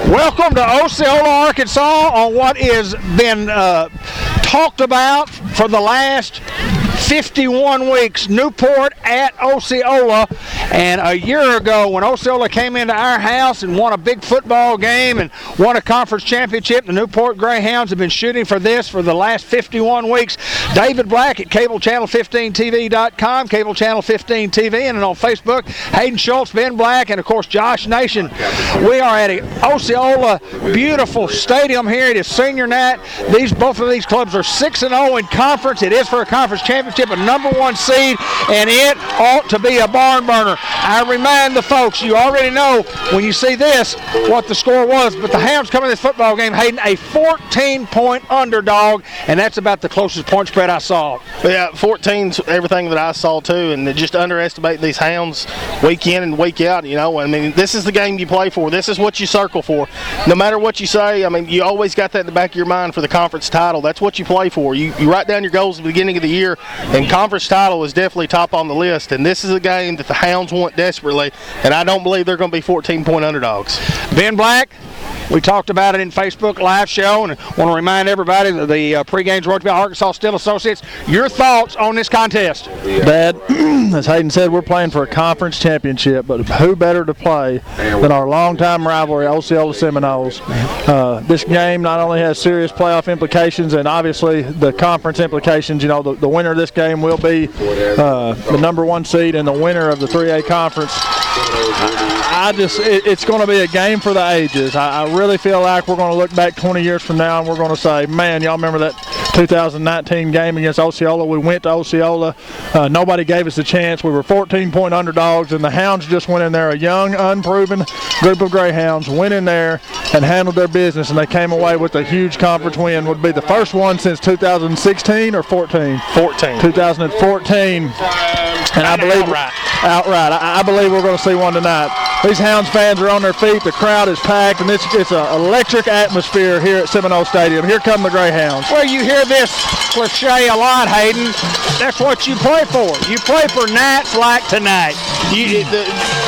Welcome to Osceola, Arkansas, on what has been talked about for the last 51 weeks. Newport at Osceola, and a year ago when Osceola came into our house and won a big football game and won a conference championship, the Newport Greyhounds have been shooting for this for the last 51 weeks. David Black at CableChannel15TV.com, Cable Channel 15 TV, and on Facebook, Hayden Schultz, Ben Black, and of course Josh Nation. We are at a Osceola beautiful stadium here. It is senior night. Both of these clubs are 6-0 in conference. It is for a conference championship, a #1 seed, and it ought to be a barn burner. I remind the folks, you already know when you see this what the score was, but the Hounds come in this football game, Hayden, a 14-point underdog, and that's about the closest point spread I saw. Yeah, 14's everything that I saw too, and just underestimate these Hounds week in and week out. You know, I mean, this is the game you play for. This is what you circle for. No matter what you say, I mean, you always got that in the back of your mind for the conference title. That's what you play for. You write down your goals at the beginning of the year, and conference title is definitely top on the list. And this is a game that the Hounds want desperately, and I don't believe they're going to be 14-point underdogs. Ben Black, we talked about it in Facebook live show, and I want to remind everybody that the pregame's brought to you by Arkansas Steel Associates. Your thoughts on this contest? Dad, as Hayden said, we're playing for a conference championship, but who better to play than our longtime rivalry, Osceola Seminoles? This game not only has serious playoff implications and obviously the conference implications. You know, the winner of this game will be the #1 seed and the winner of the 3A conference. It's going to be a game for the ages. I really feel like we're going to look back 20 years from now and we're going to say, man, y'all remember that 2019 game against Osceola? We went to Osceola. Nobody gave us a chance. We were 14-point underdogs, and the Hounds just went in there, a young, unproven group of Greyhounds, went in there and handled their business, and they came away with a huge conference win. Would be the first one since 2016 or 14? 2014. And I believe outright. I believe we're going to see one tonight. These Hounds fans are on their feet. The crowd is packed, and it's an electric atmosphere here at Seminole Stadium. Here come the Greyhounds. Well, you hear this cliche a lot, Hayden. That's what you play for. You play for nights like tonight. The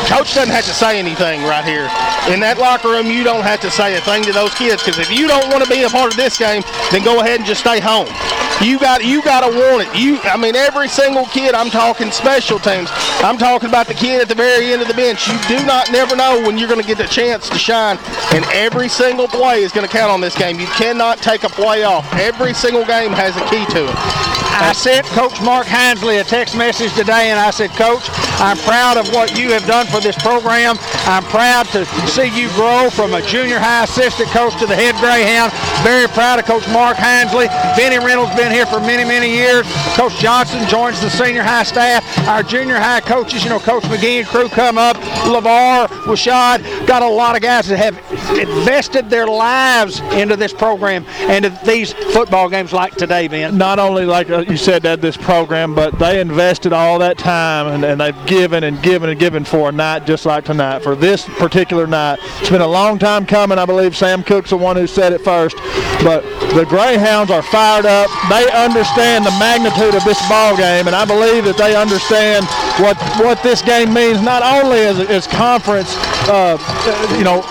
coach doesn't have to say anything right here. In that locker room, you don't have to say a thing to those kids, because if you don't want to be a part of this game, then go ahead and just stay home. You got to want it. I mean, every single kid. I'm talking special teams. I'm talking about the kid at the very end of the bench. You do not never know when you're going to get the chance to shine, and every single play is going to count on this game. You cannot take a play off. Every single game has a key to it. I sent Coach Mark Hinesley a text message today, and I said, Coach, I'm proud of what you have done for this program. I'm proud to see you grow from a junior high assistant coach to the head Greyhound. Very proud of Coach Mark Hinesley. Benny Reynolds been here for many, many years. Coach Johnson joins the senior high staff. Our junior high coaches, you know, Coach McGee and crew come up. LeVar, Washad, got a lot of guys that have invested their lives into this program and to these football games like today, Ben. Not only like you said, that this program, but they invested all that time and they've given and given and given for a night just like tonight, for this particular night. It's been a long time coming. I believe Sam Cook's the one who said it first, but the Greyhounds are fired up. They understand the magnitude of this ball game, and I believe that they understand what this game means, not only as conference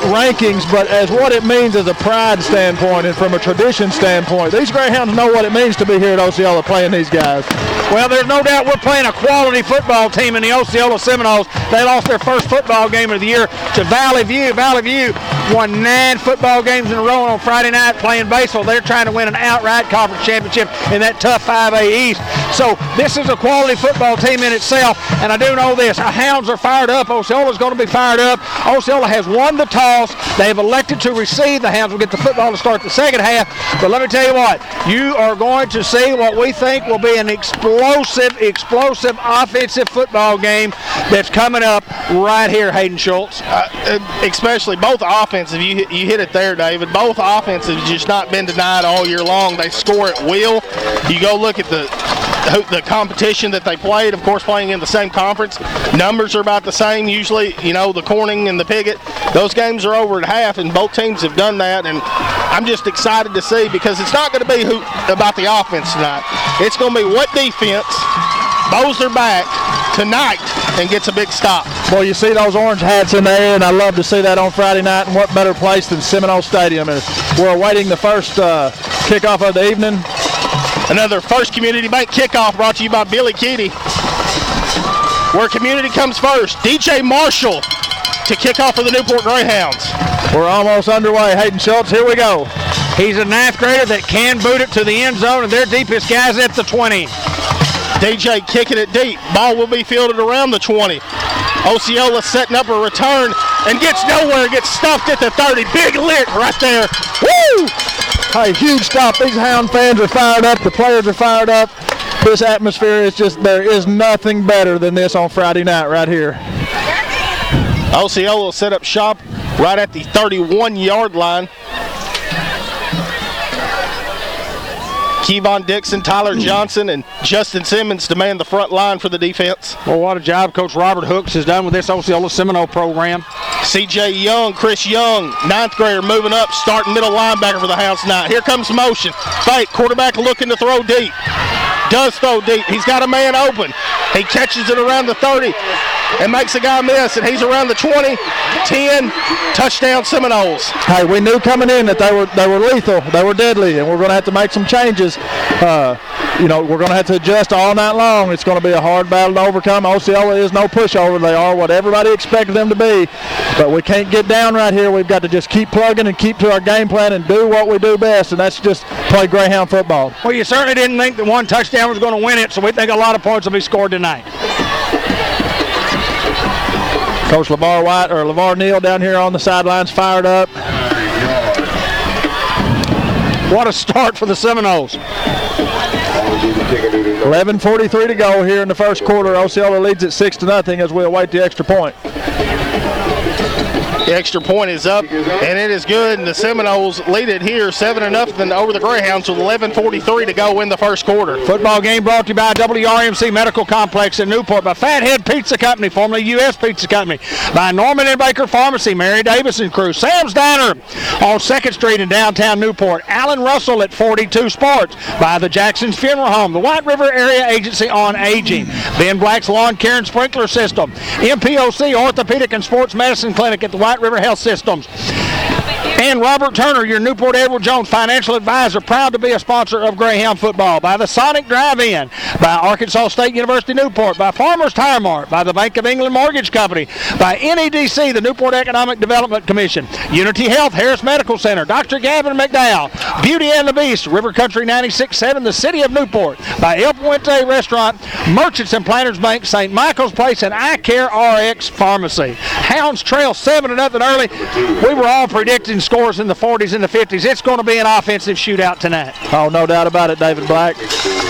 rankings, but as what it means as a pride standpoint and from a tradition standpoint. These Greyhounds know what it means to be here at Osceola playing these guys. Well, there's no doubt we're playing a quality football team in the Osceola Seminoles. They lost their first football game of the year to Valley View. Valley View won 9 football games in a row on Friday night playing baseball. They're trying to win an outright conference championship in that tough 5A East. So this is a quality football team in itself, and I do know this. Our Hounds are fired up. Osceola's going to be fired up. Osceola has won the toss. They've elected to receive. The Hounds will get the football to start the second half. But let me tell you what, you are going to see what we think will be an explosive offensive football game that's coming up right here, Hayden Schultz. Especially both offensive, you hit it there, David. Both offensive have just not been denied all year long. They score at will. You go look at the competition that they played, of course, playing in the same conference. Numbers are about the same usually. You know, the Corning and the Piggott, those games are over at half, and both teams have done that. And I'm just excited to see, because it's not going to be about the offense tonight. It's going to be what defense bows their back tonight and gets a big stop. Well, you see those orange hats in the air, and I love to see that on Friday night, and what better place than Seminoles Stadium. And we're awaiting the first kickoff of the evening. Another First Community Bank kickoff brought to you by Billy Keaty. Where community comes first. DJ Marshall to kick off for the Newport Greyhounds. We're almost underway. Hayden Schultz, here we go. He's a ninth grader that can boot it to the end zone, and their deepest guy's at the 20. DJ kicking it deep. Ball will be fielded around the 20. Osceola setting up a return and gets nowhere. Gets stuffed at the 30. Big lick right there. Woo! Hey, huge stop. These Hound fans are fired up. The players are fired up. This atmosphere is just, there is nothing better than this on Friday night right here. Osceola set up shop right at the 31-yard line. Kevon Dixon, Tyler Johnson, and Justin Simmons demand the front line for the defense. Well, what a job Coach Robert Hooks has done with this Osceola Seminole program. C.J. Young, Chris Young, ninth grader moving up, starting middle linebacker for the Hounds tonight. Here comes motion. Fake, quarterback looking to throw deep. Does throw deep. He's got a man open. He catches it around the 30 and makes a guy miss, and he's around the 20, 10, touchdown Seminoles. Hey, we knew coming in that they were lethal, they were deadly, and we're going to have to make some changes. We're going to have to adjust all night long. It's going to be a hard battle to overcome. Osceola is no pushover. They are what everybody expected them to be, but we can't get down right here. We've got to just keep plugging and keep to our game plan and do what we do best, and that's just play Greyhound football. Well, you certainly didn't think that one touchdown was going to win it, so we think a lot of points will be scored tonight. Coach LeVar Neal down here on the sidelines fired up. What a start for the Seminoles. 11:43 to go here in the first quarter. Osceola leads it 6-0 as we await the extra point. The extra point is up, and it is good, and the Seminoles lead it here 7-0 over the Greyhounds with 11:43 to go in the first quarter. Football game brought to you by WRMC Medical Complex in Newport, by Fathead Pizza Company, formerly U.S. Pizza Company, by Norman & Baker Pharmacy, Mary Davis and Crew, Sam's Diner on 2nd Street in downtown Newport, Alan Russell at 42 Sports, by the Jackson's Funeral Home, the White River Area Agency on Aging, Ben Black's Lawn Care and Sprinkler System, MPOC Orthopedic and Sports Medicine Clinic at the White River Health Systems, and Robert Turner, your Newport Edward Jones financial advisor, proud to be a sponsor of Greyhound football, by the Sonic Drive-In, by Arkansas State University Newport, by Farmers Tire Mart, by the Bank of England Mortgage Company, by NEDC, the Newport Economic Development Commission, Unity Health, Harris Medical Center, Dr. Gavin McDowell, Beauty and the Beast, River Country 96.7, the City of Newport, by El Puente Restaurant, Merchants and Planters Bank, St. Michael's Place, and I Care RX Pharmacy. Hounds trail 7-0 early. We were all predicting scores in the 40s and the 50s. It's going to be an offensive shootout tonight. Oh, no doubt about it, David Black.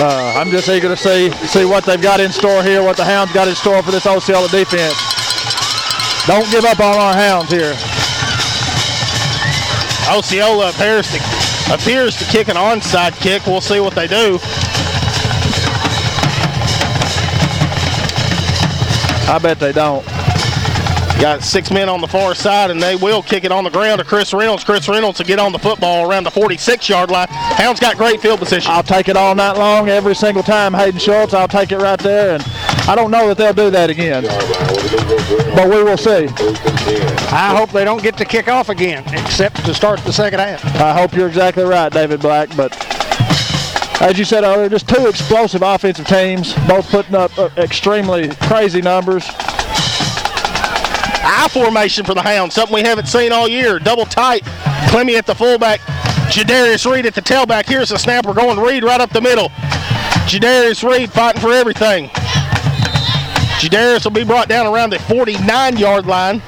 I'm just eager to see what they've got in store here, what the Hounds got in store for this Osceola defense. Don't give up on our Hounds here. Osceola appears to kick an onside kick. We'll see what they do. I bet they don't. Got 6 men on the far side, and they will kick it on the ground to Chris Reynolds. Chris Reynolds to get on the football around the 46-yard line. Hounds got great field position. I'll take it all night long, every single time, Hayden Schultz. I'll take it right there, and I don't know that they'll do that again, but we will see. I hope they don't get to kick off again, except to start the second half. I hope you're exactly right, David Black, but as you said earlier, just two explosive offensive teams, both putting up extremely crazy numbers. I formation for the Hounds, something we haven't seen all year. Double tight. Clemmy at the fullback. Jadarius Reed at the tailback. Here's the snap. We're going Reed right up the middle. Jadarius Reed fighting for everything. Jadarius will be brought down around the 49-yard line.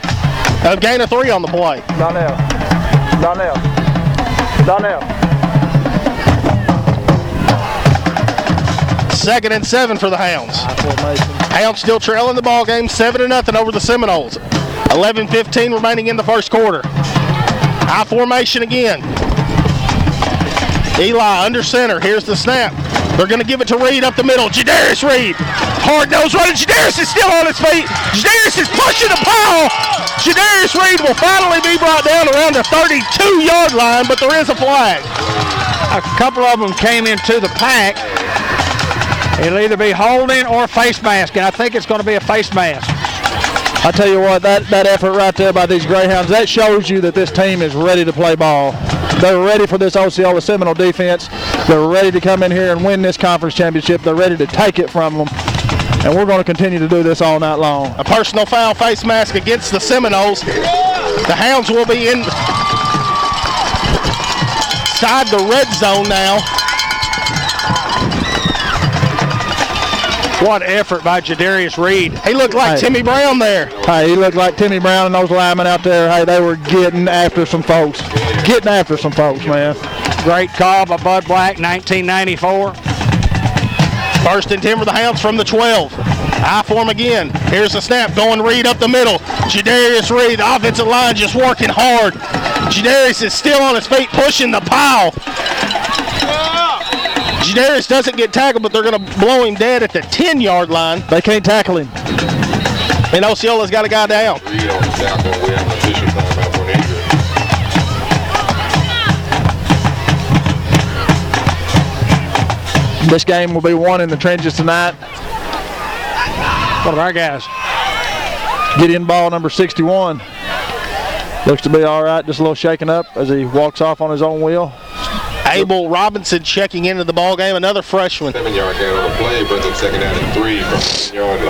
A gain of 3 on the play. Donnell. 2nd and 7 for the Hounds. Hounds still trailing the ball game, 7-0 over the Seminoles. 11:15 remaining in the first quarter. High formation again. Eli under center. Here's the snap. They're going to give it to Reed up the middle. Jadarius Reed. Hard nose running. Jadarius is still on his feet. Jadarius is pushing the pile. Jadarius Reed will finally be brought down around the 32-yard line, but there is a flag. A couple of them came into the pack. It'll either be holding or face mask, and I think it's going to be a face mask. I tell you what, that effort right there by these Greyhounds, that shows you that this team is ready to play ball. They're ready for this Osceola Seminole defense. They're ready to come in here and win this conference championship. They're ready to take it from them. And we're going to continue to do this all night long. A personal foul face mask against the Seminoles. The Hounds will be inside the red zone now. What effort by Jadarius Reed. He looked like Timmy Brown there. Hey, he looked like Timmy Brown and those linemen out there. Hey, they were getting after some folks. Getting after some folks, man. Great call by Bud Black, 1994. 1st and 10 for the Hounds from the 12. I form again. Here's the snap. Going Reed up the middle. Jadarius Reed, the offensive line just working hard. Jadarius is still on his feet, pushing the pile. Jadarius doesn't get tackled, but they're going to blow him dead at the 10-yard line. They can't tackle him. And Osceola's got a guy down. Reed on the tackle. We have an official timeout for an injury. This game will be won in the trenches tonight. One of our guys. Gideon Ball, number 61. Looks to be all right, just a little shaken up as he walks off on his own wheel. Abel Robinson checking into the ball game, another freshman. 7-yard gain on the play, brings up 2nd down and 3 from the 10-yard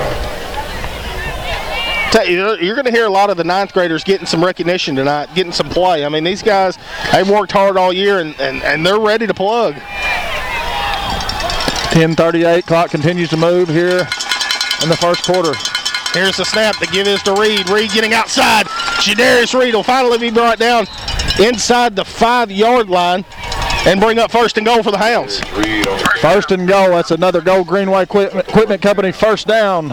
line. You're going to hear a lot of the 9th graders getting some recognition tonight, getting some play. I mean, these guys, they've worked hard all year, and they're ready to plug. 10:38, clock continues to move here in the first quarter. Here's the snap. The give is to Reed. Reed getting outside. Jadarius Reed will finally be brought down inside the 5-yard line and bring up 1st and goal for the Hounds. 1st and goal. That's another Gold Greenway Equipment Company first down.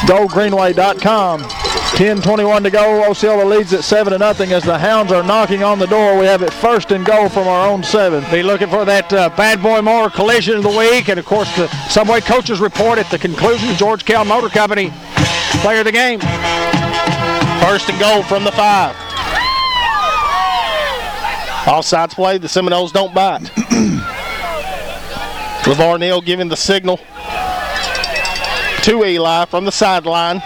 GoldGreenway.com. 10:21 to go. Osceola leads at 7-0 as the Hounds are knocking on the door. We have it 1st and goal from our own 7. Be looking for that Bad Boy Mower collision of the week, and of course the Subway coaches report at the conclusion. George Kell Motor Company player of the game. 1st and goal from the 5. Offsides play. The Seminoles don't bite. LeVar Neal giving the signal to Eli from the sideline.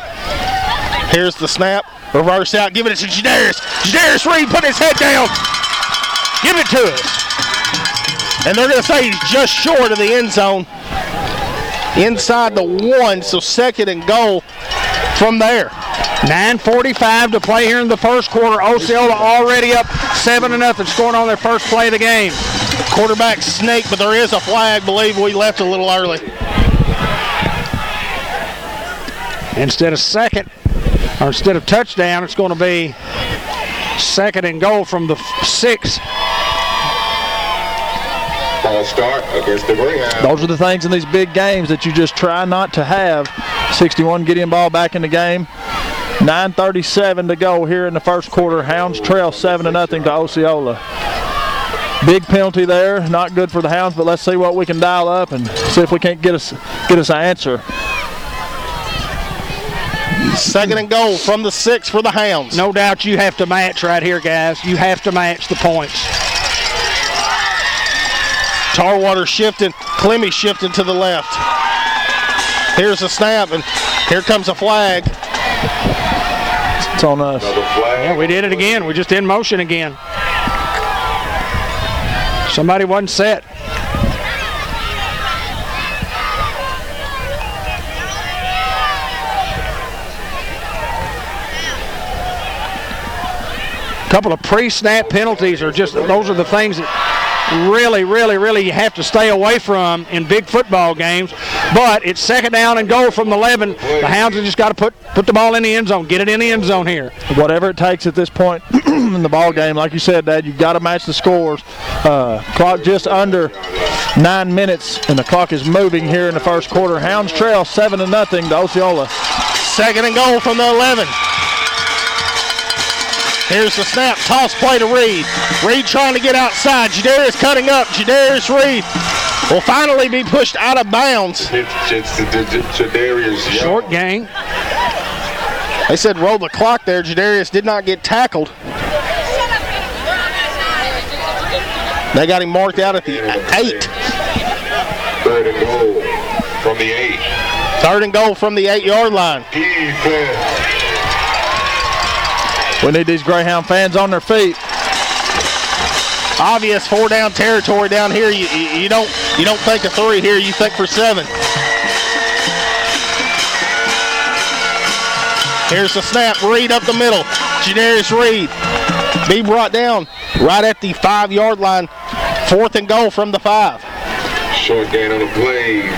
Here's the snap. Reverse out. Giving it to Jadarius. Jadarius Reed put his head down. Give it to us. And they're going to say he's just short of the end zone. Inside the 1, so 2nd and goal from there. 9:45 to play here in the first quarter. Osceola already up 7-0, scoring on their first play of the game. Quarterback snake, but there is a flag. Believe we left a little early. Instead of touchdown, it's going to be 2nd and goal from the 6. False start against the Greyhound. Those are the things in these big games that you just try not to have. 61 Gideon Ball back in the game. 9:37 to go here in the first quarter. Hounds trail 7-0 to Osceola. Big penalty there, not good for the Hounds, but let's see what we can dial up and see if we can't get us an answer. 2nd and goal from the 6 for the Hounds. No doubt you have to match right here, guys. You have to match the points. Tarwater shifting, Clemmy shifting to the left. Here's a snap, and here comes a flag. It's on us. Yeah, we did it again. We're just in motion again. Somebody wasn't set. A couple of pre-snap penalties are just, those are the things that really you have to stay away from in big football games. But it's 2nd down and goal from the 11. The Hounds have just got to put the ball in the end zone, get it in the end zone here. Whatever it takes at this point in the ball game, like you said, Dad, you've got to match the scores. Clock just under 9 minutes, and the clock is moving here in the first quarter. Hounds trail 7-0 to Osceola. 2nd and goal from the 11. Here's the snap, toss play to Reed. Reed trying to get outside. Jadarius cutting up. Jadarius Reed will finally be pushed out of bounds. Short gain. They said roll the clock there. Jadarius did not get tackled. They got him marked out at the 8. 3rd and goal. from the 8. 3rd and goal from the 8-yard line. Defense. We need these Greyhound fans on their feet. Obvious 4-down territory down here. You don't think of 3 here. You think for 7. Here's the snap. Reed up the middle. Janarius Reed be brought down right at the 5-yard line. 4th and goal from the 5. Short gain on the play.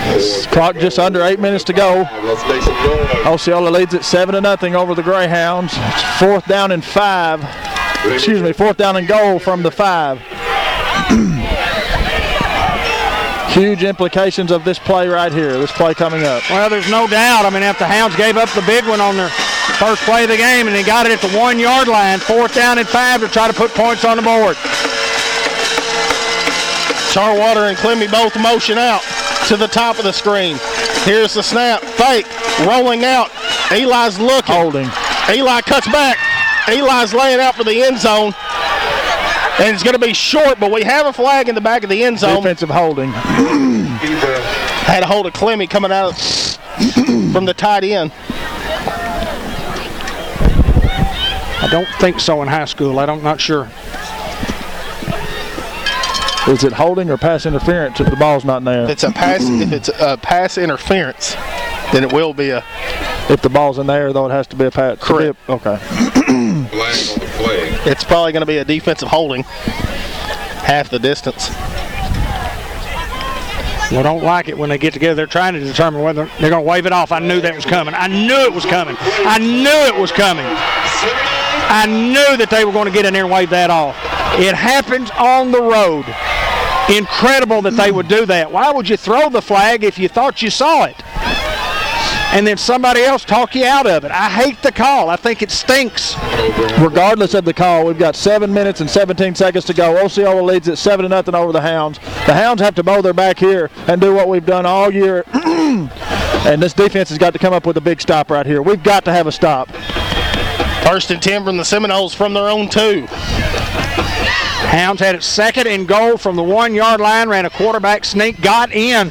Clock just under 8 minutes to go. Let's make some noise. Osceola leads it 7-0 over the Greyhounds. It's 4th down and 5. Excuse me, 4th down and goal from the 5. Huge implications of this play right here, this play coming up. Well, there's no doubt. I mean, after the Hounds gave up the big one on their first play of the game, and they got it at the 1-yard line, 4th down and 5 to try to put points on the board. Charwater and Clemmy both motion out to the top of the screen. Here's the snap. Fake. Rolling out. Eli's looking. Holding. Eli cuts back. Eli's laying out for the end zone. And it's going to be short, but we have a flag in the back of the end zone. Defensive holding. Had a hold of Clemmy coming out from the tight end. I don't think so in high school. I'm not sure. Is it holding or pass interference if the ball's not in there? If it's a pass interference, then it will be a. If the ball's in there, though, it has to be a pass. Correct. Okay. Flag on the play. It's probably going to be a defensive holding. Half the distance. Well, don't like it when they get together. They're trying to determine whether they're going to wave it off. I knew that was coming. I knew it was coming. I knew it was coming. I knew that they were going to get in there and wave that off. It happens on the road. Incredible that they would do that. Why would you throw the flag if you thought you saw it? And then somebody else talk you out of it. I hate the call. I think it stinks. Regardless of the call, we've got 7 minutes and 17 seconds to go. Osceola leads it 7-0 over the Hounds. The Hounds have to mow their back here and do what we've done all year. And this defense has got to come up with a big stop right here. We've got to have a stop. 1st and 10 from the Seminoles from their own 2. Hounds had it 2nd and goal from the 1-yard line, ran a quarterback sneak, got in,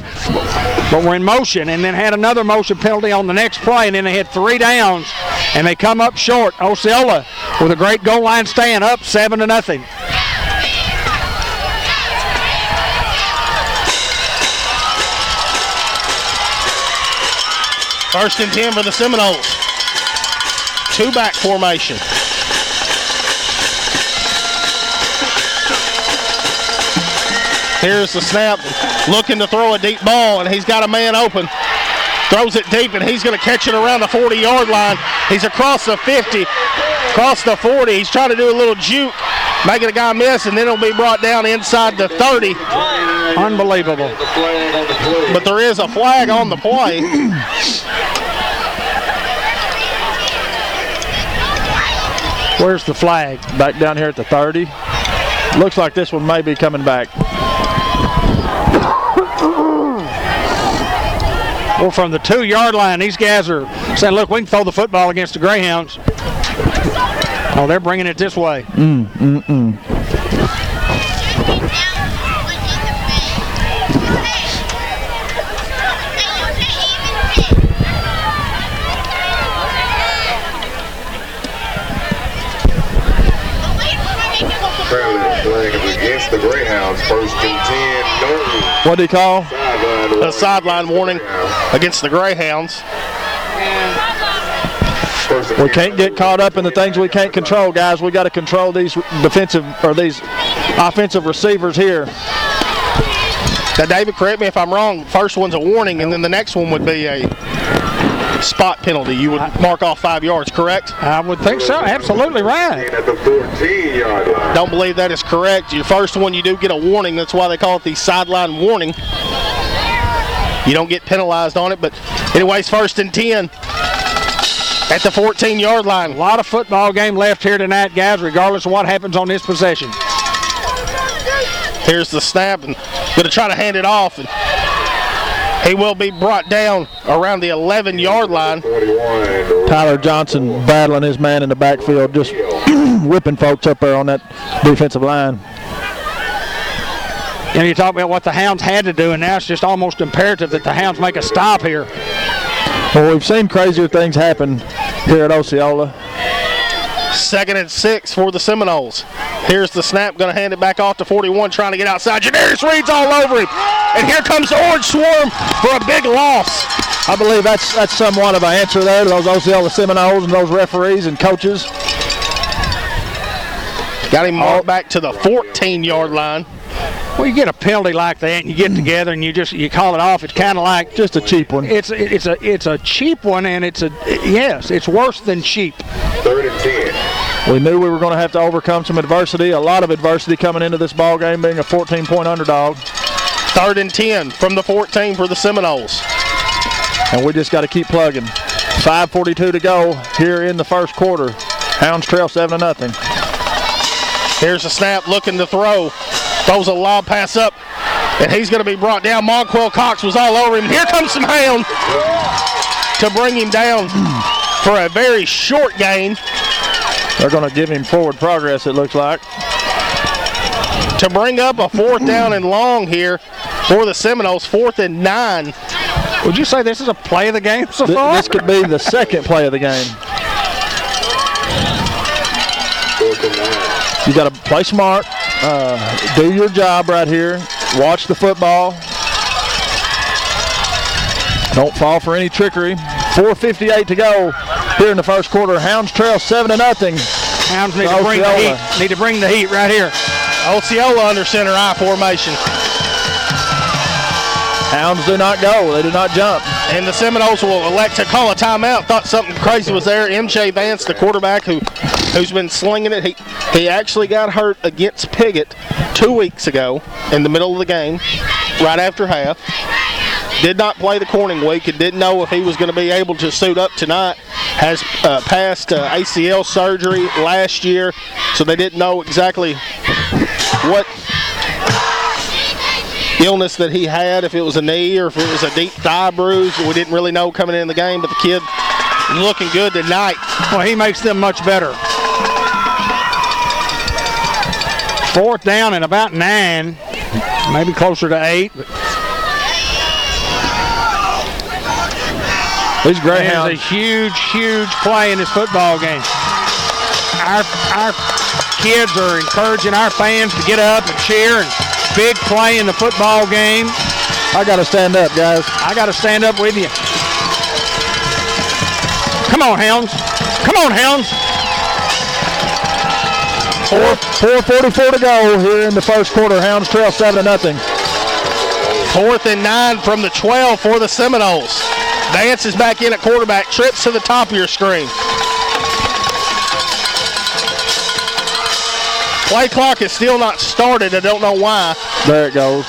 but were in motion, and then had another motion penalty on the next play, and then they had 3 downs, and they come up short. Osceola with a great goal line stand, up 7-0. 1st and 10 for the Seminoles. 2-back formation. Here's the snap, looking to throw a deep ball, and he's got a man open. Throws it deep, and he's going to catch it around the 40-yard line. He's across the 50, across the 40. He's trying to do a little juke, making a guy miss, and then it'll be brought down inside the 30. Unbelievable. But there is a flag on the play. Where's the flag? Back down here at the 30. Looks like this one may be coming back. Well, from the 2-yard line, these guys are saying, look, we can throw the football against the Greyhounds. Oh, they're bringing it this way. Against the Greyhounds, 1st and 10. No. What do you call? A sideline warning against the Greyhounds. We can't get caught up in the things we can't control, guys. We got to control these defensive or these offensive receivers here. Now, David, correct me if I'm wrong. First one's a warning, and then the next one would be a spot penalty. You would mark off 5 yards, correct? I would think so. Absolutely right. At the 14-yard line. Don't believe that is correct. Your first one, you do get a warning. That's why they call it the sideline warning. You don't get penalized on it, but anyways, 1st and 10 at the 14-yard line. A lot of football game left here tonight, guys, regardless of what happens on this possession. Here's the snap, and going to try to hand it off. And he will be brought down around the 11-yard line. Tyler Johnson battling his man in the backfield, just whipping folks up there on that defensive line. You know, you talk about what the Hounds had to do, and now it's just almost imperative that the Hounds make a stop here. Well, we've seen crazier things happen here at Osceola. 2nd and 6 for the Seminoles. Here's the snap, going to hand it back off to 41, trying to get outside. Janarius Reed's all over him. And here comes the Orange Swarm for a big loss. I believe that's somewhat of an answer there to those Osceola Seminoles and those referees and coaches. Got him marked back to the 14-yard line. Well, you get a penalty like that, and you get together and you call it off. It's kind of like just a cheap one. It's a cheap one, and it's worse than cheap. 3rd and 10. We knew we were going to have to overcome some adversity, a lot of adversity coming into this ball game, being a 14-point underdog. 3rd and 10 from the 14 for the Seminoles. And we just got to keep plugging. 5:42 to go here in the first quarter. Hounds trail 7-0. Here's a snap, looking to throw. Throws a lob pass up, and he's going to be brought down. Wilcox was all over him. Here comes some Hound to bring him down for a very short gain. They're going to give him forward progress, it looks like. To bring up a 4th down and long here for the Seminoles, 4th and 9. Would you say this is a play of the game so far? This could be the second play of the game. 4th and 9. You got to play smart, do your job right here, watch the football. Don't fall for any trickery. 4:58 to go here in the first quarter. Hounds trail 7-0. Hounds need to bring the heat. Need to bring the heat right here. Osceola under center I formation. Hounds do not go. They do not jump. And the Seminoles will elect to call a timeout. Thought something crazy was there. MJ Vance, the quarterback who's been slinging it, he actually got hurt against Piggott 2 weeks ago in the middle of the game, right after half. Did not play the Corning week and didn't know if he was going to be able to suit up tonight. Has passed ACL surgery last year, so they didn't know exactly what illness that he had, if it was a knee or if it was a deep thigh bruise. We didn't really know coming in the game, but the kid looking good tonight. Well, he makes them much better. 4th down and about 9, maybe closer to 8. But these Greyhounds. It's a huge play in this football game. Our kids are encouraging our fans to get up and cheer. And big play in the football game. I got to stand up, guys. I got to stand up with you. Come on, Hounds. Come on, Hounds. 4:44 to go here in the first quarter. Hounds trail 7-0. 4th and 9 from the 12 for the Seminoles. Vance is back in at quarterback. Trips to the top of your screen. Play clock is still not started. I don't know why. There it goes.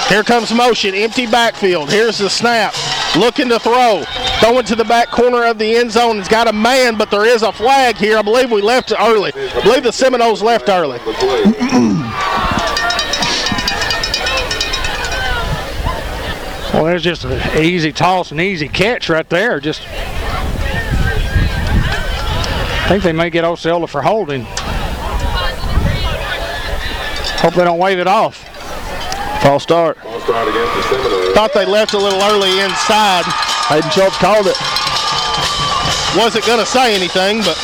Here comes motion. Empty backfield. Here's the snap. Looking to throw. Throwing to the back corner of the end zone. He's got a man, but there is a flag here. I believe we left early. I believe the Seminoles left early. Well, there's just an easy toss and easy catch right there. Just, I think they may get Osceola for holding. Hope they don't wave it off. False start. False start against the Seminoles. Thought they left a little early inside. Hayden Schultz called it. Wasn't going to say anything, but.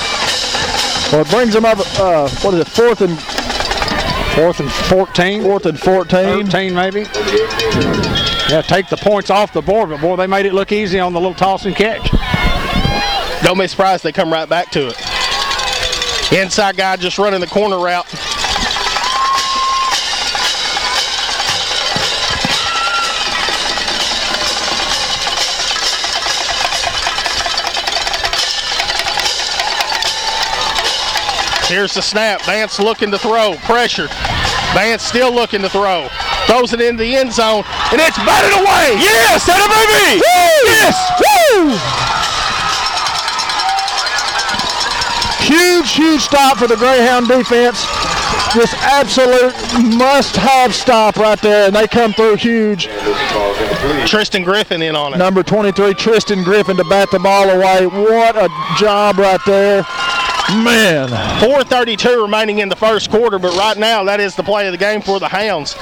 Well, it brings them up, what is it, 4th and 14? 4th and 14. 13 maybe. Yeah, take the points off the board, but boy, they made it look easy on the little toss and catch. Don't be surprised they come right back to it. Inside guy just running the corner route. Here's the snap. Vance looking to throw. Pressure. Vance still looking to throw. Throws it into the end zone, and it's batted away. Yes, that a baby. Woo! Yes. Woo! Huge stop for the Greyhound defense. Just absolute must-have stop right there, and they come through huge. Tristan Griffin in on it. Number 23, Tristan Griffin, to bat the ball away. What a job right there. Man. 4:32 remaining in the first quarter, but right now that is the play of the game for the Hounds.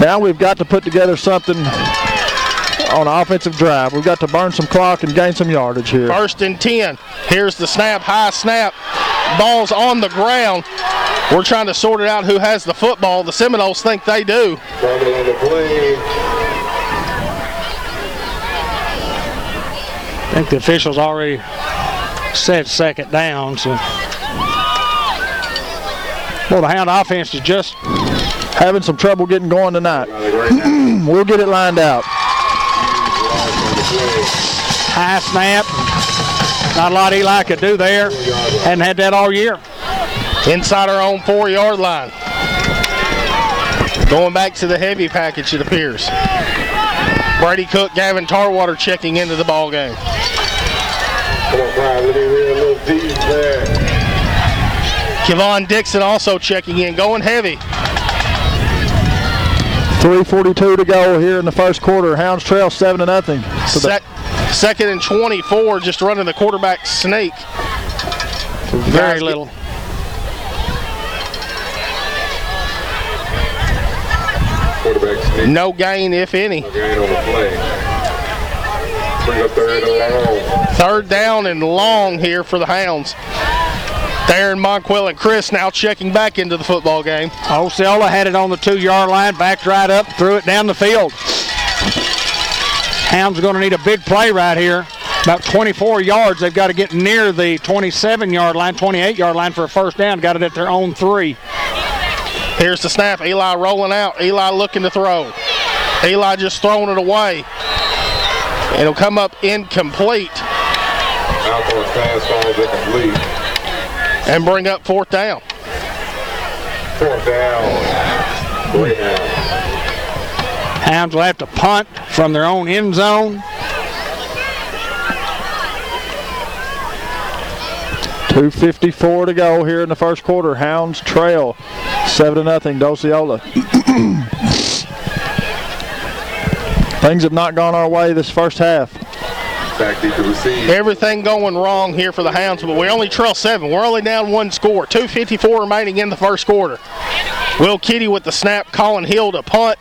Now we've got to put together something on an offensive drive. We've got to burn some clock and gain some yardage here. 1st and 10. Here's the snap, high snap. Ball's on the ground. We're trying to sort it out who has the football. The Seminoles think they do. Fumble on the play. I think the officials already said second down. So, well, the Hound offense is just having some trouble getting going tonight. We'll get it lined out. high snap. Not a lot Eli could do there. Hadn't had that all year. Inside our own 4-yard line. Going back to the heavy package, it appears. Brady Cook, Gavin Tarwater checking into the ball game. Come on, Brian, let me read a little deep there. Kevon Dixon also checking in, going heavy. 3:42 to go here in the first quarter. Hounds trail 7-0. Second and 24, just running the quarterback sneak. Very little. No gain, if any. No gain on the play. Bring up third and long. Third down and long here for the Hounds. Darren Monquil and Chris now checking back into the football game. Osceola had it on the 2-yard line, backed right up, threw it down the field. Hounds are going to need a big play right here. About 24 yards. They've got to get near the 27-yard line, 28-yard line for a first down. Got it at their own 3. Here's the snap. Eli rolling out. Eli looking to throw. Eli just throwing it away. It'll come up incomplete. Alphonse pass falls incomplete. And bring up fourth down. Fourth down. Greyhound. Hounds will have to punt from their own end zone. 2:54 to go here in the first quarter. Hounds trail 7-0 to Osceola. Things have not gone our way this first half. Everything going wrong here for the Hounds, but we only trail 7. We're only down 1 score. 2:54 remaining in the first quarter. Will Kitty with the snap. Colin Hill to punt.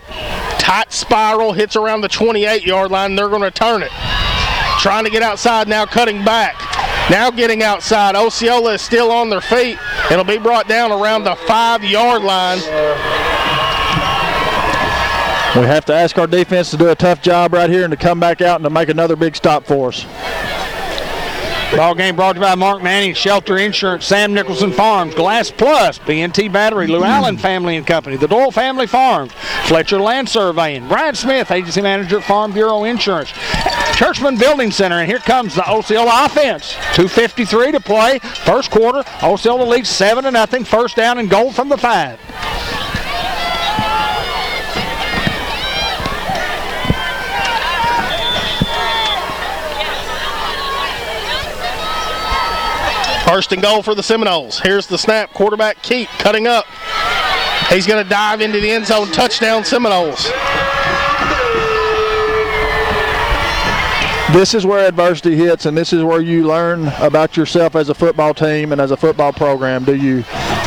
Tight spiral, hits around the 28-yard line. They're going to turn it. Trying to get outside now, cutting back. Now getting outside. Osceola is still on their feet. It'll be brought down around the 5-yard line. We have to ask our defense to do a tough job right here and to come back out and to make another big stop for us. Ball game brought to you by Mark Manning, Shelter Insurance, Sam Nicholson Farms, Glass Plus, BNT Battery, Lou Allen Family and Company, the Doyle Family Farms, Fletcher Land Surveying, Brian Smith, Agency Manager at Farm Bureau Insurance, Churchman Building Center, and here comes the Osceola offense. 2:53 to play, first quarter. Osceola leads 7-0, first down and goal from the 5. First and goal for the Seminoles. Here's the snap. Quarterback Keat cutting up. He's going to dive into the end zone. Touchdown, Seminoles. This is where adversity hits, and this is where you learn about yourself as a football team and as a football program. Do you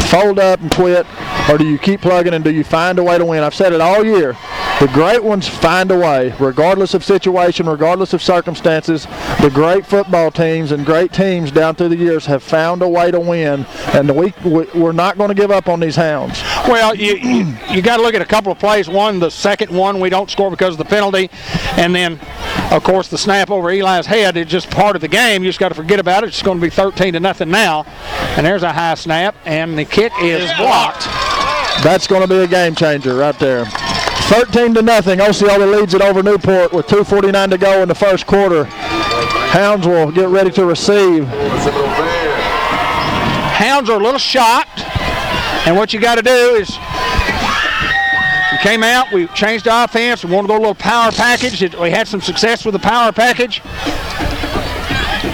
fold up and quit, or do you keep plugging and do you find a way to win? I've said it all year. The great ones find a way, regardless of situation, regardless of circumstances. The great football teams and great teams down through the years have found a way to win, and we're not going to give up on these Hounds. Well, you got to look at a couple of plays. One, the second one, we don't score because of the penalty, and then, of course, the snap over Eli's head is just part of the game. You just got to forget about it. It's going to be 13-0 now, and there's a high snap, and the kick is blocked. That's going to be a game changer right there. 13-0. Osceola leads it over Newport with 2:49 to go in the first quarter. Hounds will get ready to receive. Hounds are a little shocked, and what you got to do is we came out, we changed the offense, we want to go a little power package. We had some success with the power package.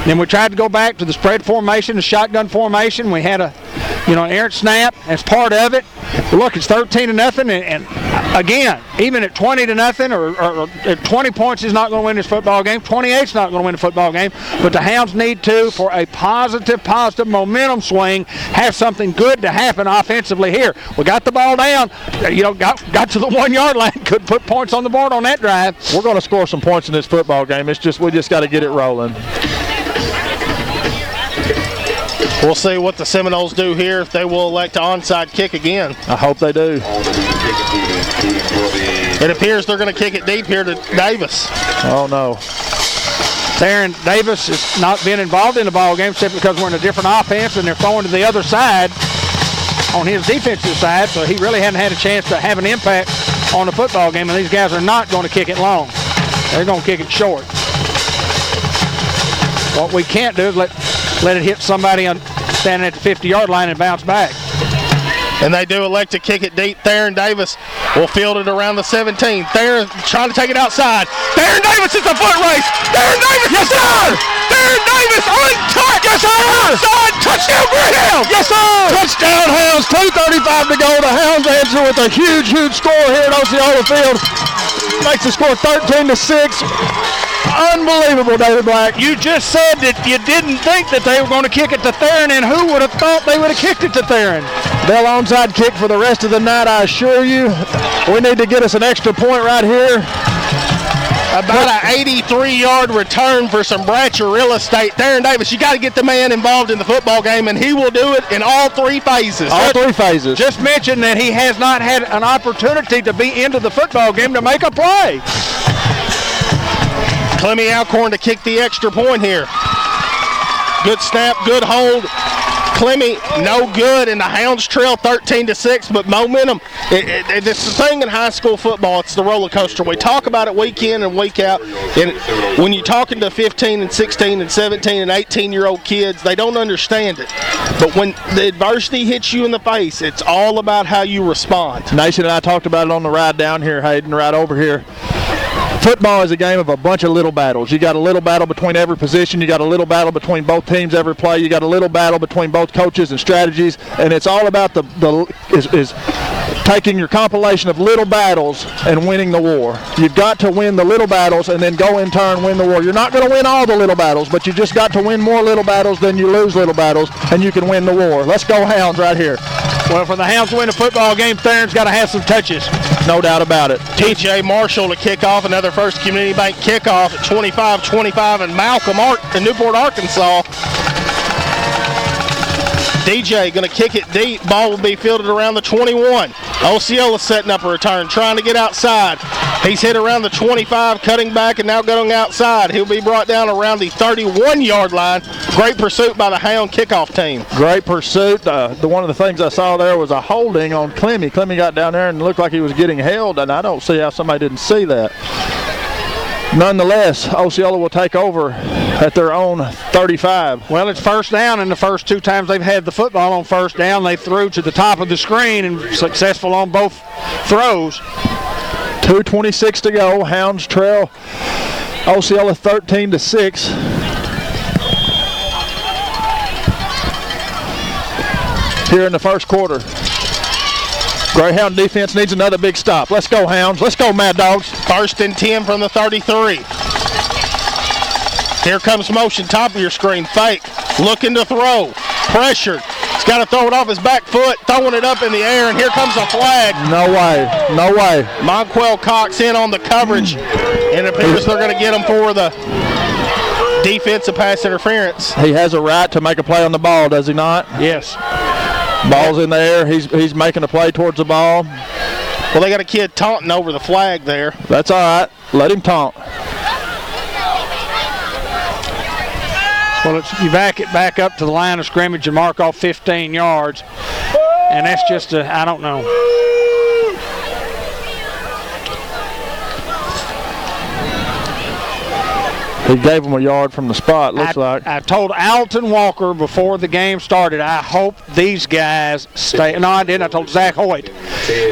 Then we tried to go back to the spread formation, the shotgun formation. We had an errant snap as part of it. Look, it's 13-0, and again, even at 20-0 or at 20 points, he's not going to win this football game. 28's not going to win the football game. But the Hounds need to, for a positive momentum swing, have something good to happen offensively here. We got the ball down, got to the 1 yard line, could put points on the board on that drive. We're going to score some points in this football game. We just got to get it rolling. We'll see what the Seminoles do here, if they will elect an onside kick again. I hope they do. It appears they're going to kick it deep here to Davis. Oh, no. Theron Davis has not been involved in the ball game simply because we're in a different offense and they're throwing to the other side on his defensive side, so he really hadn't had a chance to have an impact on the football game, and these guys are not going to kick it long. They're going to kick it short. What we can't do is let it hit somebody standing at the 50-yard line and bounce back. And they do elect to kick it deep. Theron Davis will field it around the 17. Theron trying to take it outside. Theron Davis, it's a foot race. Theron Davis, yes sir! Theron Davis, untouched. Yes sir! Outside, touchdown Greyhound. Yes sir! Touchdown Hounds, 2:35 to go. The Hounds answer with a huge score here at Osceola Field. Makes the score 13-6. Unbelievable, David Black. You just said that you didn't think that they were going to kick it to Theron, and who would have thought they would have kicked it to Theron? They'll onside kick for the rest of the night, I assure you. We need to get us an extra point right here. About an 83-yard return for some Bratcher real estate. Theron Davis, you got to get the man involved in the football game, and he will do it in all three phases. All three phases. Just mention that he has not had an opportunity to be into the football game to make a play. Clemmy Alcorn to kick the extra point here. Good snap, good hold. Clemmy, no good, and the Hounds trail 13-6, but momentum. It's the thing in high school football. It's the roller coaster. We talk about it week in and week out, and when you're talking to 15 and 16 and 17 and 18-year-old kids, they don't understand it. But when the adversity hits you in the face, it's all about how you respond. Nation and I talked about it on the ride down here, Hayden, right over here. Football is a game of a bunch of little battles. You got a little battle between every position. You got a little battle between both teams every play. You got a little battle between both coaches and strategies. And it's all about is taking your compilation of little battles and winning the war. You've got to win the little battles and then go in turn win the war. You're not going to win all the little battles, but you just got to win more little battles than you lose little battles, and you can win the war. Let's go Hounds right here. Well, for the Hounds to win a football game, Theron's got to have some touches. No doubt about it. T.J. Marshall to kick off another First Community Bank kickoff at 25-25 in Malcolm, in Newport, Arkansas. DJ going to kick it deep. Ball will be fielded around the 21. Osceola setting up a return, trying to get outside. He's hit around the 25, cutting back and now going outside. He'll be brought down around the 31-yard line. Great pursuit by the Hound kickoff team. Great pursuit. One of the things I saw there was a holding on Clemmy. Clemmy got down there and looked like he was getting held, and I don't see how somebody didn't see that. Nonetheless, Osceola will take over at their own 35. Well, it's first down, and the first two times they've had the football on first down, they threw to the top of the screen and successful on both throws. 2:26 to go. Hounds trail Osceola 13-6. Here in the first quarter. Greyhound defense needs another big stop. Let's go, Hounds. Let's go, Mad Dogs. 1st and 10 from the 33. Here comes motion, top of your screen. Fake, looking to throw. Pressured. He's got to throw it off his back foot, throwing it up in the air, and here comes a flag. No way. No way. Monquel Cox in on the coverage, and it appears they're going to get him for the defensive pass interference. He has a right to make a play on the ball, does he not? Yes. Ball's in the air. He's making a play towards the ball. Well, they got a kid taunting over the flag there. That's all right. Let him taunt. Well, you back it back up to the line of scrimmage and mark off 15 yards. And that's just I don't know. He gave him a yard from the spot, looks like. I told Alton Walker before the game started, I hope these guys stay. No, I didn't. I told Zach Hoyt.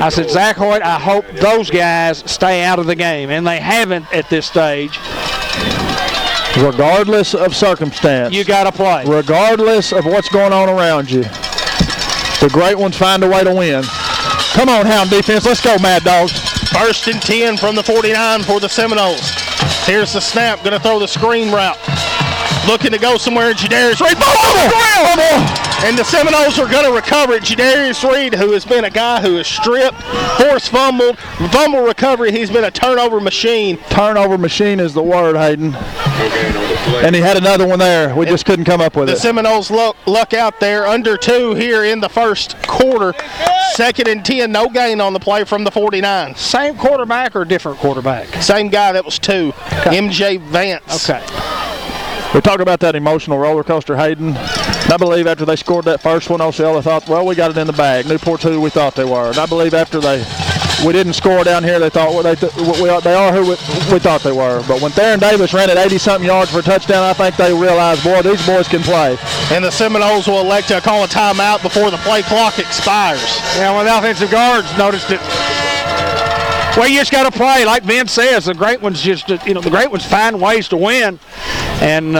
I said, Zach Hoyt, I hope those guys stay out of the game. And they haven't at this stage. Regardless of circumstance. You got to play. Regardless of what's going on around you. The great ones find a way to win. Come on, Hound defense. Let's go, Mad Dogs. 1st and 10 from the 49 for the Seminoles. Here's the snap. Going to throw the screen route. Looking to go somewhere. Jadarius Reed. And the Seminoles are going to recover it. Jadarius Reed, who has been a guy who has stripped, forced fumble recovery. He's been a turnover machine. Turnover machine is the word, Hayden. And he had another one there. We just couldn't come up with it. The Seminoles luck out there. Under 2 here in the first quarter. 2nd and 10. No gain on the play from the 49. Same quarterback or different quarterback? Same guy. That was 2. Okay. MJ Vance. Okay. We talk about that emotional roller coaster, Hayden. And I believe after they scored that first one, Osceola thought, well, we got it in the bag. Newport who we thought they were. And I believe after we didn't score down here, they thought they are who we thought they were. But when Theron Davis ran at 80-something yards for a touchdown, I think they realized, boy, these boys can play. And the Seminoles will elect to call a timeout before the play clock expires. Yeah, well, the offensive guards noticed it. Well, you just got to play, like Ben says. The great ones the great ones find ways to win. And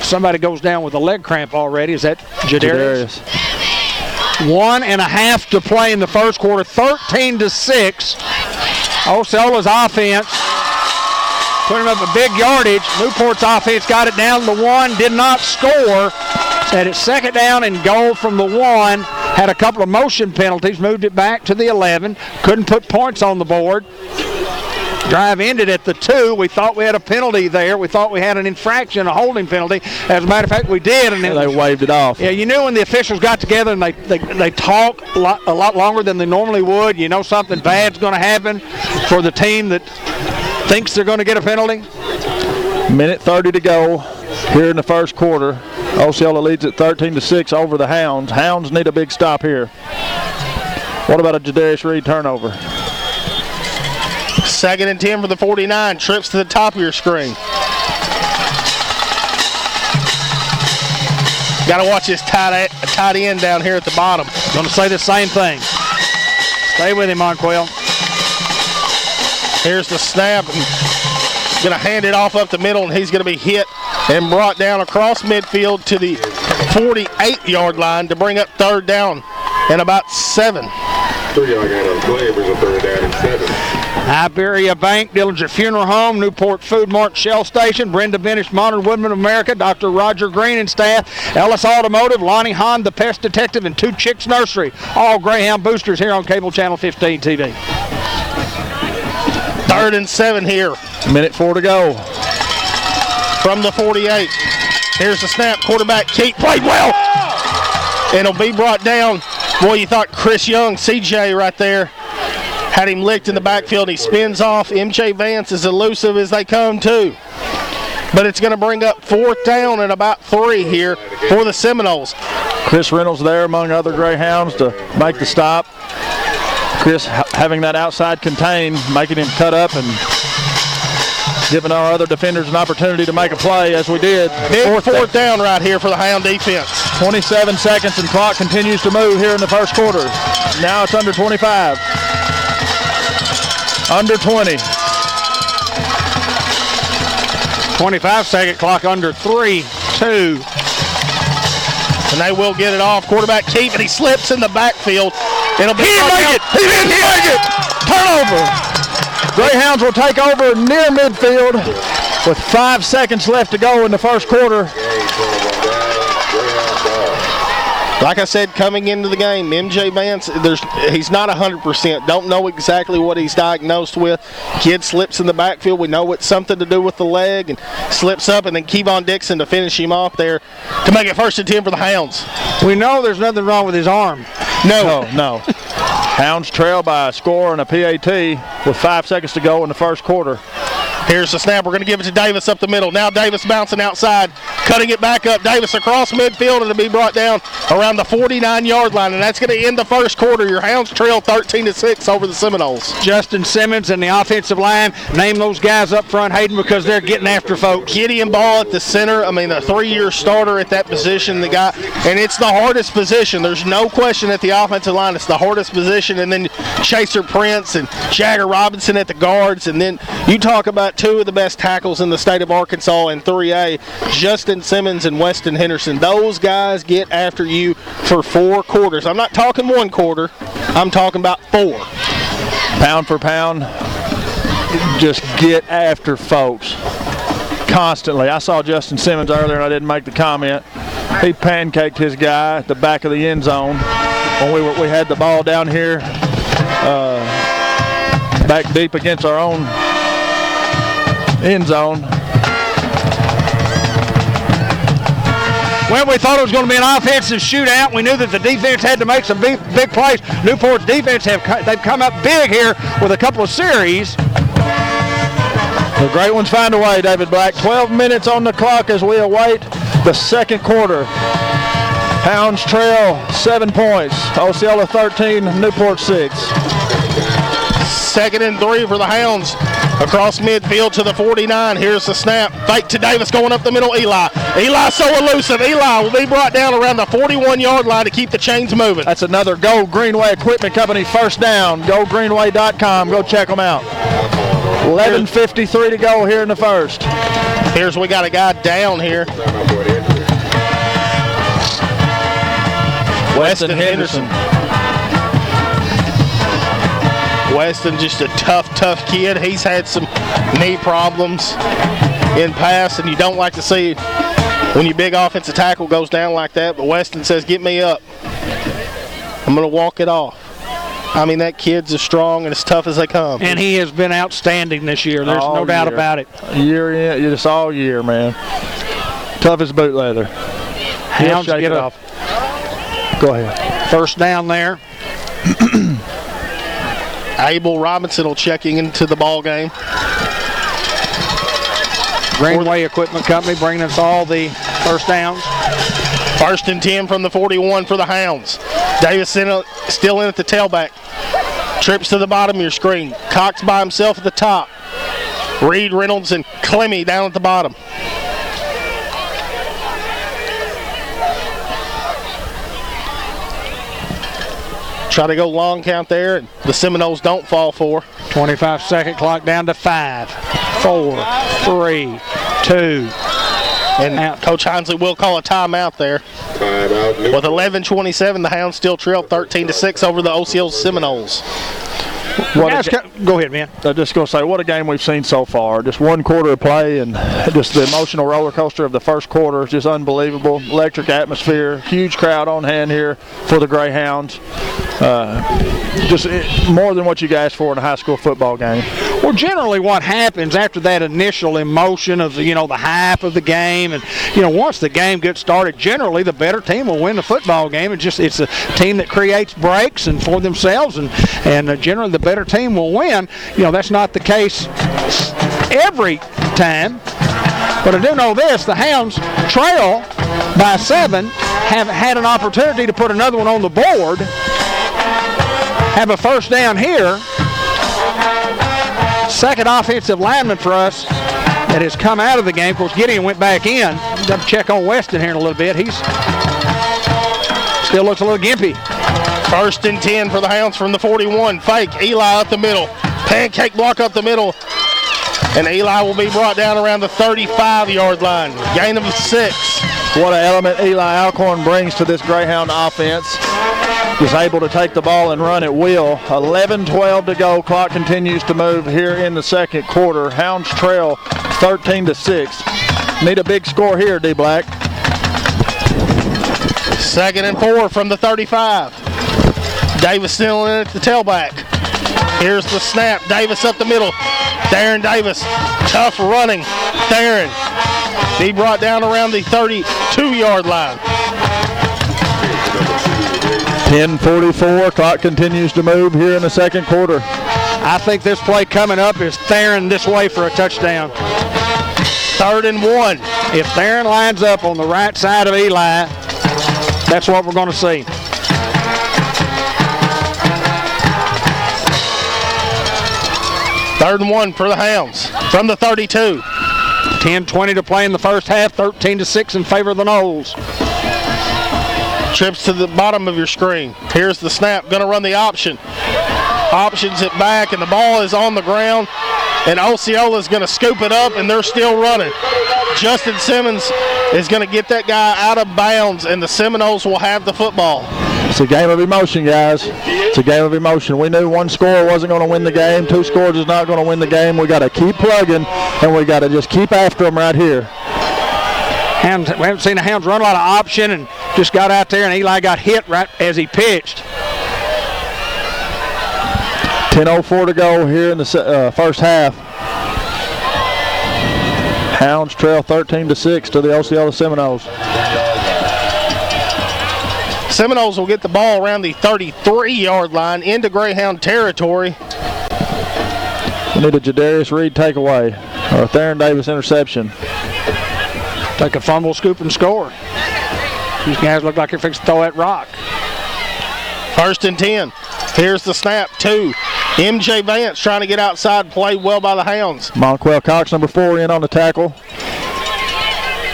somebody goes down with a leg cramp already. Is that Jadarius? 1.5 to play in the first quarter. 13-6. Osceola's offense putting up a big yardage. Newport's offense got it down to 1. Did not score. Had it 2nd down and goal from the 1. Had a couple of motion penalties. Moved it back to the 11. Couldn't put points on the board. Drive ended at the 2. We thought we had a penalty there. We thought we had an infraction, a holding penalty. As a matter of fact, we did. And they waved it off. Yeah, you knew when the officials got together and they talk a lot longer than they normally would. You know something bad's going to happen for the team that thinks they're going to get a penalty. 1:30 to go here in the first quarter. Osceola leads at 13-6 over the Hounds. Hounds need a big stop here. What about a Jadarius Reed turnover? 2nd and 10 for the 49. Trips to the top of your screen. Got to watch this tight end down here at the bottom. Going to say the same thing. Stay with him, Monquel. Here's the snap. Going to hand it off up the middle, and he's going to be hit and brought down across midfield to the 48-yard line to bring up 3rd down and about 7. 3-yard gain on the play brings a 3rd down and 7. Iberia Bank, Dillinger Funeral Home, Newport Food Mart Shell Station, Brenda Benish, Modern Woodman of America, Dr. Roger Green and staff, Ellis Automotive, Lonnie Hahn, the Pest Detective, and 2 Chicks Nursery. All Greyhound boosters here on Cable Channel 15 TV. 3rd and 7 here. 1:04 to go. From the 48. Here's the snap. Quarterback Keith played well. And it'll be brought down. Boy, you thought Chris Young, CJ right there, had him licked in the backfield. He spins off. MJ Vance is elusive as they come too. But it's going to bring up 4th down and about 3 here for the Seminoles. Chris Reynolds there among other Greyhounds to make the stop. Chris having that outside contain, making him cut up and giving our other defenders an opportunity to make a play, as we did. Big 4th down right here for the Hound defense. 27 seconds and clock continues to move here in the first quarter. Now it's under 25. Under 20. 25-second clock, under 3, 2. And they will get it off. Quarterback Keith, and he slips in the backfield. It'll be He didn't make it! Turnover! Greyhounds will take over near midfield with 5 seconds left to go in the first quarter. Like I said, coming into the game, MJ Vance, he's not 100%. Don't know exactly what he's diagnosed with. Kid slips in the backfield. We know it's something to do with the leg, and slips up, and then Kevon Dixon to finish him off there to make it 1st and 10 for the Hounds. We know there's nothing wrong with his arm. No. Hounds trail by a score and a PAT with 5 seconds to go in the first quarter. Here's the snap. We're going to give it to Davis up the middle. Now Davis bouncing outside, cutting it back up. Davis across midfield, and it'll be brought down around the 49-yard line, and that's going to end the first quarter. Your Hounds trail 13-6 over the Seminoles. Justin Simmons and the offensive line, name those guys up front, Hayden, because they're getting after folks. Gideon Ball at the center. I mean, a 3-year starter at that position, the guy, and it's the hardest position. There's no question at the offensive line. It's the hardest position, and then Chaser Prince and Jagger Robinson at the guards, and then you talk about 2 of the best tackles in the state of Arkansas in 3A, Justin Simmons and Weston Henderson. Those guys get after you for 4 quarters. I'm not talking 1 quarter. I'm talking about 4. Pound for pound, just get after folks constantly. I saw Justin Simmons earlier, and I didn't make the comment. He pancaked his guy at the back of the end zone when we had the ball down here, back deep against our own end zone. Well, we thought it was going to be an offensive shootout. We knew that the defense had to make some big plays. Newport's defense they've come up big here with a couple of series. The great ones find a way, David Black. 12 minutes on the clock as we await the second quarter. Hounds trail 7 points. Osceola 13, Newport 6. 2nd and 3 for the Hounds. Across midfield to the 49. Here's the snap. Fake to Davis going up the middle. Eli so elusive. Eli will be brought down around the 41-yard line to keep the chains moving. That's another Gold Greenway Equipment Company first down. GoldGreenway.com. Go check them out. 11:53 to go here in the first. Here's we got a guy down here. Weston Henderson. Weston, just a tough kid. He's had some knee problems in past, and you don't like to see when your big offensive tackle goes down like that. But Weston says, get me up. I'm going to walk it off. I mean, that kid's as strong and as tough as they come. And he has been outstanding this year. There's no doubt about it. Year in, just all year, man. Tough as boot leather. Hounds get it off. Go ahead. First down there. Abel Robinson will checking into the ball game. Greenway Equipment Company bringing us all the first downs. 1st and 10 from the 41 for the Hounds. Davis still in at the tailback. Trips to the bottom of your screen. Cox by himself at the top. Reed, Reynolds, and Clemmy down at the bottom. Try to go long count there, and the Seminoles don't fall for. 25-second clock down to 5, 4, 3, 2. And out. Coach Hinsley will call a timeout there. With 11:27, the Hounds still trail 13-6 over the Osceola Seminoles. Go ahead, man. I'm just going to say, what a game we've seen so far. Just one quarter of play, and just the emotional roller coaster of the first quarter is just unbelievable. Electric atmosphere, huge crowd on hand here for the Greyhounds. Just more than what you asked for in a high school football game. Well, generally what happens after that initial emotion of the hype of the game, and once the game gets started, generally the better team will win the football game. It's a team that creates breaks and for themselves, and generally the better team will win. That's not the case every time, but I do know this: the Hounds trail by 7, have had an opportunity to put another one on the board, have a first down here. Second offensive lineman for us that has come out of the game. Of course, Gideon went back in. Got to check on Weston here in a little bit. He's still looks a little gimpy. 1st and 10 for the Hounds from the 41. Fake. Eli up the middle. Pancake block up the middle. And Eli will be brought down around the 35-yard line. Gain of 6. What an element Eli Alcorn brings to this Greyhound offense. Is able to take the ball and run at will. 11-12 to go. Clock continues to move here in the second quarter. Hounds trail 13-6. Need a big score here, D. Black. 2nd and 4 from the 35. Davis still in at the tailback. Here's the snap. Davis up the middle. Darren Davis. Tough running. Darren. He brought down around the 32-yard line. 10:44. Clock continues to move here in the second quarter. I think this play coming up is Theron this way for a touchdown. 3rd and 1. If Theron lines up on the right side of Eli, that's what we're going to see. Third and 1 for the Hounds from the 32. 10:20 to play in the first half. 13-6 in favor of the Noles. Trips to the bottom of your screen. Here's the snap. Going to run the option. Options it back, and the ball is on the ground. And Osceola is going to scoop it up, and they're still running. Justin Simmons is going to get that guy out of bounds, and the Seminoles will have the football. It's a game of emotion, guys. It's a game of emotion. We knew one score wasn't going to win the game. 2 scores is not going to win the game. We got to keep plugging, and we got to just keep after them right here. Hounds, we haven't seen the Hounds run a lot of option and just got out there, and Eli got hit right as he pitched. 10:04 to go here in the first half. Hounds trail 13-6 to the Osceola Seminoles. Seminoles will get the ball around the 33-yard line into Greyhound territory. We need a Jadarius Reed takeaway or a Theron Davis interception. Take a fumble, scoop, and score. These guys look like they're fixing to throw that rock. 1st and 10. Here's the snap, 2. MJ Vance trying to get outside, played well by the Hounds. Monquel Cox, number 4, in on the tackle.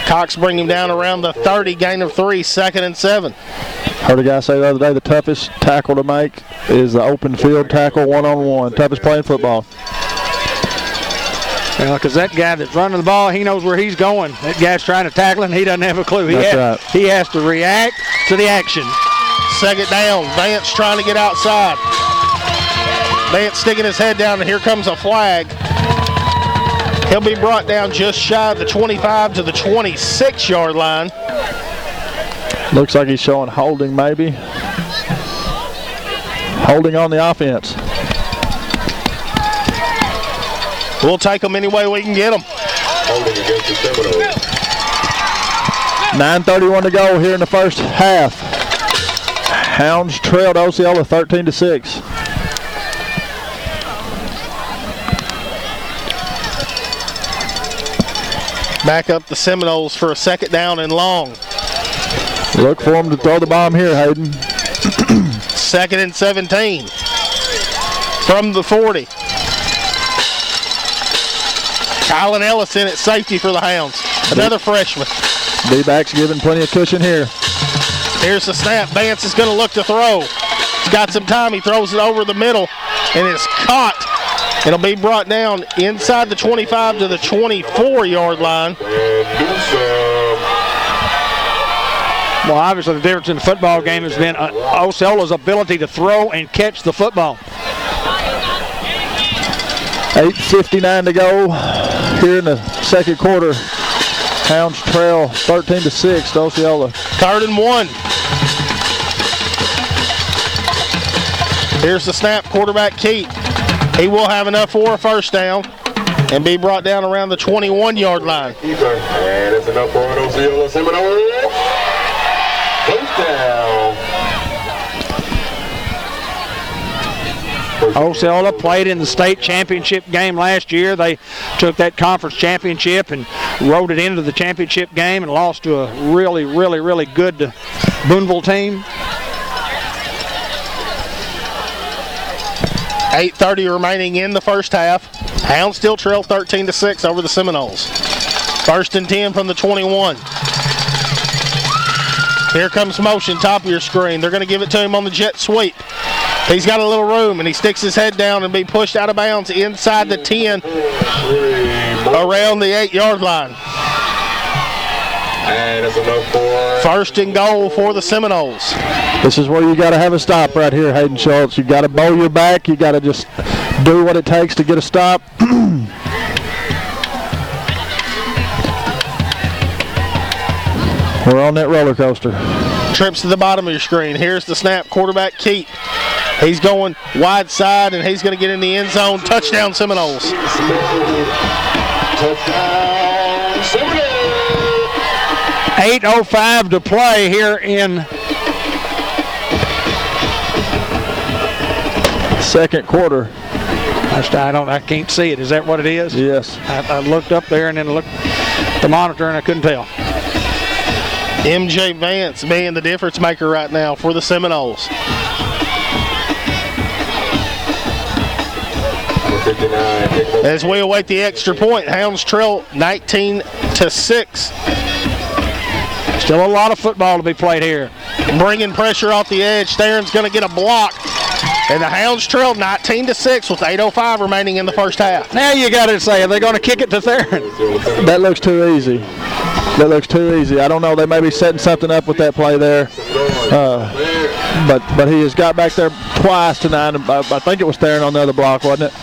Cox bring him down around the 30, gain of 3, 2nd and 7. Heard a guy say the other day the toughest tackle to make is the open field tackle one-on-one. Toughest play in football. Well, because that guy that's running the ball, he knows where he's going. That guy's trying to tackle him, he doesn't have a clue. He has to react to the action. 2nd down, Vance trying to get outside. Vance sticking his head down, and here comes a flag. He'll be brought down just shy of the 25 to the 26-yard line. Looks like he's showing holding, maybe. Holding on the offense. We'll take them any way we can get them. Holding against the Seminoles. 9:31 to go here in the first half. Hounds trailed Osceola 13-6. Back up the Seminoles for a 2nd down and long. Look for him to throw the bomb here, Hayden. 2nd and 17 from the 40. Kylan Ellison at safety for the Hounds. Another freshman. D-backs giving plenty of cushion here. Here's the snap. Vance is going to look to throw. He's got some time. He throws it over the middle, and it's caught. It'll be brought down inside the 25 to the 24-yard line. Well, obviously the difference in the football game has been Osceola's ability to throw and catch the football. 8:59 to go here in the second quarter. Hounds trail 13-6 to Osceola. 3rd and 1. Here's the snap. Quarterback Keat. He will have enough for a 1st down and be brought down around the 21-yard line. And it's enough for an Osceola Seminoles. 1st down. Osceola played in the state championship game last year. They took that conference championship and rode it into the championship game and lost to a really, really, really good Boonville team. 8:30 remaining in the first half. Hounds still trail 13-6 over the Seminoles. 1st and 10 from the 21. Here comes motion, top of your screen. They're going to give it to him on the jet sweep. He's got a little room, and he sticks his head down and be pushed out of bounds inside the 10 around the 8-yard line. And it's enough for 1st and goal for the Seminoles. This is where you got to have a stop right here, Hayden Schultz. You got to bow your back. You got to just do what it takes to get a stop. We're on that roller coaster. Trips to the bottom of your screen. Here's the snap. Quarterback Keat. He's going wide side, and he's going to get in the end zone. Touchdown, Seminoles. touchdown Seminoles. 8:05 to play here in second quarter. I can't see it. Is that what it is? Yes. I looked up there and then looked at the monitor and I couldn't tell. MJ Vance being the difference maker right now for the Seminoles. 59. As we await the extra point, Hounds trail 19-6. Still a lot of football to be played here. Bringing pressure off the edge. Theron's going to get a block. And the Hounds trail 19-6 with 8:05 remaining in the first half. Now you got to say, are they going to kick it to Theron? That looks too easy. That looks too easy. I don't know. They may be setting something up with that play there. but he has got back there twice tonight. I think it was Theron on the other block, wasn't it?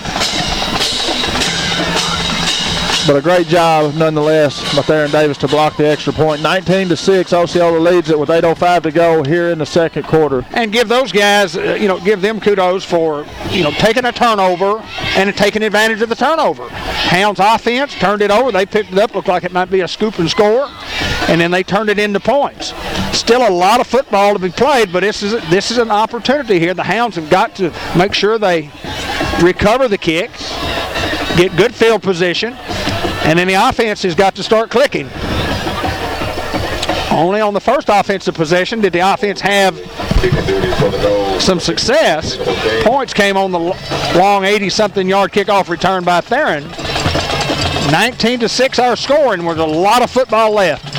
But a great job, nonetheless, by Theron Davis to block the extra point. 19-6, Osceola leads it with 8:05 to go here in the second quarter. And give those guys, give them kudos for, taking a turnover and taking advantage of the turnover. Hounds offense turned it over. They picked it up. Looked like it might be a scoop and score. And then they turned it into points. Still a lot of football to be played, but this is an opportunity here. The Hounds have got to make sure they recover the kick, get good field position, and then the offense has got to start clicking. Only on the first offensive possession did the offense have some success. Points came on the long 80-something yard kickoff return by Theron. 19-6 our score, and there's a lot of football left.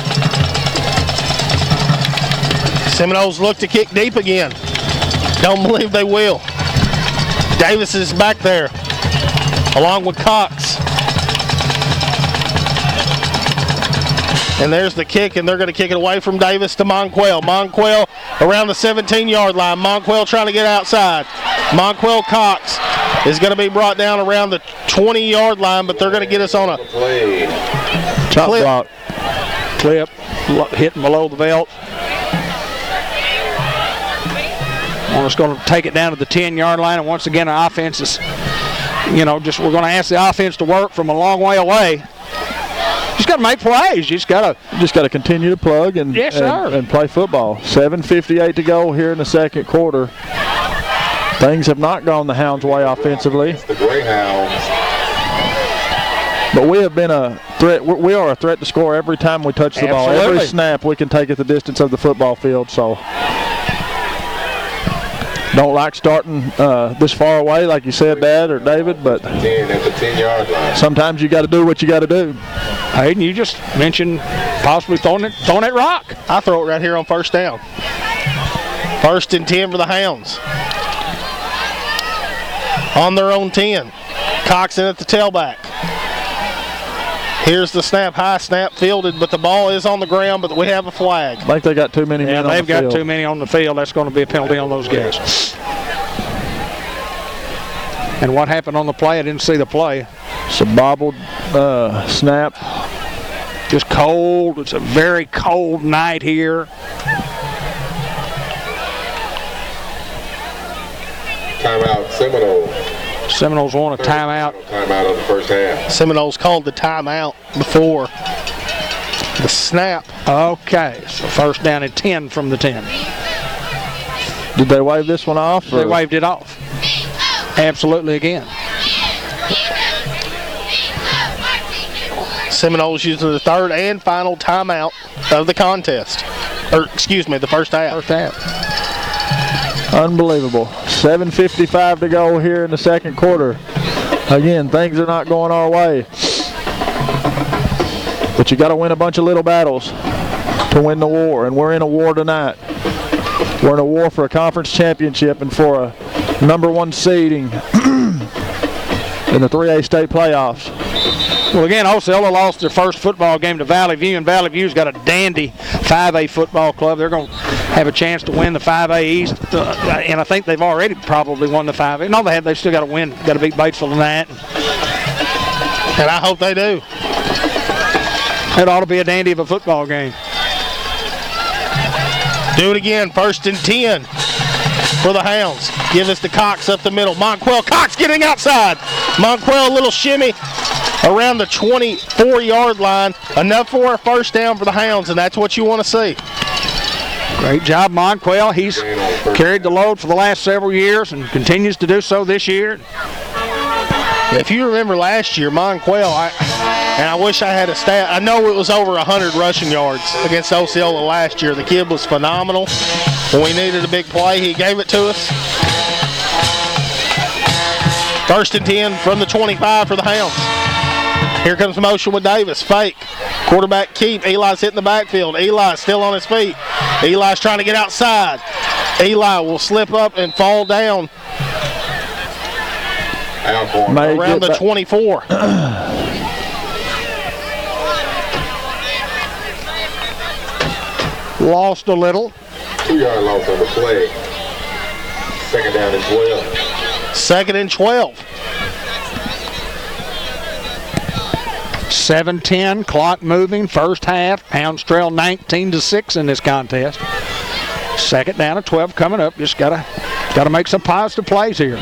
Seminoles look to kick deep again. Don't believe they will. Davis is back there, along with Cox. And there's the kick, and they're going to kick it away from Davis to Monquel. Monquel around the 17-yard line. Monquel trying to get outside. Monquel Cox is going to be brought down around the 20-yard line, but they're going to get us on a chop block. Clip, hitting below the belt. We're just going to take it down to the 10-yard line, and once again, our offense is, we're going to ask the offense to work from a long way away. Just got to make plays. Just got to continue to plug and play football. 7:58 to go here in the second quarter. Things have not gone the Hounds' way offensively. The Greyhounds. But we have been a threat. We are a threat to score every time we touch the ball. Every snap we can take it the distance of the football field. So don't like starting this far away, like you said, Dad or David, but 10 at the 10-yard line. Sometimes you got to do what you got to do. Hayden, you just mentioned possibly throwing that rock. I throw it right here on first down. 1st and 10 for the Hounds. On their own 10. Cox in at the tailback. Here's the snap, high snap, fielded, but the ball is on the ground, but we have a flag. I think they got too many men on the field. They've got too many on the field. That's going to be a penalty on those guys. And what happened on the play? I didn't see the play. It's a bobbled snap. Just cold. It's a very cold night here. Timeout, Seminoles. Seminoles want a timeout. Timeout of the first half. Seminoles called the timeout before the snap. Okay, so 1st down and 10 from the 10. Did they wave this one off? They waved it off. Absolutely again. Seminoles using the 3rd and final timeout of the contest. The first half. First half. Unbelievable. 7:55 to go here in the second quarter. Again, things are not going our way. But you got to win a bunch of little battles to win the war, and we're in a war tonight. We're in a war for a conference championship and for a #1 seeding in the 3A state playoffs. Well, again, Osceola lost their first football game to Valley View, and Valley View's got a dandy 5A football club. They're going to have a chance to win the 5A East, and I think they've already probably won the 5A. No, they have. They still got to win. Got to beat Batesville tonight. And I hope they do. It ought to be a dandy of a football game. Do it again. 1st and 10 for the Hounds. Give us the Cox up the middle. Monquel Cox getting outside. Monquel, a little shimmy around the 24-yard line. Enough for a 1st down for the Hounds, and that's what you want to see. Great job, Monquel. He's carried the load for the last several years and continues to do so this year. If you remember last year, Monquel, I wish I had a stat. I know it was over 100 rushing yards against Osceola last year. The kid was phenomenal. When we needed a big play, he gave it to us. 1st and 10 from the 25 for the Hounds. Here comes the motion with Davis. Fake. Quarterback keep. Eli's hitting the backfield. Eli's still on his feet. Eli's trying to get outside. Eli will slip up and fall down around the 24. Lost a little. 2-yard loss on the play. Second down and 12. 2nd and 12. 7:10, clock moving, first half. Hounds trail 19-6 in this contest. 2nd down and 12 coming up. Just gotta make some positive plays here.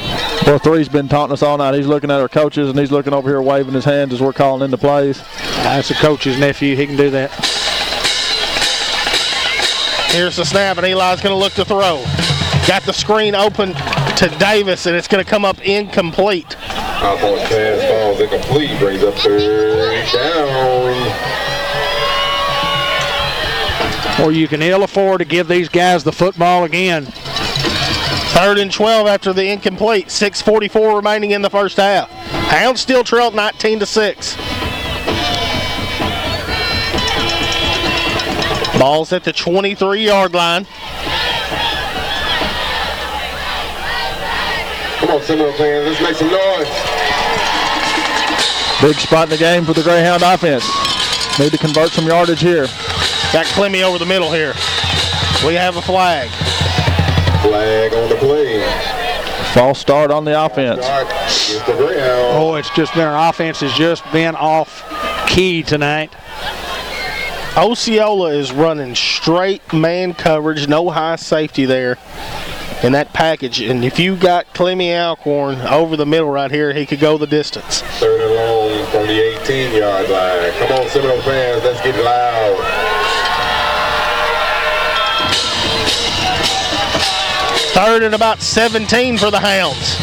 Well, 3's been taunting us all night. He's looking at our coaches, and he's looking over here waving his hands as we're calling in the plays. That's the coach's nephew. He can do that. Here's the snap, and Eli's going to look to throw. Got the screen open to Davis, and it's going to come up incomplete. Outboard pass falls incomplete, brings up 3rd down. Or you can ill afford to give these guys the football again. 3rd and 12 after the incomplete. 6:44 remaining in the first half. Hounds still trailed 19-6. Ball's at the 23-yard line. Come on, Seminole fans, let's make some noise. Big spot in the game for the Greyhound offense. Need to convert some yardage here. Got Clemmy over the middle here. We have a flag. Flag on the play. False start on the offense. Start the Greyhound. Oh, it's just been our offense has just been off key tonight. Osceola is running straight man coverage, no high safety there in that package. And if you got Clemmy Alcorn over the middle right here, he could go the distance. 3rd and long from the 18-yard line. Come on, Seminole fans, let's get loud. Third and about 17 for the Hounds.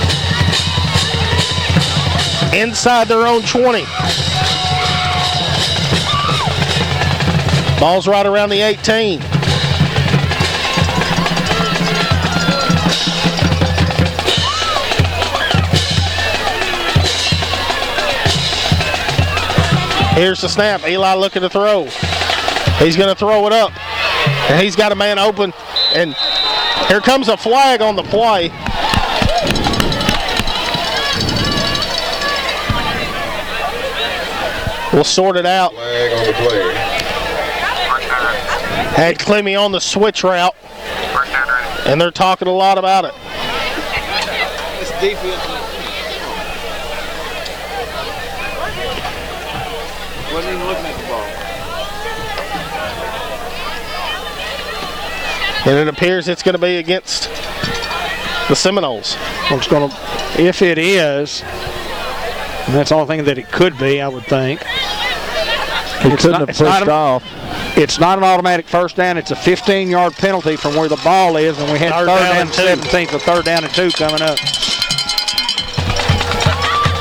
Inside their own 20. Ball's right around the 18. Here's the snap. Eli looking to throw. He's going to throw it up. And he's got a man open. And here comes a flag on the play. We'll sort it out. Flag on the play. Had Clemmy on the switch route. And they're talking a lot about it. It's defense. Wasn't even looking at the ball. And it appears it's going to be against the Seminoles. Well, it's going to, if it is, and that's the only thing that it could be, I would think. He couldn't have pushed off. It's not an automatic first down. It's a 15-yard penalty from where the ball is, and we had third down and 17 for 3rd down and 2 coming up.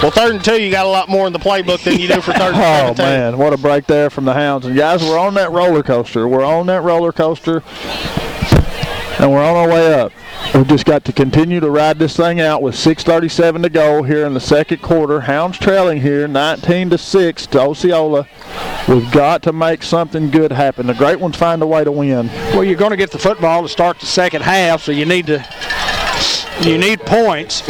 Well, 3rd and 2, you got a lot more in the playbook than you do for 3rd and 17. Oh, man, what a break there from the Hounds. And, guys, we're on that roller coaster. We're on that roller coaster, and we're on our way up. We've just got to continue to ride this thing out with 6:37 to go here in the second quarter. Hounds trailing here 19-6 to Osceola. We've got to make something good happen. The great ones find a way to win. Well, you're going to get the football to start the second half, so you need points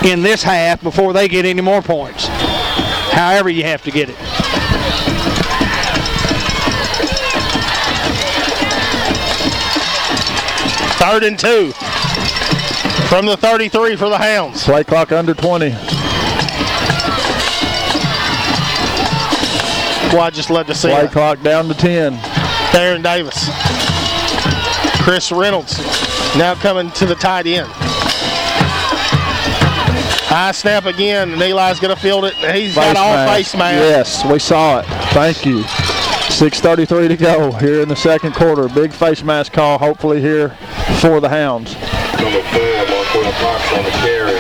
in this half before they get any more points. However you have to get it. Third and 2 from the 33 for the Hounds. Play clock under 20. Well, I just love to see Play it. clock down to 10. Darren Davis. Chris Reynolds now coming to the tight end. High snap again, and Eli's going to field it. He's got all face mask. Yes, we saw it. Thank you. 6:33 to go here in the second quarter. Big face mask call, hopefully here for the Hounds. Number 4, Marquell Fox on the carry.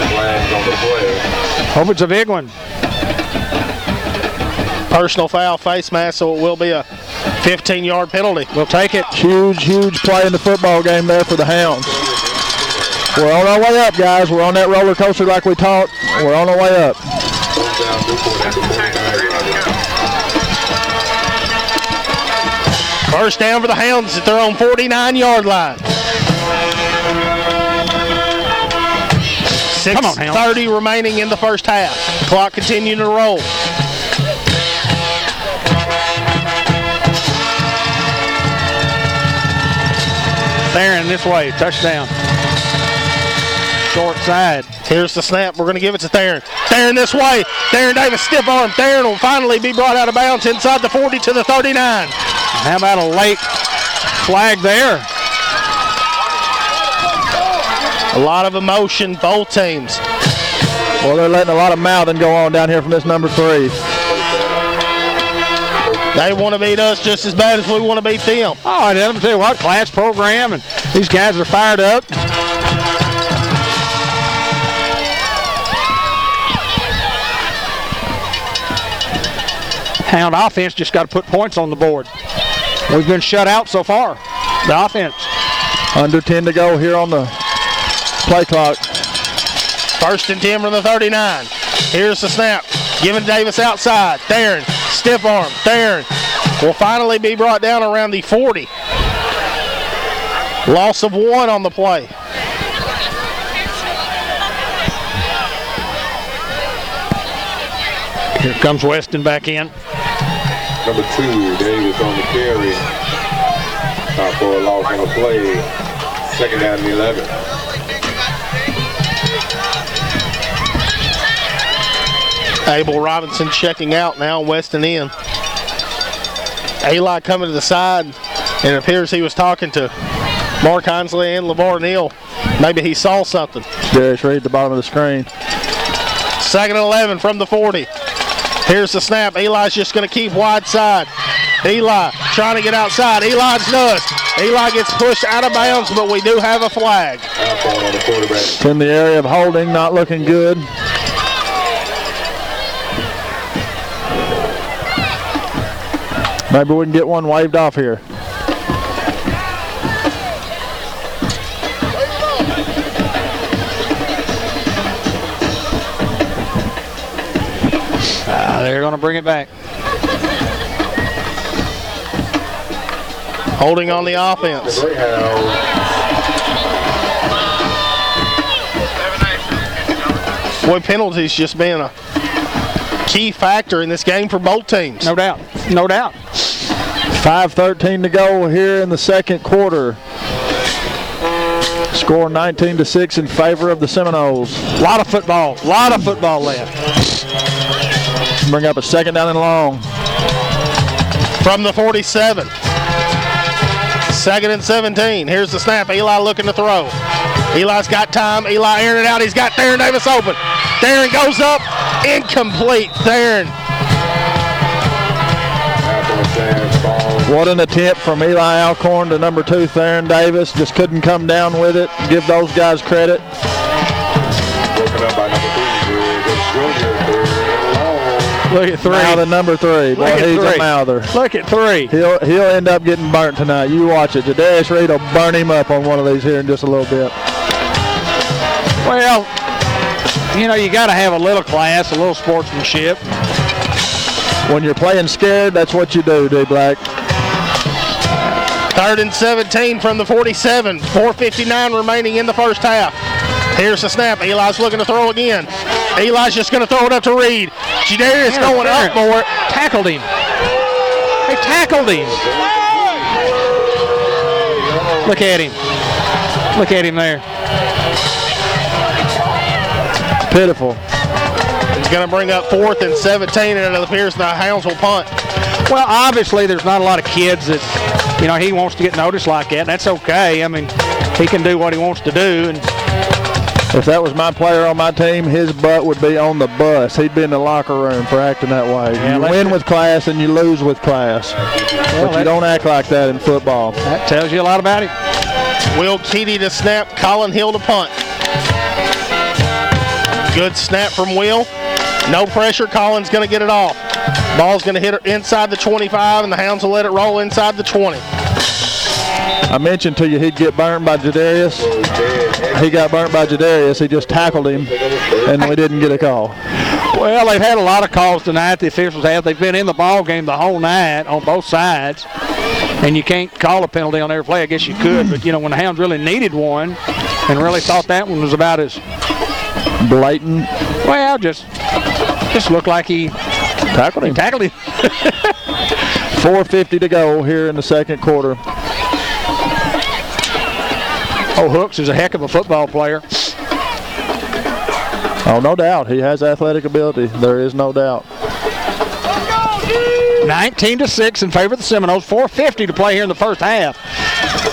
Flag on the play. Hope it's a big one. Personal foul, face mask, so it will be a 15-yard penalty. We'll take it. Huge play in the football game there for the Hounds. We're on our way up, guys. We're on that roller coaster like we taught. We're on our way up. First down for the Hounds at their own 49-yard line. 6:30 remaining in the first half. Clock continuing to roll. Theron this way, touchdown. Short side. Here's the snap. We're going to give it to Theron. Theron this way. Theron Davis, stiff arm. Theron will finally be brought out of bounds inside the 40 to the 39. How about a late flag there? A lot of emotion, both teams. Well, they're letting a lot of mouthing go on down here from this number 3. They want to beat us just as bad as we want to beat them. Oh, and let me tell you what, class program, and these guys are fired up. Hound offense just got to put points on the board. We've been shut out so far, the offense. Under 10 to go here on the play clock. 1st and 10 from the 39. Here's the snap. Giving Davis outside. Theron, stiff arm. Theron will finally be brought down around the 40. Loss of 1 on the play. Here comes Weston back in. Number 2, Davis on the carry. For a loss on the play. 2nd down and 11. Abel Robinson checking out now, Weston in. Eli coming to the side, and it appears he was talking to Mark Hinsley and LeVar Neal. Maybe he saw something. Darius Reed at the bottom of the screen. 2nd and 11 from the 40. Here's the snap. Eli's just going to keep wide side. Eli trying to get outside. Eli's does. Eli gets pushed out of bounds, but we do have a flag. It's in the area of holding, not looking good. Maybe we can get one waved off here. They're going to bring it back. Holding on the offense. Boy, penalties just being a key factor in this game for both teams. No doubt. No doubt. 5:13 to go here in the second quarter. Score 19-6 in favor of the Seminoles. A lot of football left. Bring up a 2nd down and long. From the 47. 2nd and 17. Here's the snap. Eli looking to throw. Eli's got time. Eli airing it out. He's got Theron Davis open. Theron goes up. Incomplete. Theron. What an attempt from Eli Alcorn to number 2, Theron Davis. Just couldn't come down with it. Give those guys credit. Broken up by number 3. Look at 3. Now the number 3. Boy, he's a mouther. Look at 3. He'll end up getting burnt tonight. You watch it. Jadarius Reed will burn him up on one of these here in just a little bit. Well, you know, you got to have a little class, a little sportsmanship. When you're playing scared, that's what you do, D-Black. 3rd and 17 from the 47. 4:59 remaining in the first half. Here's the snap. Eli's looking to throw again. Eli's just going to throw it up to Reed. Jadarius going up for it. Tackled him. They tackled him. Look at him. Look at him there. Pitiful. He's going to bring up 4th and 17, and it appears the Hounds will punt. Well, obviously there's not a lot of kids that, you know, he wants to get noticed like that. That's okay. I mean, he can do what he wants to do. And if that was my player on my team, his butt would be on the bus. He'd be in the locker room for acting that way. Yeah, you win with class and you lose with class. But you don't act like that in football. That tells you a lot about him. Will Keedy to snap, Colin Hill to punt. Good snap from Will. No pressure, Colin's going to get it off. Ball's going to hit inside the 25, and the Hounds will let it roll inside the 20. I mentioned to you he'd get burned by Jadarius. He got burnt by Jadarius. He just tackled him, and we didn't get a call. Well, they've had a lot of calls tonight. The officials have. They've been in the ball game the whole night on both sides, and you can't call a penalty on every play. I guess you could, but, you know, when the Hounds really needed one and really thought that one was about as blatant. Well, just looked like he tackled him. 4:50 to go here in the second quarter. Oh, Hooks is a heck of a football player. Oh, no doubt. He has athletic ability. There is no doubt. 19-6 in favor of the Seminoles. 4:50 to play here in the first half.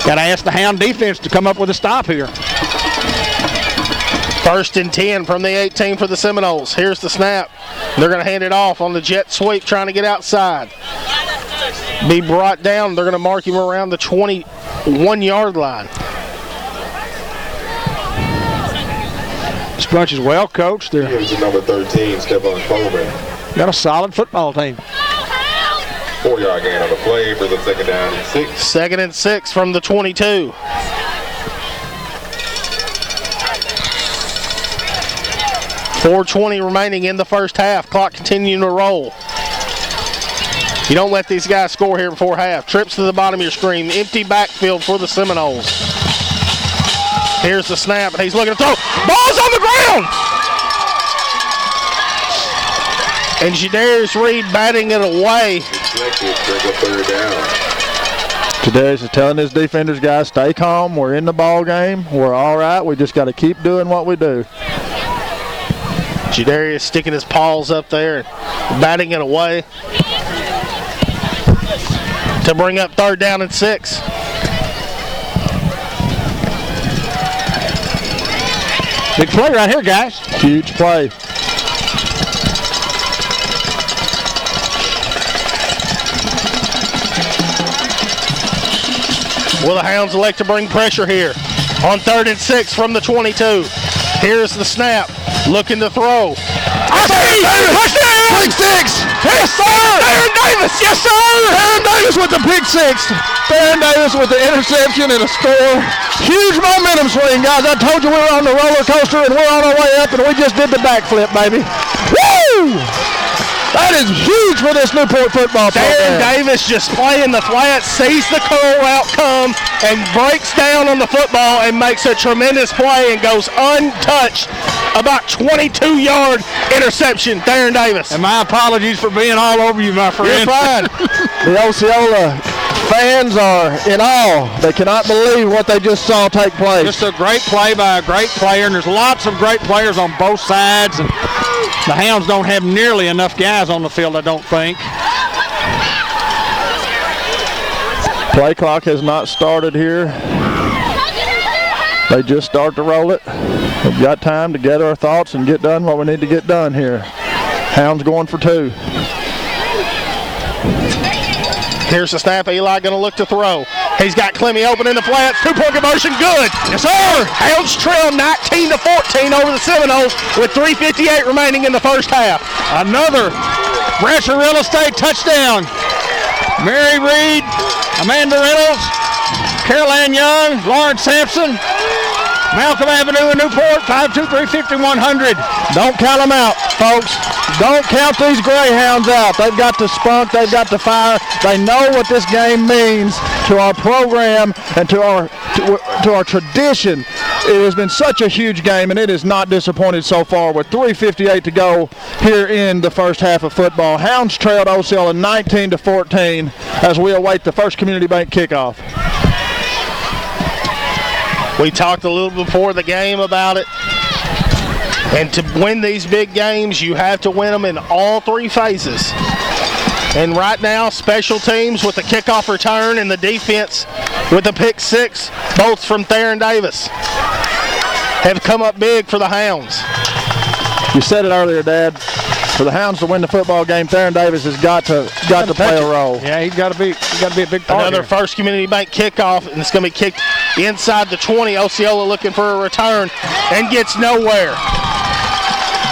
Got to ask the Hound defense to come up with a stop here. 1st and 10 from the 18 for the Seminoles. Here's the snap. They're going to hand it off on the jet sweep, trying to get outside. Be brought down. They're going to mark him around the 21-yard line. This bunch is well coached. They're Here's number 13, Stephon Coleman. got a solid football team. 4-yard gain on the play for the 2nd down and 6. 2nd and 6 from the 22. .420 remaining in the first half. Clock continuing to roll. You don't let these guys score here before half. Trips to the bottom of your screen. Empty backfield for the Seminoles. Here's the snap, and he's looking to throw. Ball's on the ground! And Jadarius Reed batting it away. Jadarius is telling his defenders, guys, stay calm. We're in the ball game. We're all right. We just got to keep doing what we do. Jadarius sticking his paws up there and batting it away to bring up 3rd down and 6. Big play right here, guys. Huge play. Will the Hounds elect to bring pressure here on 3rd and 6 from the 22? Here's the snap. Looking to throw. Touchdown! Pick 6! Yes, sir! Darren Davis! Yes, sir! Darren Davis with the pick 6. Darren Davis with the interception and a score. Huge momentum swing, guys. I told you we were on the roller coaster and we're on our way up, and we just did the backflip, baby. Woo! That is huge for this Newport football program. Darren Davis just playing the flat, sees the curl route come, and breaks down on the football and makes a tremendous play and goes untouched. About 22-yard interception, Darren Davis. And my apologies for being all over you, my friend. You're fine. The Osceola fans are in awe. They cannot believe what they just saw take place. Just a great play by a great player, and there's lots of great players on both sides. And the Hounds don't have nearly enough guys on the field, I don't think. Play clock has not started here. They just start to roll it. We've got time to gather our thoughts and get done what we need to get done here. Hounds going for 2. Here's the snap. Eli going to look to throw. He's got Clemmy open in the flats. 2-point conversion, good. Yes, sir. Hounds trail 19-14 over the Seminoles with 3:58 remaining in the first half. Another Rancher Real Estate touchdown. Mary Reed, Amanda Reynolds, Caroline Young, Lauren Sampson, Malcolm Avenue in Newport, 523-5100. Don't count them out, folks. Don't count these Greyhounds out. They've got the spunk. They've got the fire. They know what this game means to our program and to our tradition. It has been such a huge game, and it is not disappointed so far with 3:58 to go here in the first half of football. Hounds trailed Osceola 19-14 as we await the First Community Bank kickoff. We talked a little before the game about it. And to win these big games, you have to win them in all 3 phases. And right now, special teams with the kickoff return and the defense with the pick 6, both from Darren Davis, have come up big for the Hounds. You said it earlier, Dad. For the Hounds to win the football game, Darren Davis has got to play a role. Yeah, he's got to be a big part. Another here. First Community Bank kickoff, and it's going to be kicked inside the 20. Osceola looking for a return and gets nowhere.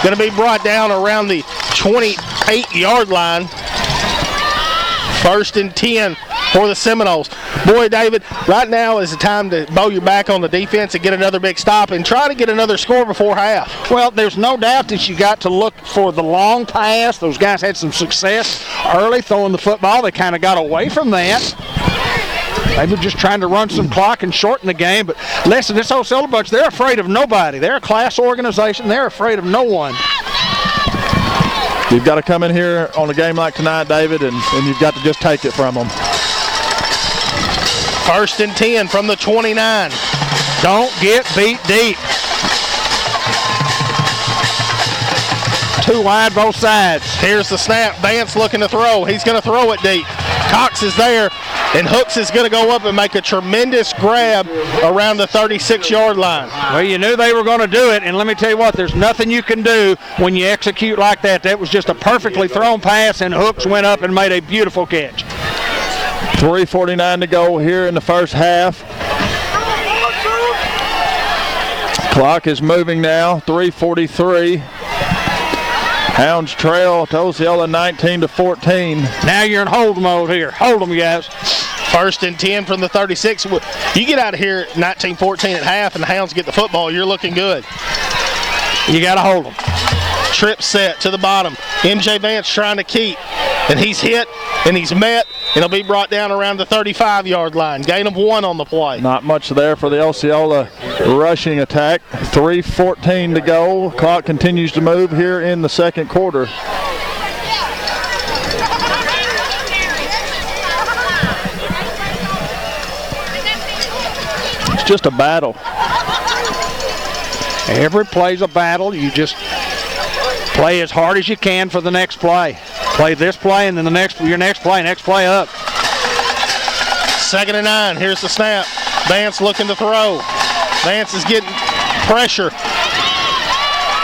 Going to be brought down around the 28-yard line. 1st and 10 for the Seminoles. Boy, David, right now is the time to bow your back on the defense and get another big stop and try to get another score before half. Well, there's no doubt that you got to look for the long pass. Those guys had some success early throwing the football. They kind of got away from that. They were just trying to run some clock and shorten the game. But listen, this Osceola bunch, they're afraid of nobody. They're a class organization. They're afraid of no one. You've got to come in here on a game like tonight, David, and you've got to just take it from them. 1st and 10 from the 29. Don't get beat deep. Too wide both sides. Here's the snap. Vance looking to throw. He's going to throw it deep. Cox is there, and Hooks is going to go up and make a tremendous grab around the 36-yard line. Well, you knew they were going to do it, and let me tell you what, there's nothing you can do when you execute like that. That was just a perfectly thrown pass, and Hooks went up and made a beautiful catch. 3:49 to go here in the first half. Clock is moving now, 3:43. Hounds trail to Osceola 19-14. Now you're in hold mode here. Hold them, guys. 1st and 10 from the 36. You get out of here 19-14 at half, and the Hounds get the football, you're looking good. You got to hold them. Trip set to the bottom. MJ Vance trying to keep, and he's hit, and he's met, and he'll be brought down around the 35-yard line. Gain of 1 on the play. Not much there for the Osceola rushing attack. 3:14 to go. Clock continues to move here in the second quarter. It's just a battle. Every play's a battle. You just play as hard as you can for the next play. Play this play, and then your next play up. 2nd and 9. Here's the snap. Vance looking to throw. Vance is getting pressure,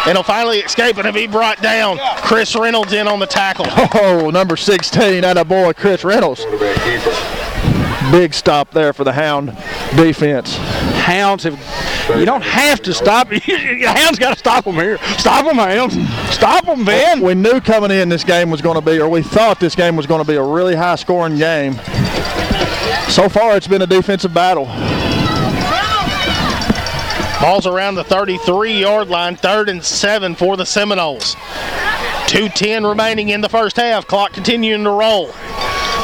and he'll finally escape and be brought down. Chris Reynolds in on the tackle. Oh, number 16, that a boy, Chris Reynolds. Big stop there for the Hound defense. Hounds have. You don't have to stop. Hounds got to stop them here. Stop them, Hounds. Stop them, Ben. We knew coming in this game was going to be, or we thought this game was going to be a really high-scoring game. So far, it's been a defensive battle. Ball's around the 33-yard line, 3rd and 7 for the Seminoles. 2:10 remaining in the first half. Clock continuing to roll.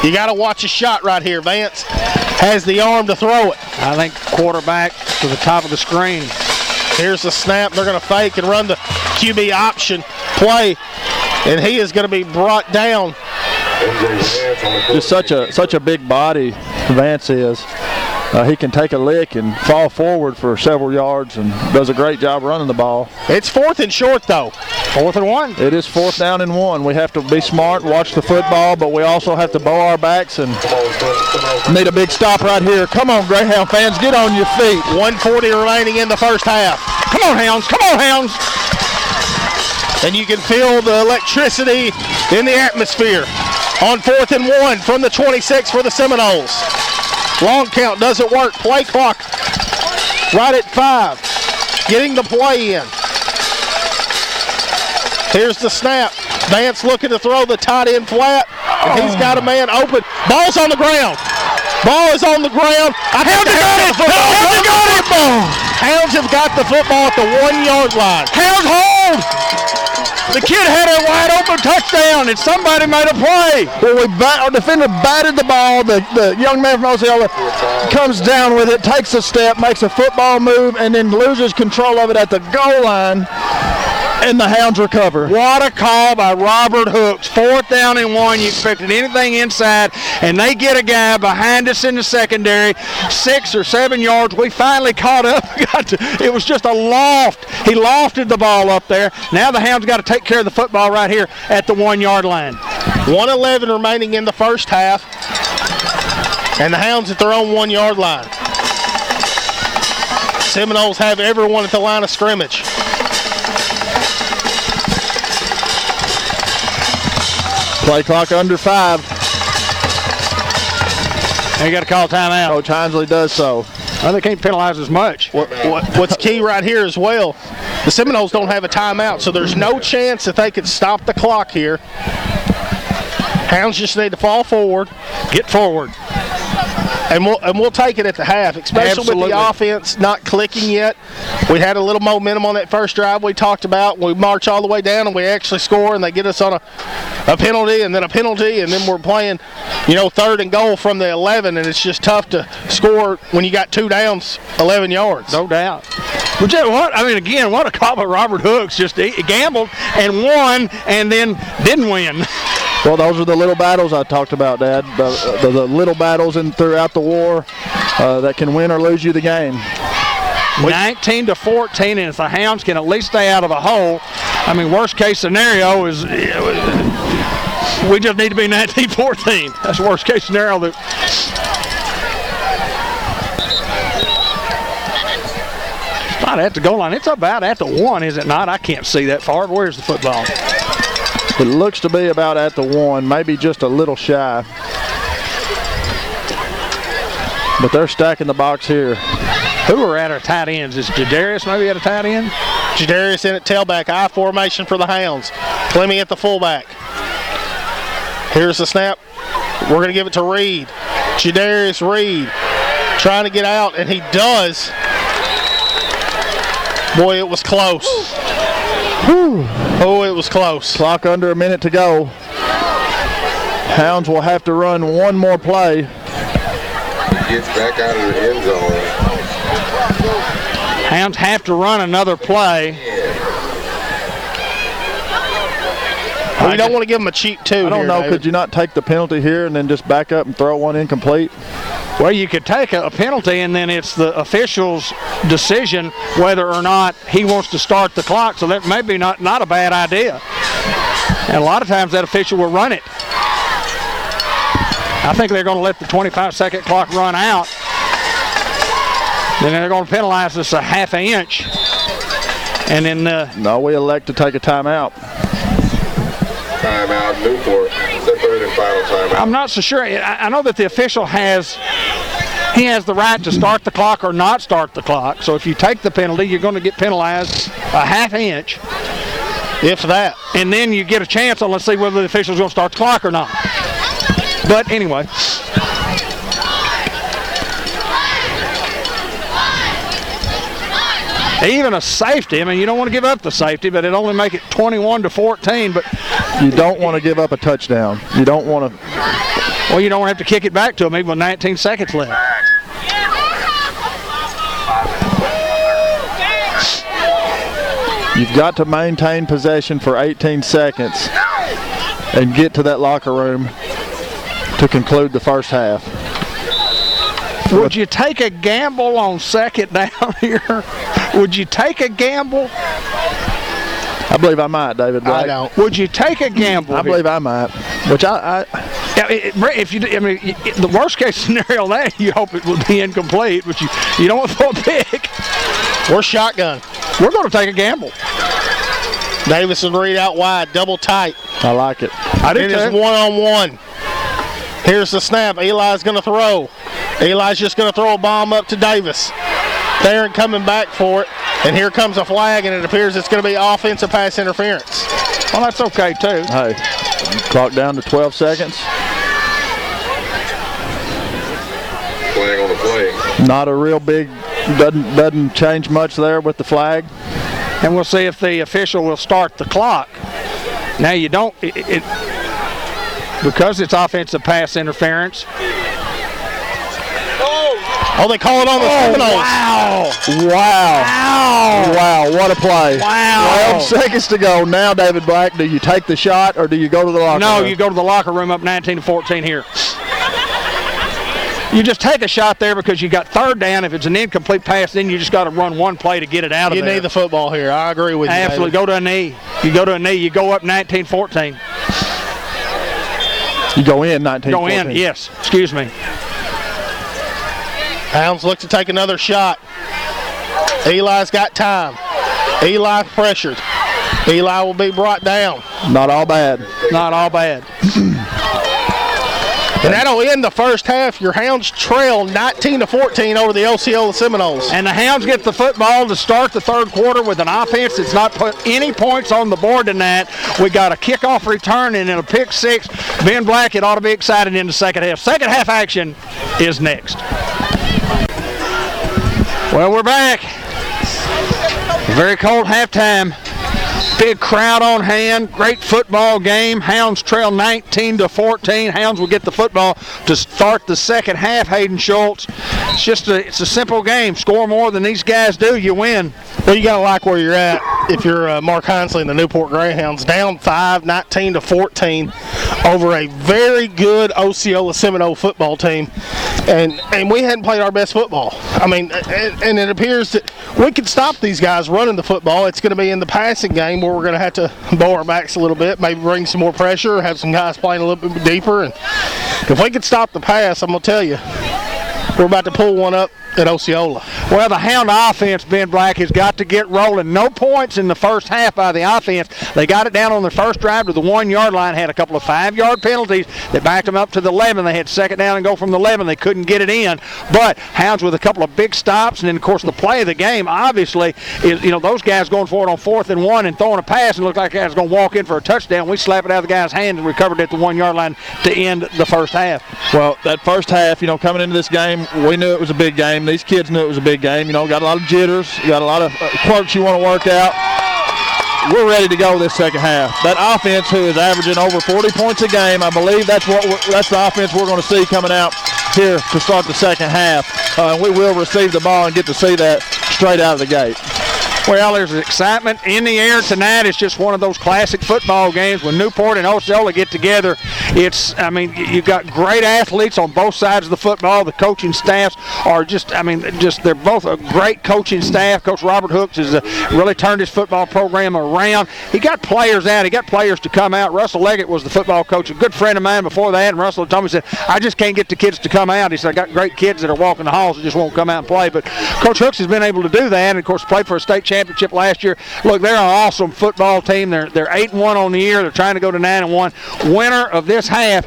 You got to watch a shot right here. Vance has the arm to throw it. I think quarterback to the top of the screen. Here's the snap. They're going to fake and run the QB option play, and he is going to be brought down. Just such a big body, Vance is. He can take a lick and fall forward for several yards and does a great job running the ball. It's 4th and short, though. 4th and 1. It is 4th down and 1. We have to be smart, watch the football, but we also have to bow our backs and need a big stop right here. Come on, Greyhound fans, get on your feet. 1:40 remaining in the first half. Come on, Hounds. Come on, Hounds. And you can feel the electricity in the atmosphere. On 4th and 1 from the 26 for the Seminoles. Long count doesn't work. Play clock right at 5. Getting the play in. Here's the snap. Vance looking to throw the tight end flat. And he's got a man open. Ball's on the ground. Ball is on the ground. Hounds got it. Hounds have got the football at the 1-yard line. Hounds hold. The kid had a wide open touchdown, and somebody made a play. Well, our defender batted the ball. The young man from Osceola comes down with it, takes a step, makes a football move, and then loses control of it at the goal line, and the Hounds recover. What a call by Robert Hooks. 4th down and 1. You expected anything inside, and they get a guy behind us in the secondary, 6 or 7 yards. We finally caught up. It was just a loft. He lofted the ball up there. Now the Hounds got to take care of the football right here at the 1-yard line. 1:11 remaining in the first half, and the Hounds at their own 1-yard line. Seminoles have everyone at the line of scrimmage. Play clock under 5. They got to call timeout. Coach Hinesley does so. Well, they can't penalize as much. What's key right here as well, the Seminoles don't have a timeout, so there's no chance that they could stop the clock here. Hounds just need to fall forward. Get forward. And we'll take it at the half, especially Absolutely. with the offense not clicking yet. We had a little momentum on that first drive we talked about. We march all the way down and we actually score, and they get us on a penalty and then a penalty, and then we're playing, 3rd and goal from the 11, and it's just tough to score when you got 2 downs, 11 yards. No doubt. But you know what? I mean, again, what a call by Robert Hooks. Just he gambled and won and then didn't win. Well, those are the little battles I talked about, Dad. The little battles throughout the war that can win or lose you the game. 19-14, and if the Hounds can at least stay out of the hole, I mean, worst case scenario is we just need to be 19-14. That's the worst case scenario. It's not at the goal line. It's about at the 1, is it not? I can't see that far. Where's the football? It looks to be about at the 1, maybe just a little shy. But they're stacking the box here. Who are at our tight ends? Is Jadarius maybe at a tight end? Jadarius in at tailback. I formation for the Hounds. Clemmy at the fullback. Here's the snap. We're going to give it to Reed. Jadarius Reed trying to get out, and he does. Boy, it was close. Whew. Oh, it was close. Clock under a minute to go. Hounds will have to run one more play. Gets back out of the end zone. Hounds have to run another play. We don't want to give them a cheap two. I don't know. David. Could you not take the penalty here and then just back up and throw one incomplete? Well, you could take a penalty, and then it's the official's decision whether or not he wants to start the clock. So that may be not a bad idea. And a lot of times that official will run it. I think they're going to let the 25-second clock run out. Then they're going to penalize us a half an inch. And then no, we elect to take a timeout. Timeout, Newport. It's the third and final timeout. I'm not so sure. I know that the official has the right to start the clock or not start the clock. So if you take the penalty, you're going to get penalized a half inch. If that. And then you get a chance on, let's see whether the official's going to start the clock or not. But anyway. Even a safety, I mean, you don't want to give up the safety, but it only make it 21-14. But you don't want to give up a touchdown. You don't want to. Well, you don't have to kick it back to them even with 19 seconds left. You've got to maintain possession for 18 seconds and get to that locker room to conclude the first half. Would you take a gamble on second down here? Would you take a gamble? I believe I might, David Blake. I don't. Would you take a gamble? I believe I might. Which if you, I mean, the worst case scenario there, you hope it will be incomplete, but you don't want to throw a pick. We're shotgun. We're going to take a gamble. Davis and Reed out wide, double tight. I like it. I do It too. is one-on-one. Here's the snap. Eli's going to throw. Eli's just going to throw a bomb up to Davis. Theron coming back for it. And here comes a flag, and it appears it's going to be offensive pass interference. Well, that's okay, too. Hey, clock down to 12 seconds. Flag on the play. Not a real big, doesn't change much there with the flag. And we'll see if the official will start the clock. Now, you don't, because it's offensive pass interference. Oh, they call it on the Seminoles. Wow. Wow. Wow. Wow, what a play. Wow. 12 seconds to go. Now, David Black, do you take the shot or do you go to the locker room? No, you go to the locker room up 19-14 here. You just take a shot there because you got third down. If it's an incomplete pass, then you just got to run one play to get it out of there. You need the football here. I agree with you. Absolutely. David. Go to a knee. You go to a knee. You go up 19-14. You go in 19-14. Go in, yes. Excuse me. Hounds look to take another shot. Eli's got time. Eli pressured. Eli will be brought down. Not all bad. Not all bad. And that'll end the first half. Your Hounds trail 19-14 over the Osceola Seminoles. And the Hounds get the football to start the third quarter with an offense that's not put any points on the board tonight. We got a kickoff return and then a pick six. Ben Black, it ought to be excited in the second half. Second half action is next. Well, we're back. Very cold halftime. Big crowd on hand. Great football game. Hounds trail 19-14. Hounds will get the football to start the second half, Hayden Schultz. It's a simple game. Score more than these guys do, you win. Well, you got to like where you're at. if you're Mark Hinsley and the Newport Greyhounds, down 5, 19-14 over a very good Osceola Seminole football team. And we hadn't played our best football. I mean, and it appears that we could stop these guys running the football. It's going to be in the passing game where we're going to have to bow our backs a little bit, maybe bring some more pressure, have some guys playing a little bit deeper. And if we could stop the pass, I'm going to tell you, we're about to pull one up at Osceola. Well, the Hound offense, Ben Black, has got to get rolling. No points in the first half by the offense. They got it down on their first drive to the 1-yard line, had a couple of 5-yard penalties that backed them up to the 11. They had second down and go from the 11. They couldn't get it in. But Hounds with a couple of big stops, and then, of course, the play of the game, obviously, is, those guys going for it on 4th and 1 and throwing a pass and looked like the guy's going to walk in for a touchdown. We slap it out of the guy's hand and recovered it at the 1-yard line to end the first half. Well, that first half, coming into this game, we knew it was a big game. These kids knew it was a big game. Got a lot of jitters, got a lot of quirks you want to work out. We're ready to go this second half. That offense, who is averaging over 40 points a game, I believe that's the offense we're going to see coming out here to start the second half. We will receive the ball and get to see that straight out of the gate. Well, there's excitement in the air tonight. It's just one of those classic football games when Newport and Osceola get together. You've got great athletes on both sides of the football. The coaching staffs are they're both a great coaching staff. Coach Robert Hooks has really turned his football program around. He got players out. He got players to come out. Russell Leggett was the football coach, a good friend of mine before that, and Russell told me, said, I just can't get the kids to come out. He said, I got great kids that are walking the halls that just won't come out and play. But Coach Hooks has been able to do that, and, of course, played for a state championship last year. Look, they're an awesome football team. They're 8-1 on the year. They're trying to go to 9-1. Winner of this half,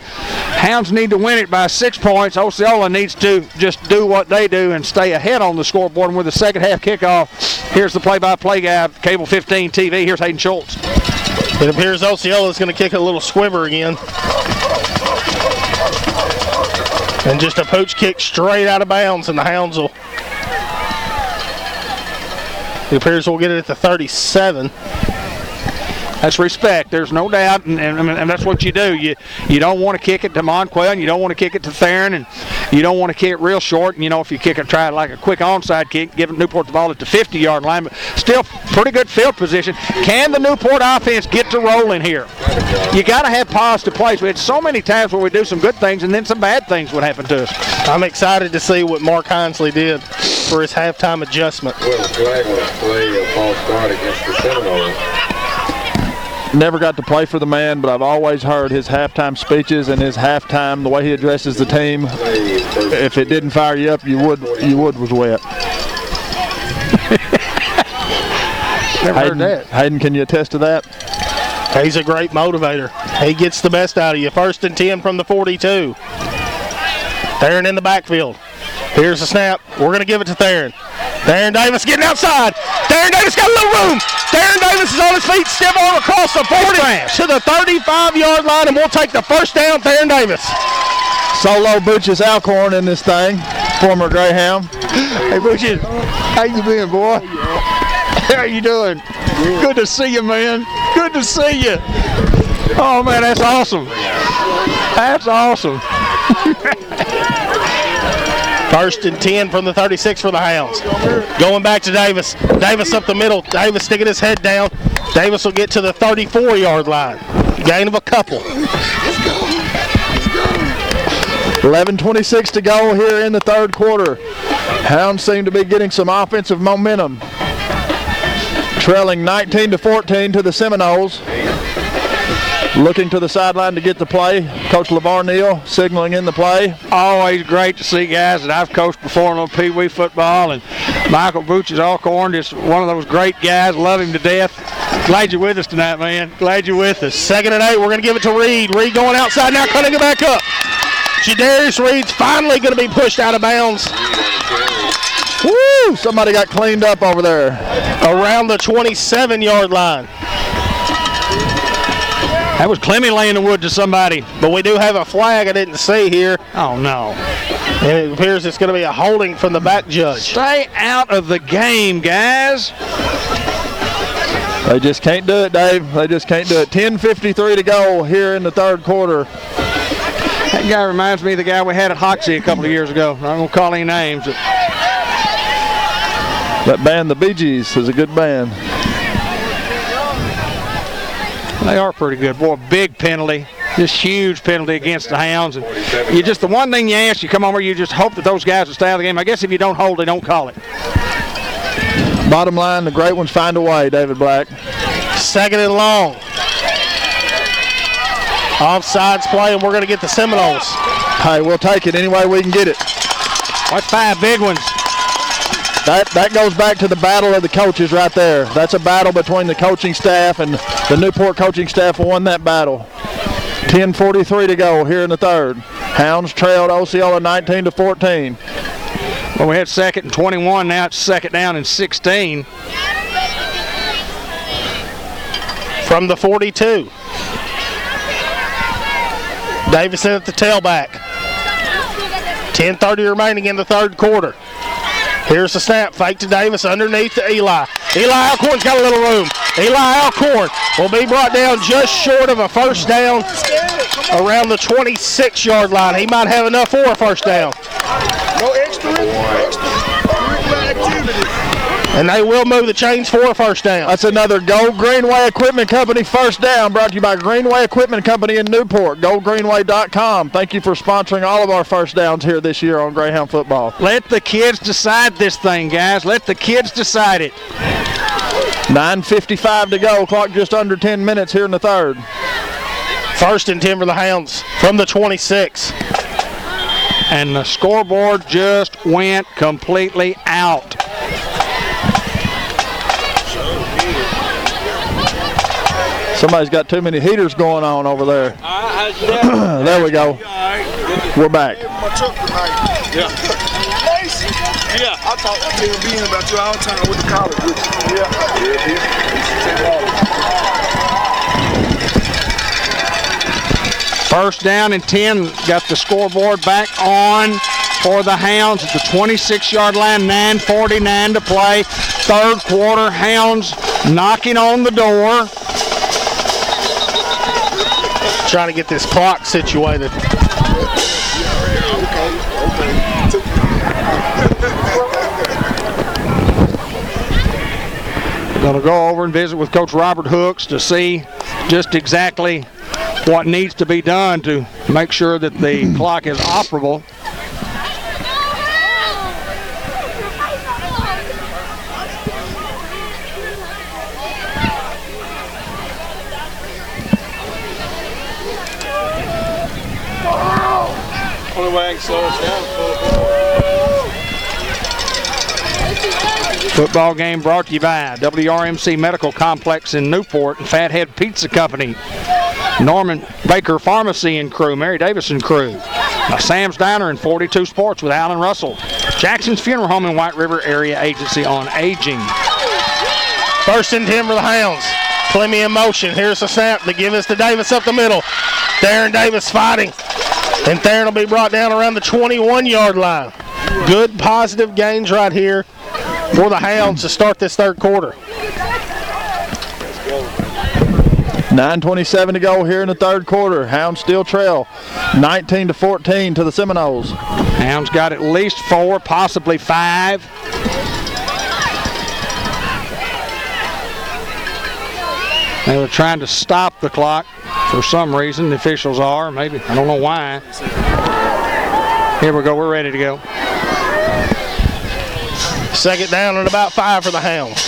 Hounds need to win it by 6 points. Osceola needs to just do what they do and stay ahead on the scoreboard. And with the second half kickoff, here's the play-by-play guy, Cable 15 TV. Here's Hayden Schultz. It appears Osceola is going to kick a little squibber again. And just a pooch kick straight out of bounds, and the Hounds will. It appears we'll get it at the 37. That's respect. There's no doubt, and that's what you do. You don't want to kick it to Monquel, and you don't want to kick it to Theron, and you don't want to kick it real short. And, if you kick it, try it like a quick onside kick, giving Newport the ball at the 50-yard line, but still pretty good field position. Can the Newport offense get to rolling here? You got to have positive plays. We had so many times where we do some good things, and then some bad things would happen to us. I'm excited to see what Mark Hinsley did for his halftime adjustment. Well, Flag will play a false start against the Seminoles. Never got to play for the man, but I've always heard his halftime speeches and his halftime, the way he addresses the team. If it didn't fire you up, you would was wet. Never heard that. Hayden, can you attest to that? He's a great motivator. He gets the best out of you. 1st and 10 from the 42. Theron in the backfield. Here's the snap. We're going to give it to Theron. Theron Davis getting outside. Theron Davis got a little room. Theron Davis is on his feet, step on across the 40 to the 35-yard line, and we'll take the first down, Theron Davis. Solo Butch's Alcorn in this thing, former Greyhound. Hey, Butch's, how you been, boy? How you doing? Good to see you, man. Good to see you. Oh, man, that's awesome. That's awesome. 1st and 10 from the 36 for the Hounds. Going back to Davis. Davis up the middle. Davis sticking his head down. Davis will get to the 34-yard line. Gain of a couple. 11:26 to go here in the third quarter. Hounds seem to be getting some offensive momentum. Trailing 19-14 to the Seminoles. Looking to the sideline to get the play. Coach LeVar Neal signaling in the play. Always great to see guys that I've coached before on Pee Wee football. And Michael Booch is Alcorn, just one of those great guys. Love him to death. Glad you're with us tonight, man. Glad you're with us. 2nd and 8. We're going to give it to Reed. Reed going outside now, cutting it back up. Jadarius Reed's finally going to be pushed out of bounds. Woo! Somebody got cleaned up over there. Around the 27-yard line. That was Clemmy laying the wood to somebody. But we do have a flag I didn't see here. Oh, no. And it appears it's going to be a holding from the back judge. Stay out of the game, guys. They just can't do it, Dave. They just can't do it. 10:53 to go here in the third quarter. That guy reminds me of the guy we had at Hoxie a couple of years ago. I'm going to call any names. That band, the Bee Gees, is a good band. They are pretty good. Boy, big penalty. Just huge penalty against the Hounds. And you just, the one thing you ask, you come over, you just hope that those guys will stay out of the game. I guess if you don't hold, they don't call it. Bottom line, the great ones find a way, David Black. 2nd and long. Offsides play, and we're going to get the Seminoles. Hey, we'll take it any way we can get it. That's 5 big ones. That goes back to the battle of the coaches right there. That's a battle between the coaching staff, and the Newport coaching staff won that battle. 10:43 to go here in the 3rd. Hounds trailed Osceola 19-14. Well, we had 2nd and 21. Now it's 2nd down and 16. From the 42. Davison at the tailback. 10:30 remaining in the 3rd quarter. Here's the snap. Fake to Davis underneath to Eli. Eli Alcorn's got a little room. Eli Alcorn will be brought down just short of a first down around the 26-yard line. He might have enough for a first down. No extracurricular activity. And they will move the chains for a first down. That's another Gold Greenway Equipment Company first down, brought to you by Greenway Equipment Company in Newport. GoGreenway.com. Thank you for sponsoring all of our first downs here this year on Greyhound football. Let the kids decide this thing, guys. Let the kids decide it. 9:55 to go. Clock just under 10 minutes here in the 3rd. 1st and 10 for the Hounds from the 26. And the scoreboard just went completely out. Somebody's got too many heaters going on over there. There we go. We're back. Yeah. I talked to him being about you all the time with the college. First down and 10. Got the scoreboard back on for the Hounds at the 26-yard line. 9:49 to play. 3rd quarter. Hounds knocking on the door. Trying to get this clock situated. Going to go over and visit with Coach Robert Hooks to see just exactly what needs to be done to make sure that the clock is operable. Only way I can slow us down. Football game brought to you by WRMC Medical Complex in Newport and Fathead Pizza Company, Norman Baker Pharmacy and crew, Mary Davison crew, Sam's Diner and 42 Sports with Alan Russell, Jackson's Funeral Home in White River Area Agency on Aging. 1st and 10 for the Hounds. Plenty in motion. Here's the snap to give us to Davis up the middle. Darren Davis fighting. And Theron will be brought down around the 21-yard line. Good positive gains right here for the Hounds to start this 3rd quarter. 9:27 to go here in the 3rd quarter. Hounds still trail 19-14 to the Seminoles. Hounds got at least 4, possibly 5. They were trying to stop the clock for some reason. The officials are, maybe, I don't know why. Here we go, we're ready to go. 2nd down and about 5 for the Hounds.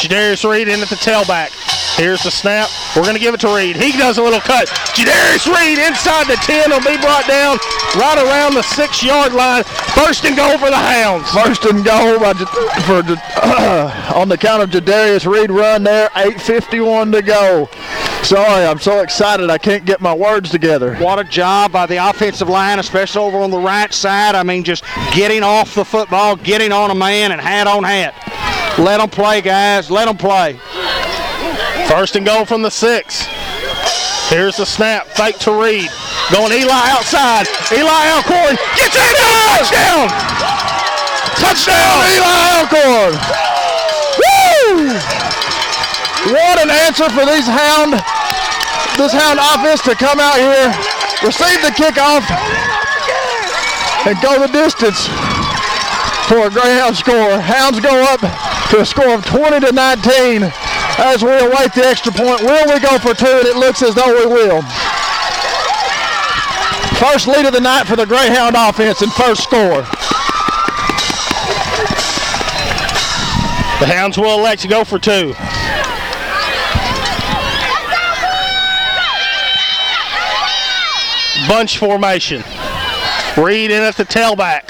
Jadarius Reed in at the tailback. Here's the snap. We're going to give it to Reed. He does a little cut. Jadarius Reed inside the 10 will be brought down right around the 6-yard line. 1st and goal for the Hounds. 1st and goal on the count of Jadarius Reed run there. 8:51 to go. Sorry, I'm so excited I can't get my words together. What a job by the offensive line, especially over on the right side. I mean, just getting off the football, getting on a man, and hat on hat. Let them play, guys. Let them play. 1st and goal from the 6. Here's the snap. Fake to Reed. Going Eli outside. Eli Alcorn gets it. Touchdown! Touchdown, Eli Alcorn! Woo! What an answer for this Hound offense to come out here, receive the kickoff, and go the distance for a Greyhound score. Hounds go up to a score of 20-19 as we await the extra point. Will we go for two? And it looks as though we will. First lead of the night for the Greyhound offense and first score. The Hounds will elect to go for two. Bunch formation. Reed in at the tailback.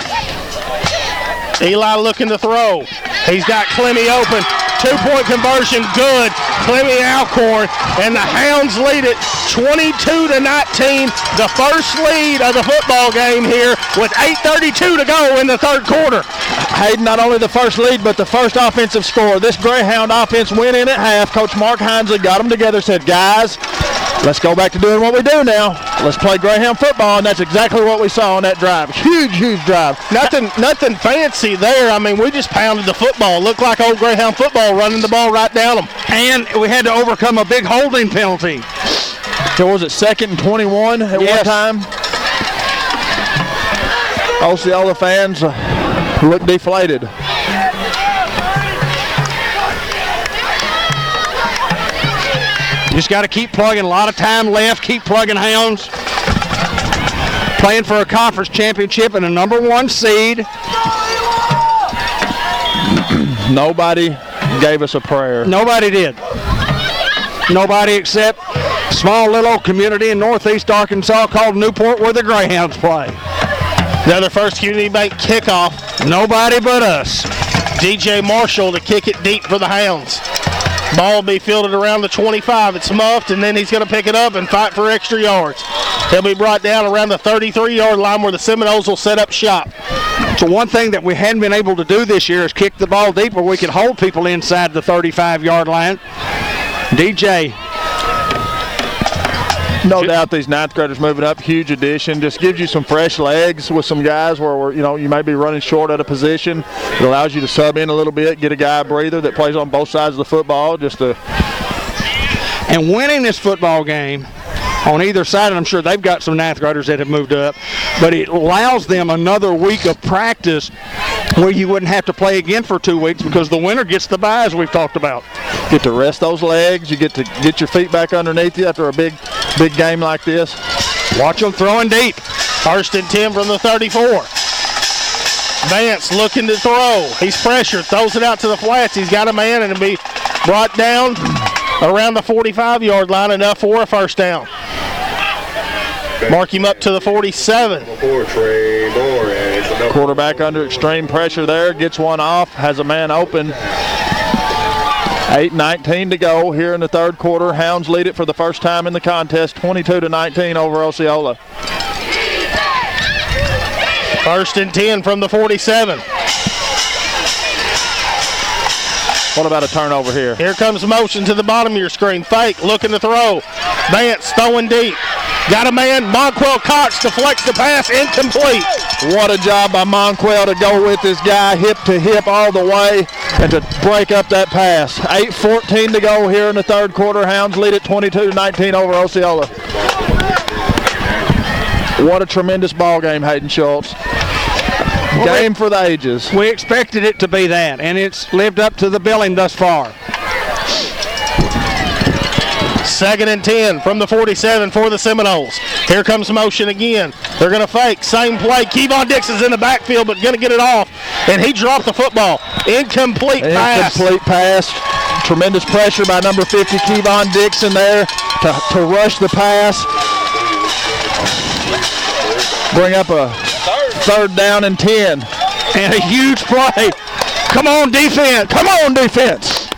Eli looking to throw. He's got Clemmy open. 2-point conversion, good. Clemmy Alcorn, and the Hounds lead it 22-19. The first lead of the football game here with 8:32 to go in the third quarter. Hayden, not only the first lead, but the first offensive score. This Greyhound offense went in at half. Coach Mark Hinesley got them together, said, guys, let's go back to doing what we do now. Let's play Greyhound football, and that's exactly what we saw on that drive. Huge drive. Nothing fancy there. I mean, we just pounded the football. Looked like old Greyhound football, running the ball right down them. And we had to overcome a big holding penalty. So was it 2nd and 21 at one time? Osceola fans look deflated. Just got to keep plugging. A lot of time left. Keep plugging, Hounds. Playing for a conference championship and a #1 seed. Nobody gave us a prayer. Nobody did. Nobody except a small little community in northeast Arkansas called Newport where the Greyhounds play. Another First Community Bank kickoff. Nobody but us. DJ Marshall to kick it deep for the Hounds. Ball will be fielded around the 25. It's muffed, and then he's going to pick it up and fight for extra yards. He'll be brought down around the 33-yard line where the Seminoles will set up shop. So one thing that we hadn't been able to do this year is kick the ball deep where we could hold people inside the 35-yard line. DJ. No doubt these ninth graders moving up, huge addition. Just gives you some fresh legs with some guys where you may be running short at a position. It allows you to sub in a little bit, get a guy a breather that plays on both sides of the football. And winning this football game on either side, and I'm sure they've got some ninth graders that have moved up, but it allows them another week of practice where you wouldn't have to play again for 2 weeks because the winner gets the bye, as we've talked about. Get to rest those legs. You get to get your feet back underneath you after a big game like this. Watch them throwing deep. 1st and 10 from the 34. Vance looking to throw. He's pressured, throws it out to the flats. He's got a man and it'll be brought down around the 45-yard line, enough for a first down. Mark him up to the 47. Quarterback under extreme pressure there, gets one off, has a man open. 8:19 to go here in the third quarter. Hounds lead it for the first time in the contest, 22-19 over Osceola. 1st and 10 from the 47. What about a turnover here? Here comes motion to the bottom of your screen. Fake, looking to throw. Vance throwing deep. Got a man. Monquel Cox deflects the pass, incomplete. What a job by Monquel to go with this guy hip to hip all the way and to break up that pass. 8:14 to go here in the third quarter. Hounds lead it 22-19 over Osceola. What a tremendous ball game, Hayden Schultz. Game for the ages. We expected it to be that, and it's lived up to the billing thus far. 2nd and 10 from the 47 for the Seminoles. Here comes motion again. They're going to fake. Same play. Kevon Dixon's in the backfield, but going to get it off. And he dropped the football. Incomplete pass. Incomplete pass. Tremendous pressure by number 50, Kevon Dixon there to rush the pass. Bring up a 3rd down and 10. And a huge play. Come on, defense. Come on, defense.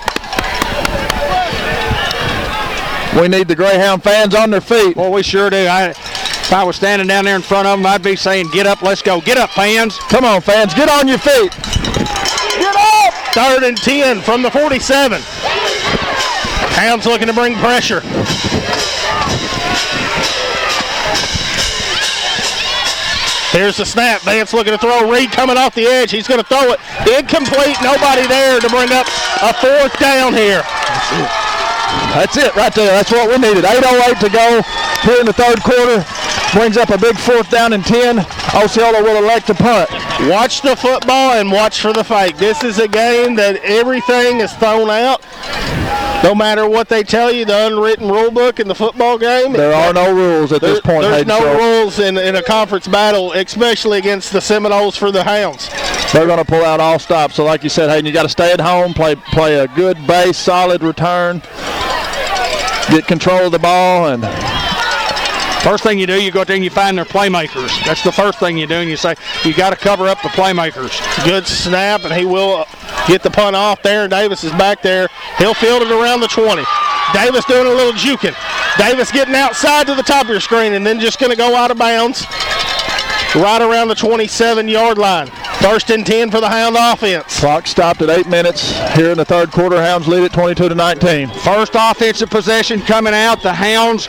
We need the Greyhound fans on their feet. Well, we sure do. If I was standing down there in front of them, I'd be saying, get up, let's go. Get up, fans. Come on, fans. Get on your feet. Get up! 3rd and 10 from the 47. Hounds looking to bring pressure. Here's the snap. Vance looking to throw. Reed coming off the edge. He's going to throw it. Incomplete. Nobody there to bring up a 4th down here. That's it right there. That's what we needed. 8:08 to go here in the third quarter. Brings up a big 4th down and 10. Osceola will elect to punt. Watch the football and watch for the fake. This is a game that everything is thrown out. No matter what they tell you, the unwritten rule book in the football game. There are no rules at this point. There's no rules in a conference battle, especially against the Seminoles for the Hounds. They're going to pull out all stops. So like you said, Hayden, you got to stay at home, play a good base, solid return, get control of the ball, and first thing you do, you go out there and you find their playmakers. That's the first thing you do, and you say, you got to cover up the playmakers. Good snap, and he will get the punt off there, and Davis is back there. He'll field it around the 20. Davis doing a little juking. Davis getting outside to the top of your screen, and then just going to go out of bounds right around the 27-yard line. 1st and 10 for the Hound offense. Clock stopped at 8 minutes here in the third quarter. Hounds lead at 22-19. First offensive possession coming out. The Hounds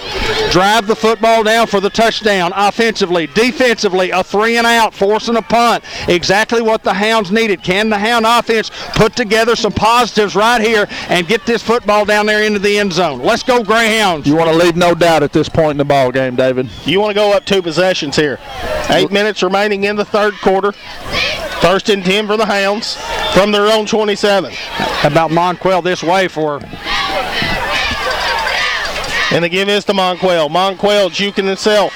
drive the football down for the touchdown. Offensively, defensively, a 3-and-out, forcing a punt. Exactly what the Hounds needed. Can the Hound offense put together some positives right here and get this football down there into the end zone? Let's go Greyhounds. You want to leave no doubt at this point in the ball game, David. You want to go up 2 possessions here. 8 minutes remaining in the third quarter. 1st and 10 for the Hounds from their own 27. How about Monquell this way for... And the give is to Monquell. Monquell juking himself.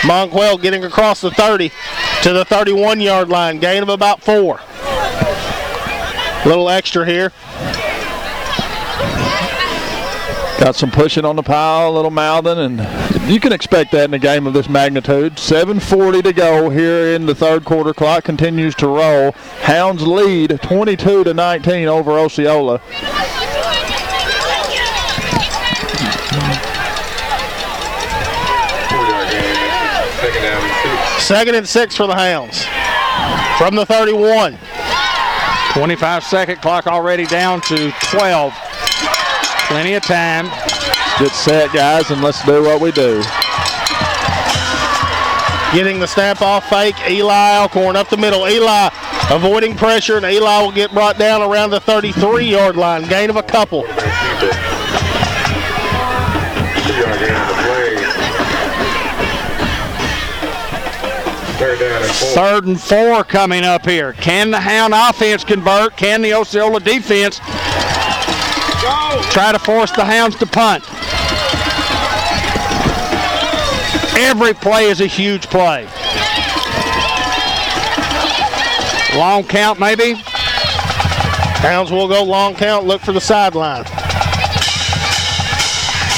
Monquell getting across the 30 to the 31-yard line. Gain of about 4. Little extra here. Got some pushing on the pile, a little mouthing, and you can expect that in a game of this magnitude. 7:40 to go here in the third quarter. Clock continues to roll. Hounds lead 22-19 over Osceola. Second and 6 for the Hounds from the 31. 25-second clock already down to 12. Plenty of time. Get set, guys, and let's do what we do. Getting the snap off fake. Eli Alcorn up the middle. Eli avoiding pressure, and Eli will get brought down around the 33-yard line. Gain of a couple. Third and 4 coming up here. Can the Hound offense convert? Can the Osceola defense try to force the Hounds to punt? Every play is a huge play. Long count maybe. Hounds will go long count, look for the sideline.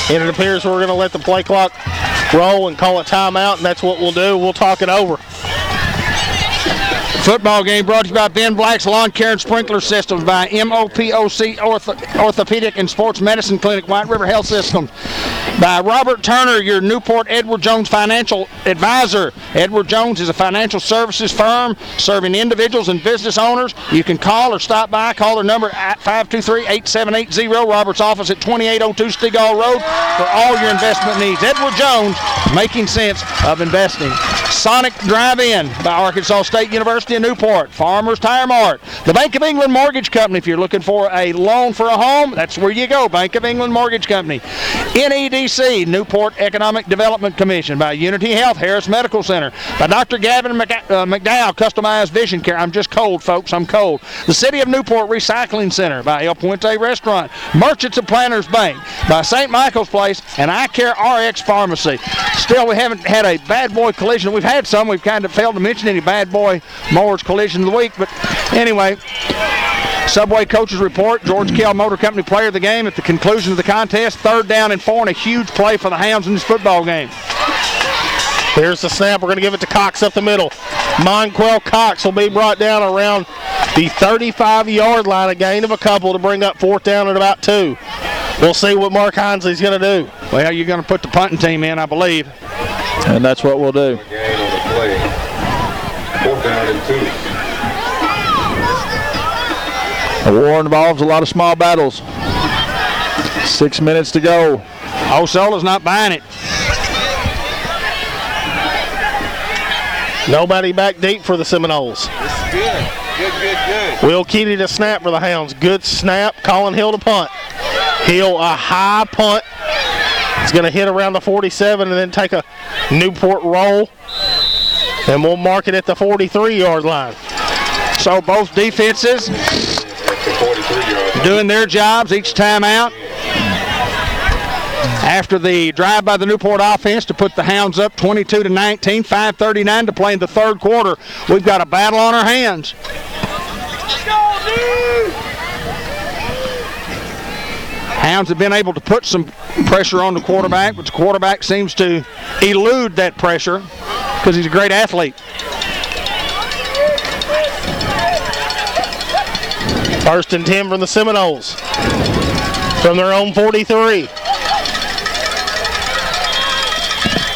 And it appears we're going to let the play clock roll and call a timeout, and that's what we'll do. We'll talk it over. Football game brought to you by Ben Black's Lawn Care and Sprinkler Systems, by MOPOC Orthopedic and Sports Medicine Clinic, White River Health Systems, by Robert Turner, your Newport Edward Jones financial advisor. Edward Jones is a financial services firm serving individuals and business owners. You can call or stop by. Call their number at 523-8780. Robert's office at 2802 Stegall Road for all your investment needs. Edward Jones, making sense of investing. Sonic Drive-In by Arkansas State University in Newport. Farmers Tire Mart. The Bank of England Mortgage Company. If you're looking for a loan for a home, that's where you go. Bank of England Mortgage Company. NEDC, Newport Economic Development Commission. By Unity Health, Harris Medical Center. By Dr. Gavin McDowell, Customized Vision Care. I'm just cold, folks. I'm cold. The City of Newport Recycling Center. By El Puente Restaurant. Merchants of Planters Bank. By St. Michael's Place and I Care RX Pharmacy. Still, we haven't had a bad boy collision. We've had some. We've kind of failed to mention any bad boy mowers collision of the week. But anyway, Subway Coaches Report. George Kell Motor Company player of the game at the conclusion of the contest. 3rd down and 4, and a huge play for the Hounds in this football game. Here's the snap. We're going to give it to Cox up the middle. Monquell Cox will be brought down around the 35-yard line. A gain of a couple to bring up 4th down at about 2. We'll see what Mark Hinsley's going to do. Well, you're going to put the punting team in, I believe. And that's what we'll do. Gain on the play. 4th down and 2. The war involves a lot of small battles. 6 minutes to go. Osceola's not buying it. Nobody back deep for the Seminoles. This is good. Good. Will Keaty to snap for the Hounds. Good snap. Colin Hill to punt. Hill, a high punt. It's going to hit around the 47 and then take a Newport roll. And we'll mark it at the 43-yard line. So both defenses doing their jobs each time out. After the drive by the Newport offense to put the Hounds up 22-19, 5:39 to play in the third quarter. We've got a battle on our hands. Hounds have been able to put some pressure on the quarterback, but the quarterback seems to elude that pressure because he's a great athlete. First and 10 from the Seminoles from their own 43.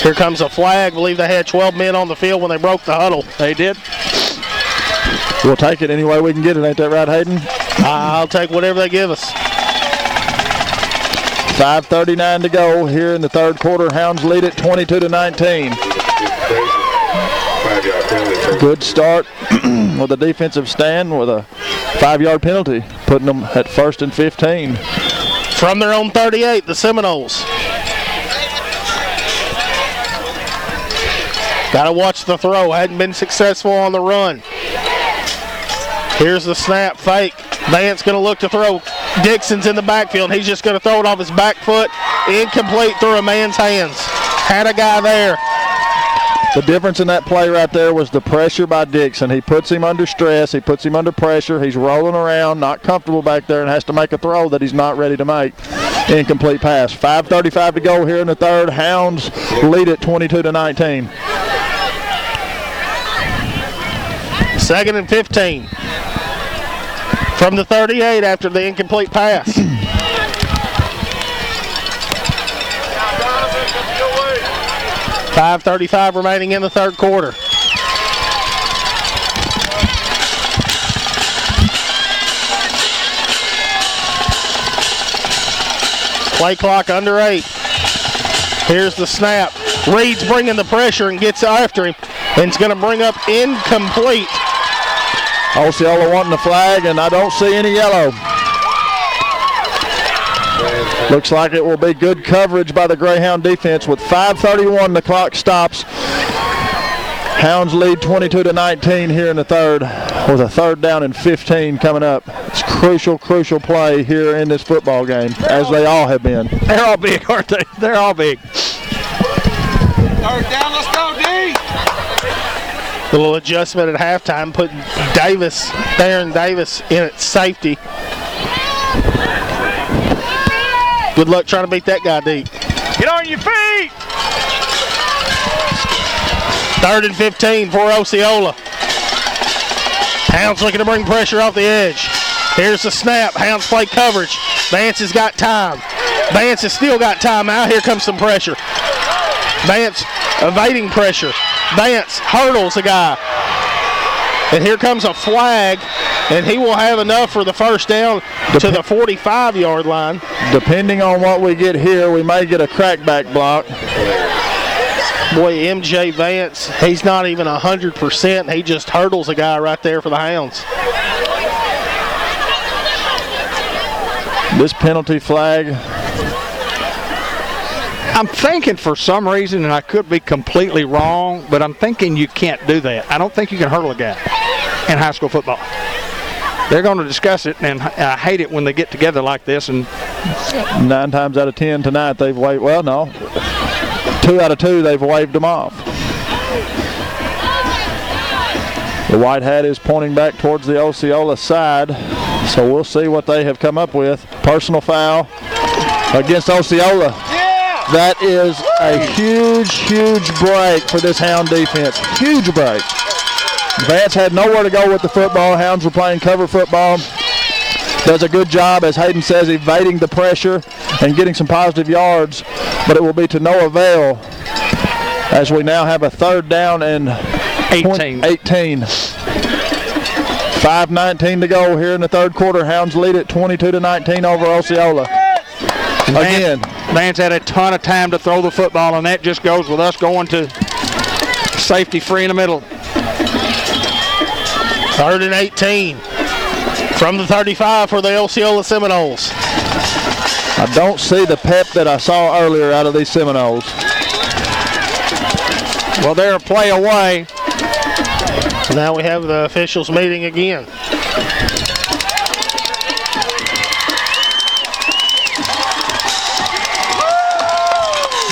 Here comes a flag. I believe they had 12 men on the field when they broke the huddle. They did. We'll take it any way we can get it. Ain't that right, Hayden? I'll take whatever they give us. 5:39 to go here in the third quarter. Hounds lead it 22-19. Good start with a defensive stand with a 5-yard penalty, putting them at 1st and 15. From their own 38, the Seminoles. Got to watch the throw. Hadn't been successful on the run. Here's the snap, fake. Vance going to look to throw. Dixon's in the backfield. He's just going to throw it off his back foot. Incomplete through a man's hands. Had a guy there. The difference in that play right there was the pressure by Dixon. He puts him under stress. He puts him under pressure. He's rolling around, not comfortable back there, and has to make a throw that he's not ready to make. Incomplete pass. 5:35 to go here in the third. Hounds lead it 22-19. 2nd and 15. From the 38 after the incomplete pass. $5:35 remaining in the third quarter. Play clock under 8. Here's the snap. Reed's bringing the pressure and gets after him. And it's going to bring up incomplete. Osceola wanting the flag, and I don't see any yellow. Looks like it will be good coverage by the Greyhound defense. With 5:31, the clock stops. Hounds lead 22-19 here in the third, with a 3rd down and 15 coming up. It's crucial play here in this football game, as they all have been. They're all big, aren't they? They're all big. 3rd down, let's go, D. A little adjustment at halftime, putting Darren Davis in at safety. Good luck trying to beat that guy deep. Get on your feet! 3rd and 15 for Osceola. Hounds looking to bring pressure off the edge. Here's the snap. Hounds play coverage. Vance has got time. Vance has still got time out. Here comes some pressure. Vance evading pressure. Vance hurdles a guy. And here comes a flag, and he will have enough for the 1st down to the 45-yard line. Depending on what we get here, we may get a crackback block. Boy, MJ Vance, he's not even 100%. He just hurdles a guy right there for the Hounds. This penalty flag. I'm thinking for some reason, and I could be completely wrong, but I'm thinking you can't do that. I don't think you can hurdle a guy in high school football. They're going to discuss it, and I hate it when they get together like this. And 9 times out of 10 tonight, they've waived. Well, no. 2 out of 2, they've waved them off. The white hat is pointing back towards the Osceola side, so we'll see what they have come up with. Personal foul against Osceola. That is a huge break for this Hound defense. Huge break. Vance had nowhere to go with the football. Hounds were playing cover football. Does a good job, as Hayden says, evading the pressure and getting some positive yards, but it will be to no avail as we now have a 3rd down and 18. 5:19 to go here in the third quarter. Hounds lead it 22-19 over Osceola. Again, Vance had a ton of time to throw the football, and that just goes with us going to safety free in the middle. 3rd and 18 from the 35 for the Osceola Seminoles. I don't see the pep that I saw earlier out of these Seminoles. Well, they're a play away So now we have the officials meeting again.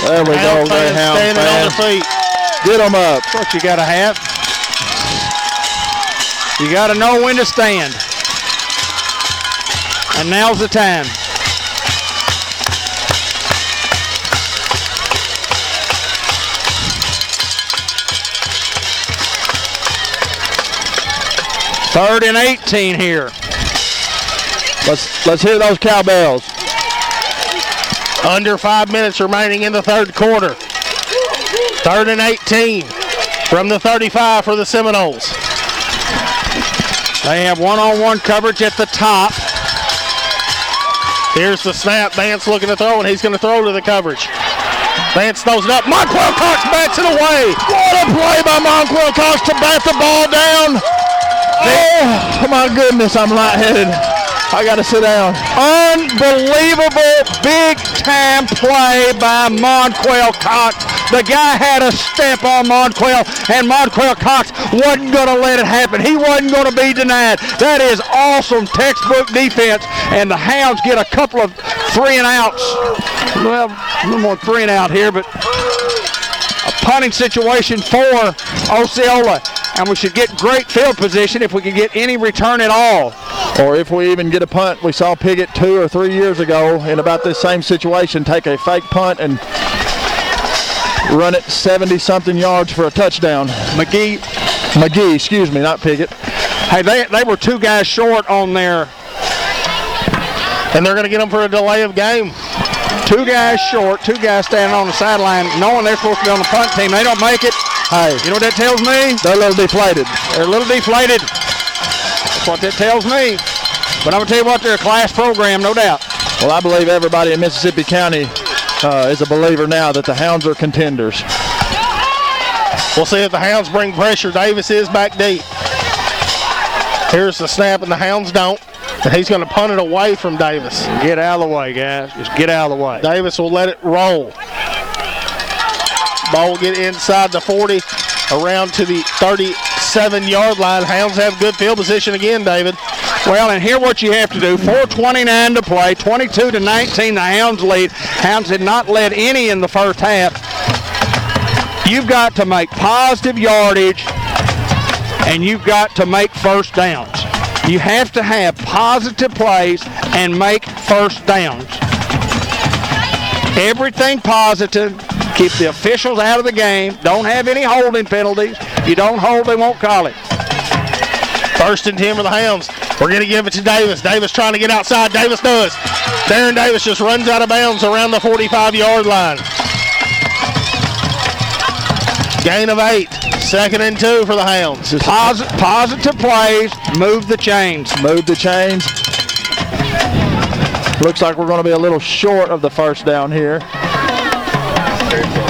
There we go, Greyhound standing on their feet. Get them up. That's what you got to have. You got to know when to stand. And now's the time. Third and 18 here. Let's hear those cowbells. Under 5 minutes remaining in the third quarter. Third and 18 from the 35 for the Seminoles. They have one-on-one coverage at the top. Here's the snap. Vance looking to throw, and he's going to throw to the coverage. Vance throws it up. Monquel Cox bats it away. What a play by Monquel Cox to bat the ball down. Oh, my goodness, I'm lightheaded. I got to sit down. Unbelievable big-time play by Monquel Cox. The guy had a step on Monquel, and Monquel Cox wasn't going to let it happen. He wasn't going to be denied. That is awesome textbook defense, and the Hounds get a couple of 3-and-outs. Well, a little more 3-and-out here, but a punting situation for Osceola. And we should get great field position if we can get any return at all. Or if we even get a punt. We saw Piggott 2 or 3 years ago in about this same situation take a fake punt and run it 70-something yards for a touchdown. McGee, excuse me, not Piggott. Hey, they were 2 guys short on there. And they're going to get them for a delay of game. 2 guys short, 2 guys standing on the sideline knowing they're supposed to be on the punt team. They don't make it. Hey, you know what that tells me? They're a little deflated. They're a little deflated. That's what that tells me. But I'm going to tell you what, they're a class program, no doubt. Well, I believe everybody in Mississippi County is a believer now that the Hounds are contenders. We'll see if the Hounds bring pressure. Davis is back deep. Here's the snap, and the Hounds don't. And he's going to punt it away from Davis. Get out of the way, guys. Just get out of the way. Davis will let it roll. Ball will get inside the 40, around to the 37-yard line. Hounds have good field position again, David. Well, and here what you have to do. 4:29 to play, 22-19, the Hounds lead. Hounds had not led any in the first half. You've got to make positive yardage, and you've got to make first downs. You have to have positive plays and make first downs. Everything positive. Keep the officials out of the game. Don't have any holding penalties. You don't hold, they won't call it. 1st and 10 for the Hounds. We're going to give it to Davis. Davis trying to get outside. Davis does. Darren Davis just runs out of bounds around the 45-yard line. Gain of 8. 2nd and 2 for the Hounds. Positive plays. Move the chains. Move the chains. Looks like we're going to be a little short of the first down here.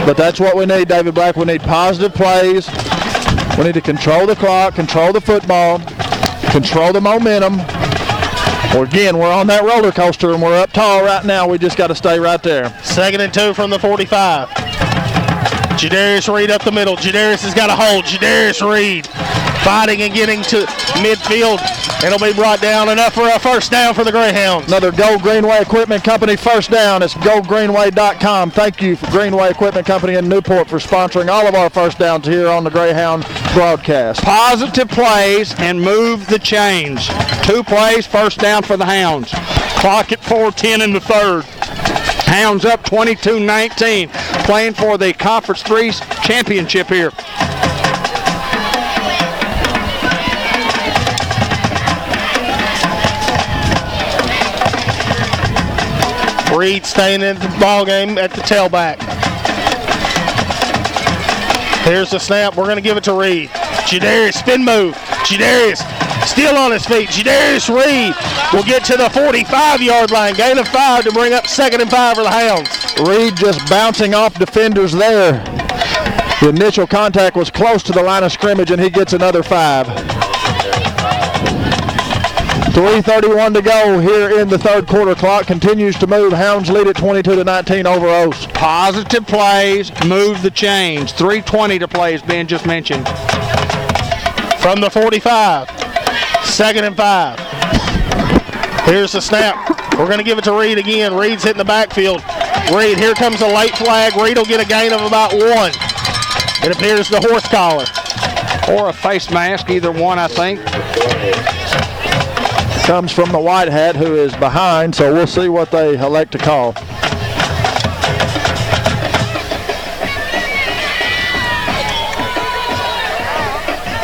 But that's what we need, David Black. We need positive plays. We need to control the clock, control the football, control the momentum. Well, again, we're on that roller coaster, and we're up tall right now. We just got to stay right there. 2nd and 2 from the 45. Jadarius Reed up the middle. Jadarius has got a hold. Jadarius Reed fighting and getting to midfield. It'll be brought down, enough for a first down for the Greyhounds. Another Gold Greenway Equipment Company first down. It's goldgreenway.com. Thank you for Greenway Equipment Company in Newport for sponsoring all of our first downs here on the Greyhound broadcast. Positive plays and move the chains. 2 plays, first down for the Hounds. Clock at 4:10 in the third. Hounds up 22-19, playing for the Conference 3 championship here. Reed staying in the ball game at the tailback. Here's the snap. We're going to give it to Reed. Jadarius, spin move. Jadarius still on his feet. Jadarius Reed will get to the 45-yard line. Gain of 5 to bring up 2nd and 5 for the Hounds. Reed just bouncing off defenders there. The initial contact was close to the line of scrimmage, and he gets another 5. 3:31 to go here in the third quarter. Clock continues to move. Hounds lead at 22-19 over O's. Positive plays, move the chains. 3:20 to play, as Ben just mentioned. from the 45. 2nd and 5. Here's the snap. We're going to give it to Reed again. Reed's hitting the backfield. Reed, here comes a late flag. Reed will get a gain of about 1. It appears the horse collar. Or a face mask, either one, I think. Comes from the white hat, who is behind, so we'll see what they elect to call.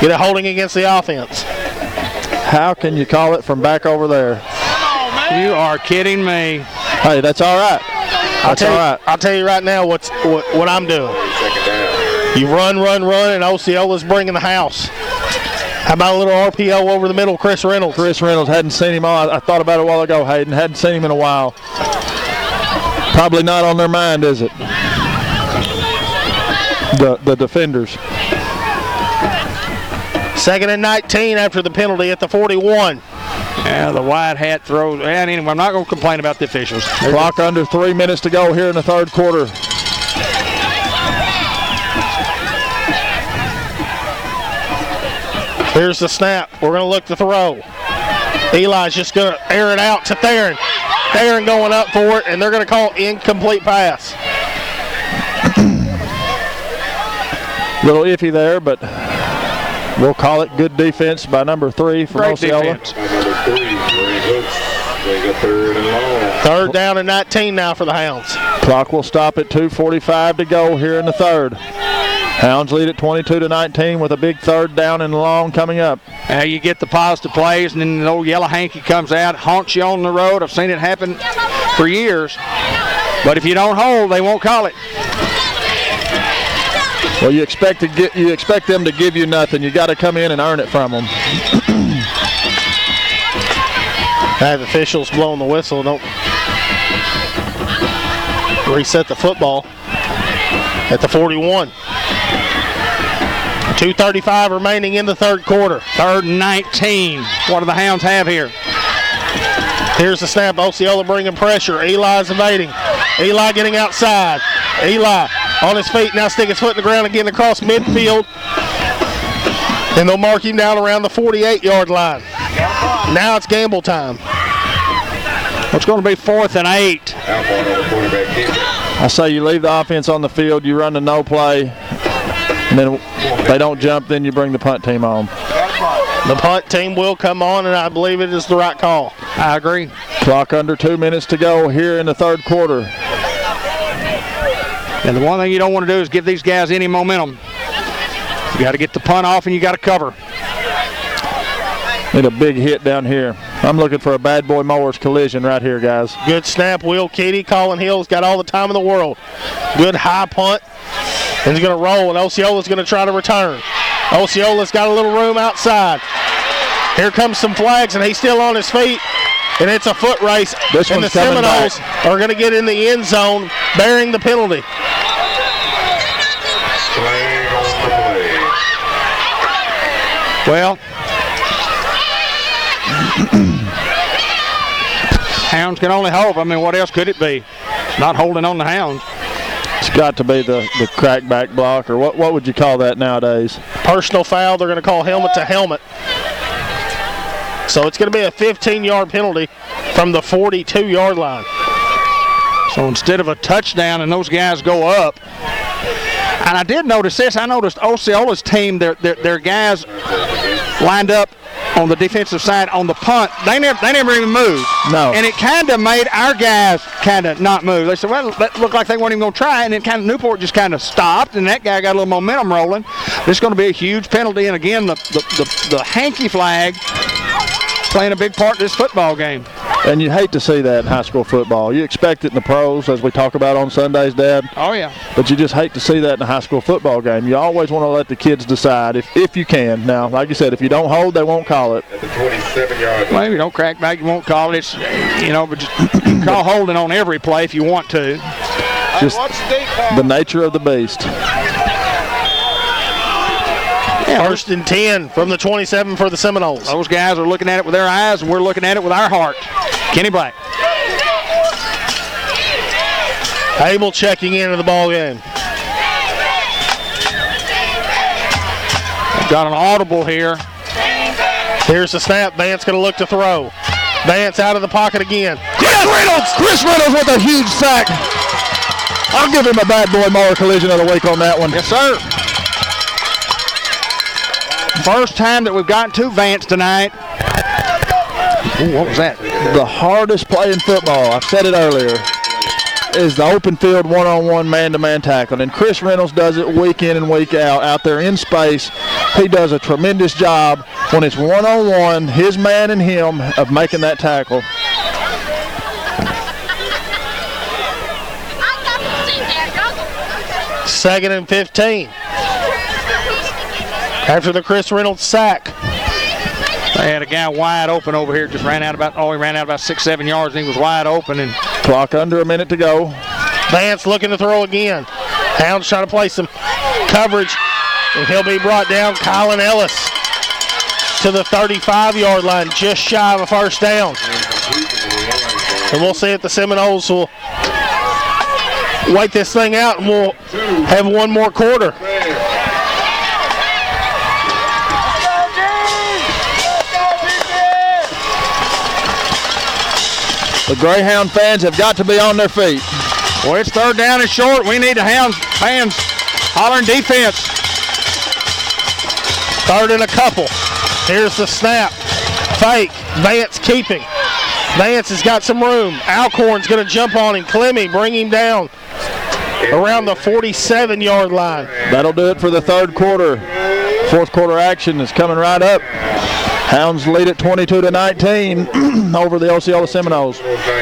Get a holding against the offense. How can you call it from back over there? You are kidding me. Hey, that's all right. That's all right. I'll tell you right now what I'm doing. You run, and Osceola's bringing the house. How about a little RPO over the middle, Chris Reynolds? Chris Reynolds, hadn't seen him all. I thought about it a while ago, Hayden. Hadn't seen him in a while. Probably not on their mind, is it? The defenders. 2nd and 19 after the penalty at the 41. Yeah, the white hat throws. And anyway, I'm not going to complain about the officials. Clock under 3 minutes to go here in the 3rd quarter. Here's the snap. We're going to look to throw. Eli's just going to air it out to Theron. Theron going up for it, and they're going to call incomplete pass. Little iffy there, but we'll call it good defense by number 3 from Osceola. Number 3, Ray Hooks. They got 3rd and long. 3rd down and 19 now for the Hounds. Clock will stop at 2:45 to go here in the 3rd. Hounds lead at 22-19 with a big 3rd down and long coming up. You get the positive plays, and then the old yellow hanky comes out, haunts you on the road. I've seen it happen for years. But if you don't hold, they won't call it. Well, you expect them to give you nothing. You got to come in and earn it from them. Have officials blowing the whistle. Don't reset the football at the 41. 2:35 remaining in the 3rd quarter. 3rd and 19. What do the Hounds have here? Here's the snap. Osceola bringing pressure. Eli's evading. Eli getting outside. Eli on his feet. Now stick his foot in the ground and getting across midfield. And they'll mark him down around the 48-yard line. Now it's gamble time. It's going to be 4th and 8. I say you leave the offense on the field, you run the no play, and then if they don't jump, then you bring the punt team on. The punt team will come on, and I believe it is the right call. I agree. Clock under 2 minutes to go here in the 3rd quarter. And the one thing you don't want to do is give these guys any momentum. You got to get the punt off, and you got to cover. Need a big hit down here. I'm looking for a bad boy mowers collision right here, guys. Good snap, Will Keady. Colin Hill's got all the time in the world. Good high punt. And he's going to roll, and Osceola's going to try to return. Osceola's got a little room outside. Here comes some flags, and he's still on his feet. And it's a foot race. This and the Seminoles are going to get in the end zone, bearing the penalty. Well, Hounds can only hope. I mean, what else could it be? Not holding on the Hounds. It's got to be the crackback block, or what would you call that nowadays? Personal foul. They're going to call helmet to helmet. So it's going to be a 15-yard penalty from the 42-yard line. So instead of a touchdown and those guys go up, and I did notice this. I noticed Osceola's team, their guys lined up on the defensive side on the punt. They never even moved. No. And it kind of made our guys kind of not move. They said, well, that looked like they weren't even going to try, and then kind of Newport just kind of stopped, and that guy got a little momentum rolling. This is going to be a huge penalty, and again, the hanky flag playing a big part in this football game. And you hate to see that in high school football. You expect it in the pros, as we talk about on Sundays, Dad. Oh, yeah. But you just hate to see that in a high school football game. You always want to let the kids decide if you can. Now, like you said, if you don't hold, they won't call it. At the 27-yard line. Well, if you don't crack back, you won't call it. It's, but just you can call holding on every play if you want to. Just the nature of the beast. Yeah, 1st and 10 from the 27 for the Seminoles. Those guys are looking at it with their eyes, and we're looking at it with our heart. Kenny Black. Abel checking into the ball game. Got an audible here. Here's the snap. Vance going to look to throw. Vance out of the pocket again. Chris Reynolds with a huge sack. I'll give him a bad boy Mauler collision of the week on that one. Yes, sir. First time that we've gotten to Vance tonight. Ooh, what was that? The hardest play in football, I've said it earlier, is the open field one-on-one man-to-man tackle. And Chris Reynolds does it week in and week out there in space. He does a tremendous job when it's one-on-one, his man and him, of making that tackle. Second and 15. After the Chris Reynolds sack. They had a guy wide open over here, just ran out about 6-7 yards, and he was wide open. And clock under a minute to go. Vance looking to throw again. Hounds trying to play some coverage, and he'll be brought down. Colin Ellis to the 35-yard line, just shy of a first down. And we'll see if the Seminoles will wait this thing out, and we'll have one more quarter. The Greyhound fans have got to be on their feet. Well, it's third down and short. We need the Hounds fans hollering defense. Third and a couple. Here's the snap. Fake. Vance keeping. Vance has got some room. Alcorn's going to jump on him. Clemmy bring him down around the 47-yard line. That'll do it for the third quarter. Fourth quarter action is coming right up. Hounds lead at 22-19 over the Osceola Seminoles.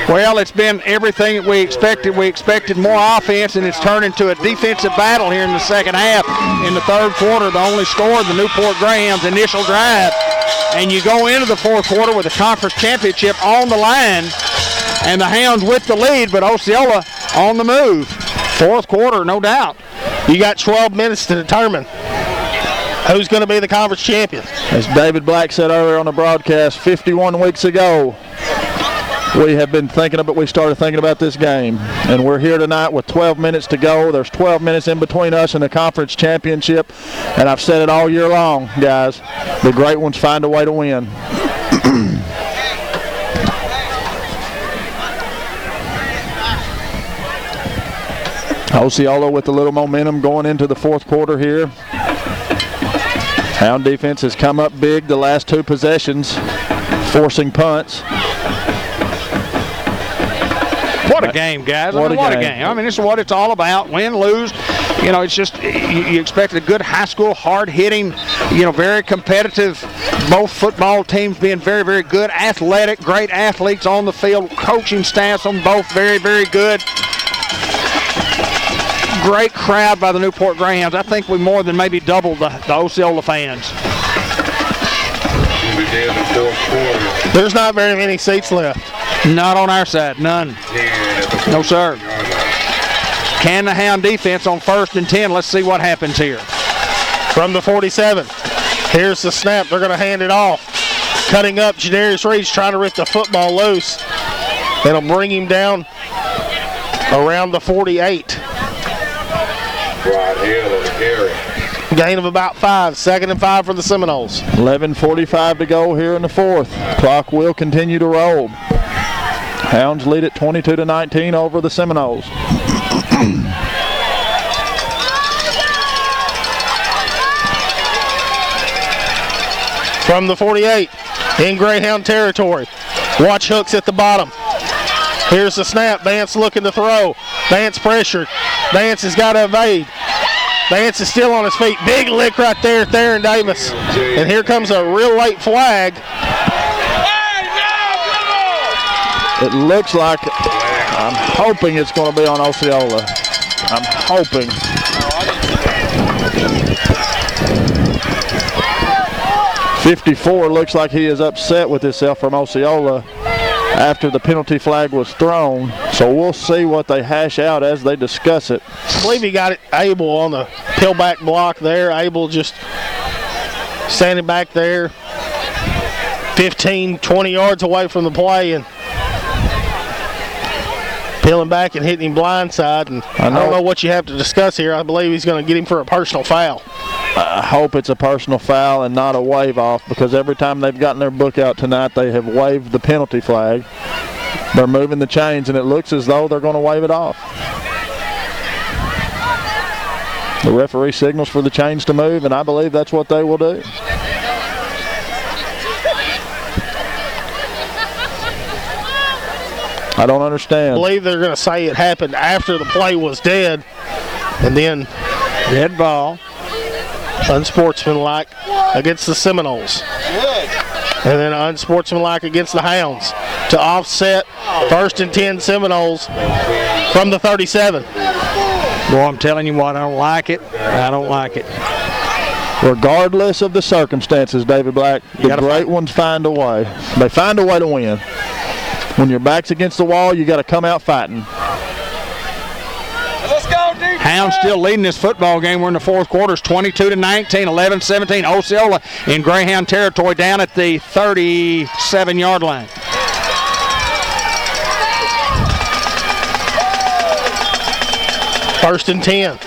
Well, it's been everything that we expected. We expected more offense, and it's turned into a defensive battle here in the second half. In the third quarter, the only score, the Newport Greyhounds' initial drive. And you go into the fourth quarter with the conference championship on the line, and the Hounds with the lead, but Osceola on the move. Fourth quarter, no doubt. You got 12 minutes to determine who's going to be the conference champion. As David Black said earlier on the broadcast, 51 weeks ago, we started thinking about this game. And we're here tonight with 12 minutes to go. There's 12 minutes in between us and the conference championship. And I've said it all year long, guys. The great ones find a way to win. Osceola with a little momentum going into the fourth quarter here. Hound defense has come up big the last two possessions, forcing punts. What a game, guys. What a game. I mean, this is what it's all about. Win, lose. You know, it's just you expect a good high school, hard-hitting, very competitive, both football teams being very, very good, athletic, great athletes on the field, coaching staffs on both very, very good. Great crowd by the Newport Greyhounds. I think we more than maybe doubled the Osceola fans. There's not very many seats left. Not on our side, none. No, sir. Can the Hound defense on 1st and 10? Let's see what happens here. From the 47, here's the snap. They're going to hand it off. Cutting up, Jadarius Reed's trying to rip the football loose. It'll bring him down around the 48. Gain of about 5. 2nd and 5 for the Seminoles. 11:45 to go here in the fourth. Clock will continue to roll. Hounds lead at 22-19 over the Seminoles. From the 48, in Greyhound territory. Watch hooks at the bottom. Here's the snap. Vance looking to throw. Vance pressured. Vance has got to evade. Vance is still on his feet. Big lick right there, Theron Davis. And here comes a real late flag. It looks like, I'm hoping it's going to be on Osceola. I'm hoping. $54 looks like he is upset with himself from Osceola after the penalty flag was thrown. So we'll see what they hash out as they discuss it. I believe he got it, Abel on the pillback block there. Abel just standing back there 15, 20 yards away from the play. And peeling back and hitting him blindside. And I don't know what you have to discuss here. I believe he's going to get him for a personal foul. I hope it's a personal foul and not a wave off, because every time they've gotten their book out tonight, they have waved the penalty flag. They're moving the chains, and it looks as though they're going to wave it off. The referee signals for the chains to move, and I believe that's what they will do. I don't understand. I believe they're going to say it happened after the play was dead, and then dead ball. Unsportsmanlike against the Seminoles. And then unsportsmanlike against the Hounds to offset 1st and 10 Seminoles from the 37. Boy, I'm telling you what, I don't like it. I don't like it. Regardless of the circumstances, David Black, the great ones find a way. They find a way to win. When your back's against the wall, you got to come out fighting. Let's go, defense. Hounds still leading this football game. We're in the fourth quarter. It's 22-19, 11-17. Osceola in Greyhound territory down at the 37-yard line. First and 10.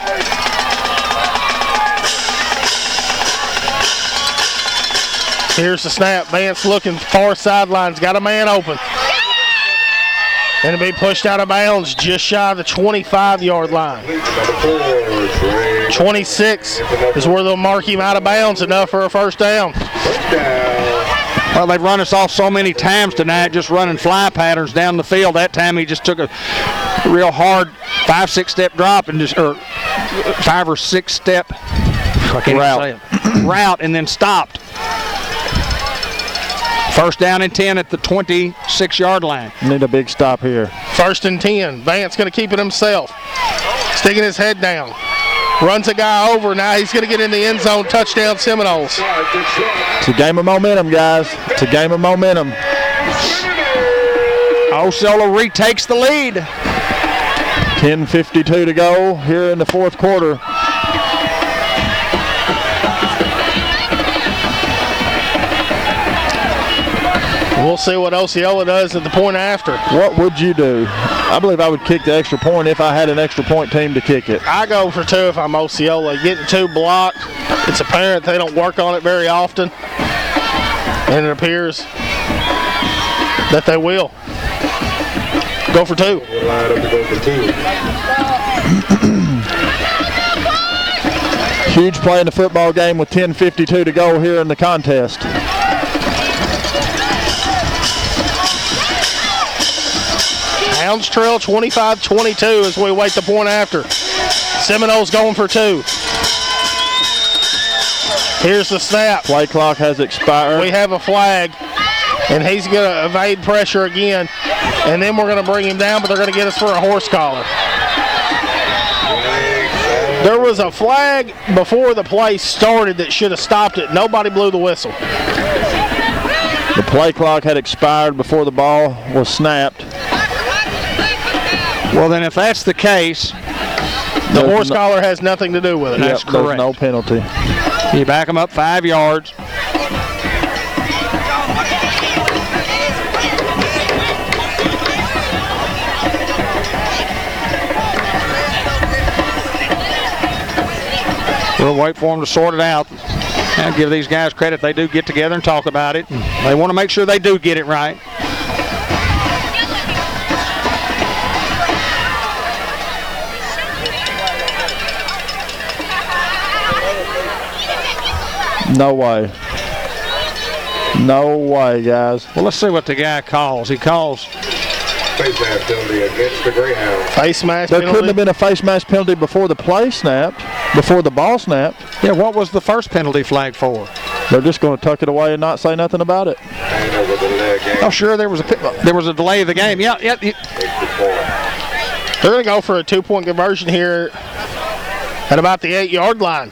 Here's the snap. Vance looking far sidelines. Got a man open. And it'll be pushed out of bounds just shy of the 25-yard line. 26 is where they'll mark him out of bounds, enough for a first down. Well, they've run us off so many times tonight, just running fly patterns down the field. That time he just took a real hard 5-6 step drop and just, or 5 or 6 step route and then stopped. First down and 10 at the 26-yard line. Need a big stop here. First and 10. Vance going to keep it himself. Sticking his head down. Runs a guy over. Now he's going to get in the end zone. Touchdown Seminoles. It's a game of momentum, guys. It's a game of momentum. Osceola retakes the lead. 10:52 to go here in the fourth quarter. We'll see what Osceola does at the point after. What would you do? I believe I would kick the extra point if I had an extra point team to kick it. I go for 2 if I'm Osceola. Getting 2 blocked. It's apparent they don't work on it very often. And it appears that they will. Go for 2. We're lined up to go for 2. Huge play in the football game with 10:52 to go here in the contest. Hounds trail 25-22 as we wait the point after. Seminoles going for 2. Here's the snap. Play clock has expired. We have a flag, and he's going to evade pressure again, and then we're going to bring him down, but they're going to get us for a horse collar. There was a flag before the play started that should have stopped it. Nobody blew the whistle. The play clock had expired before the ball was snapped. Well, then if that's the case, the horse collar has nothing to do with it. That's correct. There's no penalty. You back them up 5 yards. We'll wait for them to sort it out. I'll give these guys credit. They do get together and talk about it. They want to make sure they do get it right. No way. No way, guys. Well, let's see what the guy calls. He calls Face mask penalty against the Greyhound. Face mask There penalty. couldn't have been a face mask penalty before the play snapped, before the ball snapped. Yeah, what was the first penalty flag for? They're just going to tuck it away and not say nothing about it. And over the leg game. Oh, sure, there was a delay of the game. Yeah. Extra point. They're going to go for a 2-point conversion here at about the 8-yard line.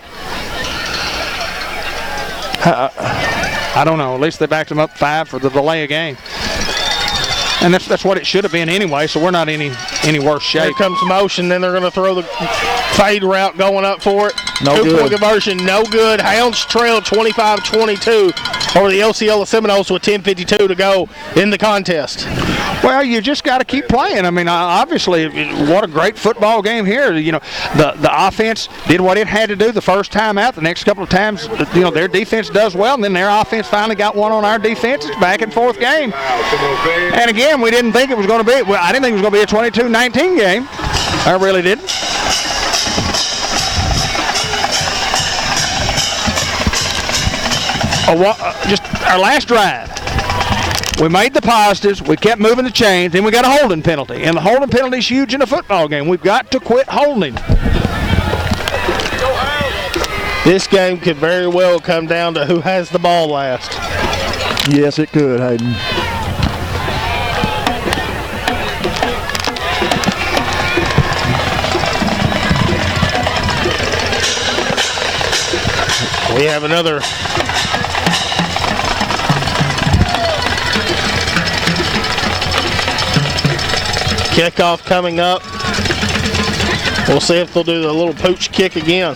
I don't know. At least they backed them up 5 for the delay of game. And that's what it should have been anyway, so we're not any worse shape. Here comes motion, then they're going to throw the fade route going up for it. No 2-point good. conversion, no good. Hounds trail 25-22 over the Osceola Seminoles with 10:52 to go in the contest. Well, you just got to keep playing. I mean, obviously, what a great football game here. You know, the offense did what it had to do the first time out. The next couple of times, you know, their defense does well, and then their offense finally got one on our defense. It's back and forth game. And again, we didn't think it was going to be. Well, I didn't think it was going to be a 22-19 game. I really didn't. Just our last drive. We made the positives, we kept moving the chains, then we got a holding penalty. And the holding penalty is huge in a football game. We've got to quit holding. This game could very well come down to who has the ball last. Yes, it could, Hayden. We have another kickoff coming up. We'll see if they'll do the little pooch kick again.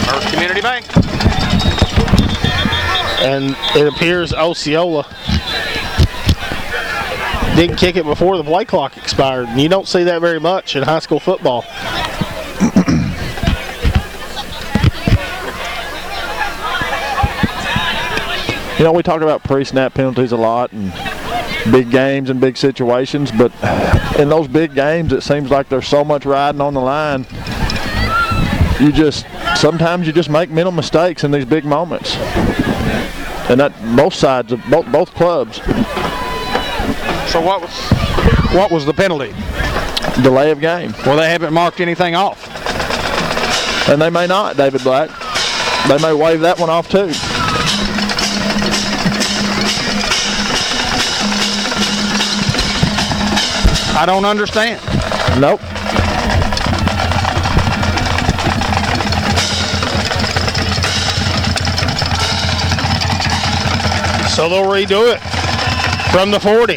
First Community Bank. And it appears Osceola didn't kick it before the play clock expired. And you don't see that very much in high school football. You know, we talk about pre-snap penalties a lot and big games and big situations, but in those big games, it seems like there's so much riding on the line. Sometimes you just make mental mistakes in these big moments, and that both sides of both clubs. So what was the penalty? Delay of game. Well, they haven't marked anything off, and they may not, David Black. They may waive that one off too. I don't understand. Nope. So they'll redo it from the 40.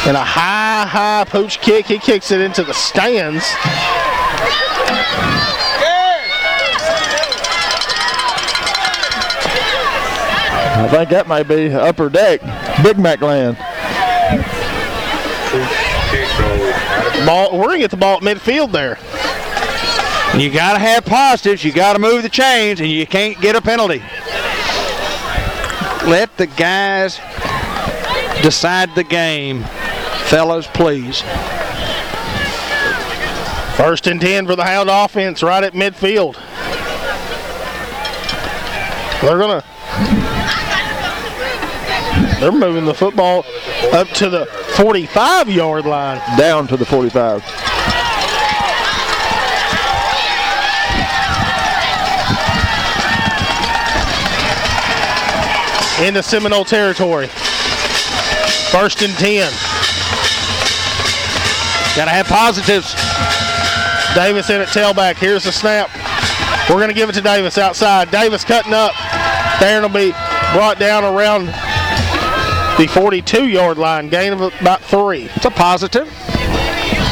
And a high pooch kick. He kicks it into the stands. I think that may be upper deck, Big Mac land. We're going to get the ball at midfield there. You got to have positives. You got to move the chains, and you can't get a penalty. Let the guys decide the game. Fellas, please. 1st and 10 for the Hound offense right at midfield. They're moving the football up to the 45-yard line. Down to the 45. Into Seminole territory. 1st and 10. Got to have positives. Davis in at tailback. Here's the snap. We're going to give it to Davis outside. Davis cutting up. There, it'll be brought down around the 42-yard line. Gain of about 3. It's a positive.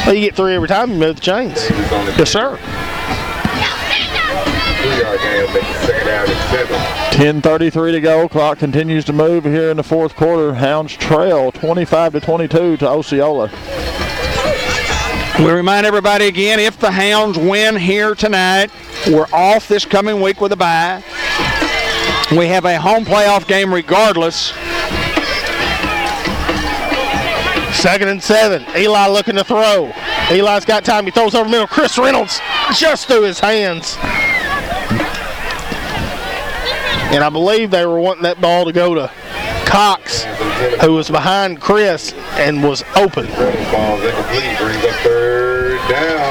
Well, you get 3 every time you move the chains. Yes, sir. 3-yard gain, make it 2nd down and 7. 10:33 to go. Clock continues to move here in the 4th quarter. Hounds trail 25-22 to Osceola. We remind everybody again, if the Hounds win here tonight, we're off this coming week with a bye. We have a home playoff game regardless. 2nd and 7. Eli looking to throw. Eli's got time. He throws over middle. Chris Reynolds just through his hands. And I believe they were wanting that ball to go to Cox, who was behind Chris and was open.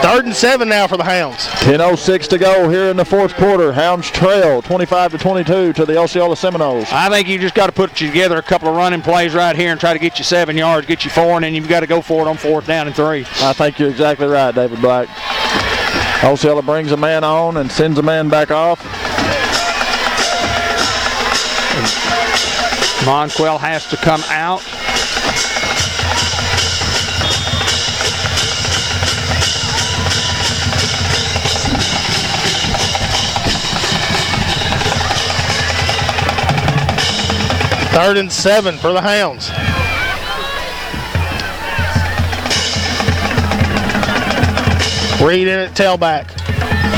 3rd and 7 now for the Hounds. 10:06 to go here in the 4th quarter. Hounds trail 25-22 to the Osceola Seminoles. I think you just got to put together a couple of running plays right here and try to get you 7 yards, get you 4, and then you've got to go for it on 4th down and 3. I think you're exactly right, David Black. Osceola brings a man on and sends a man back off. Monquell has to come out. 3rd and 7 for the Hounds. Reed in at tailback.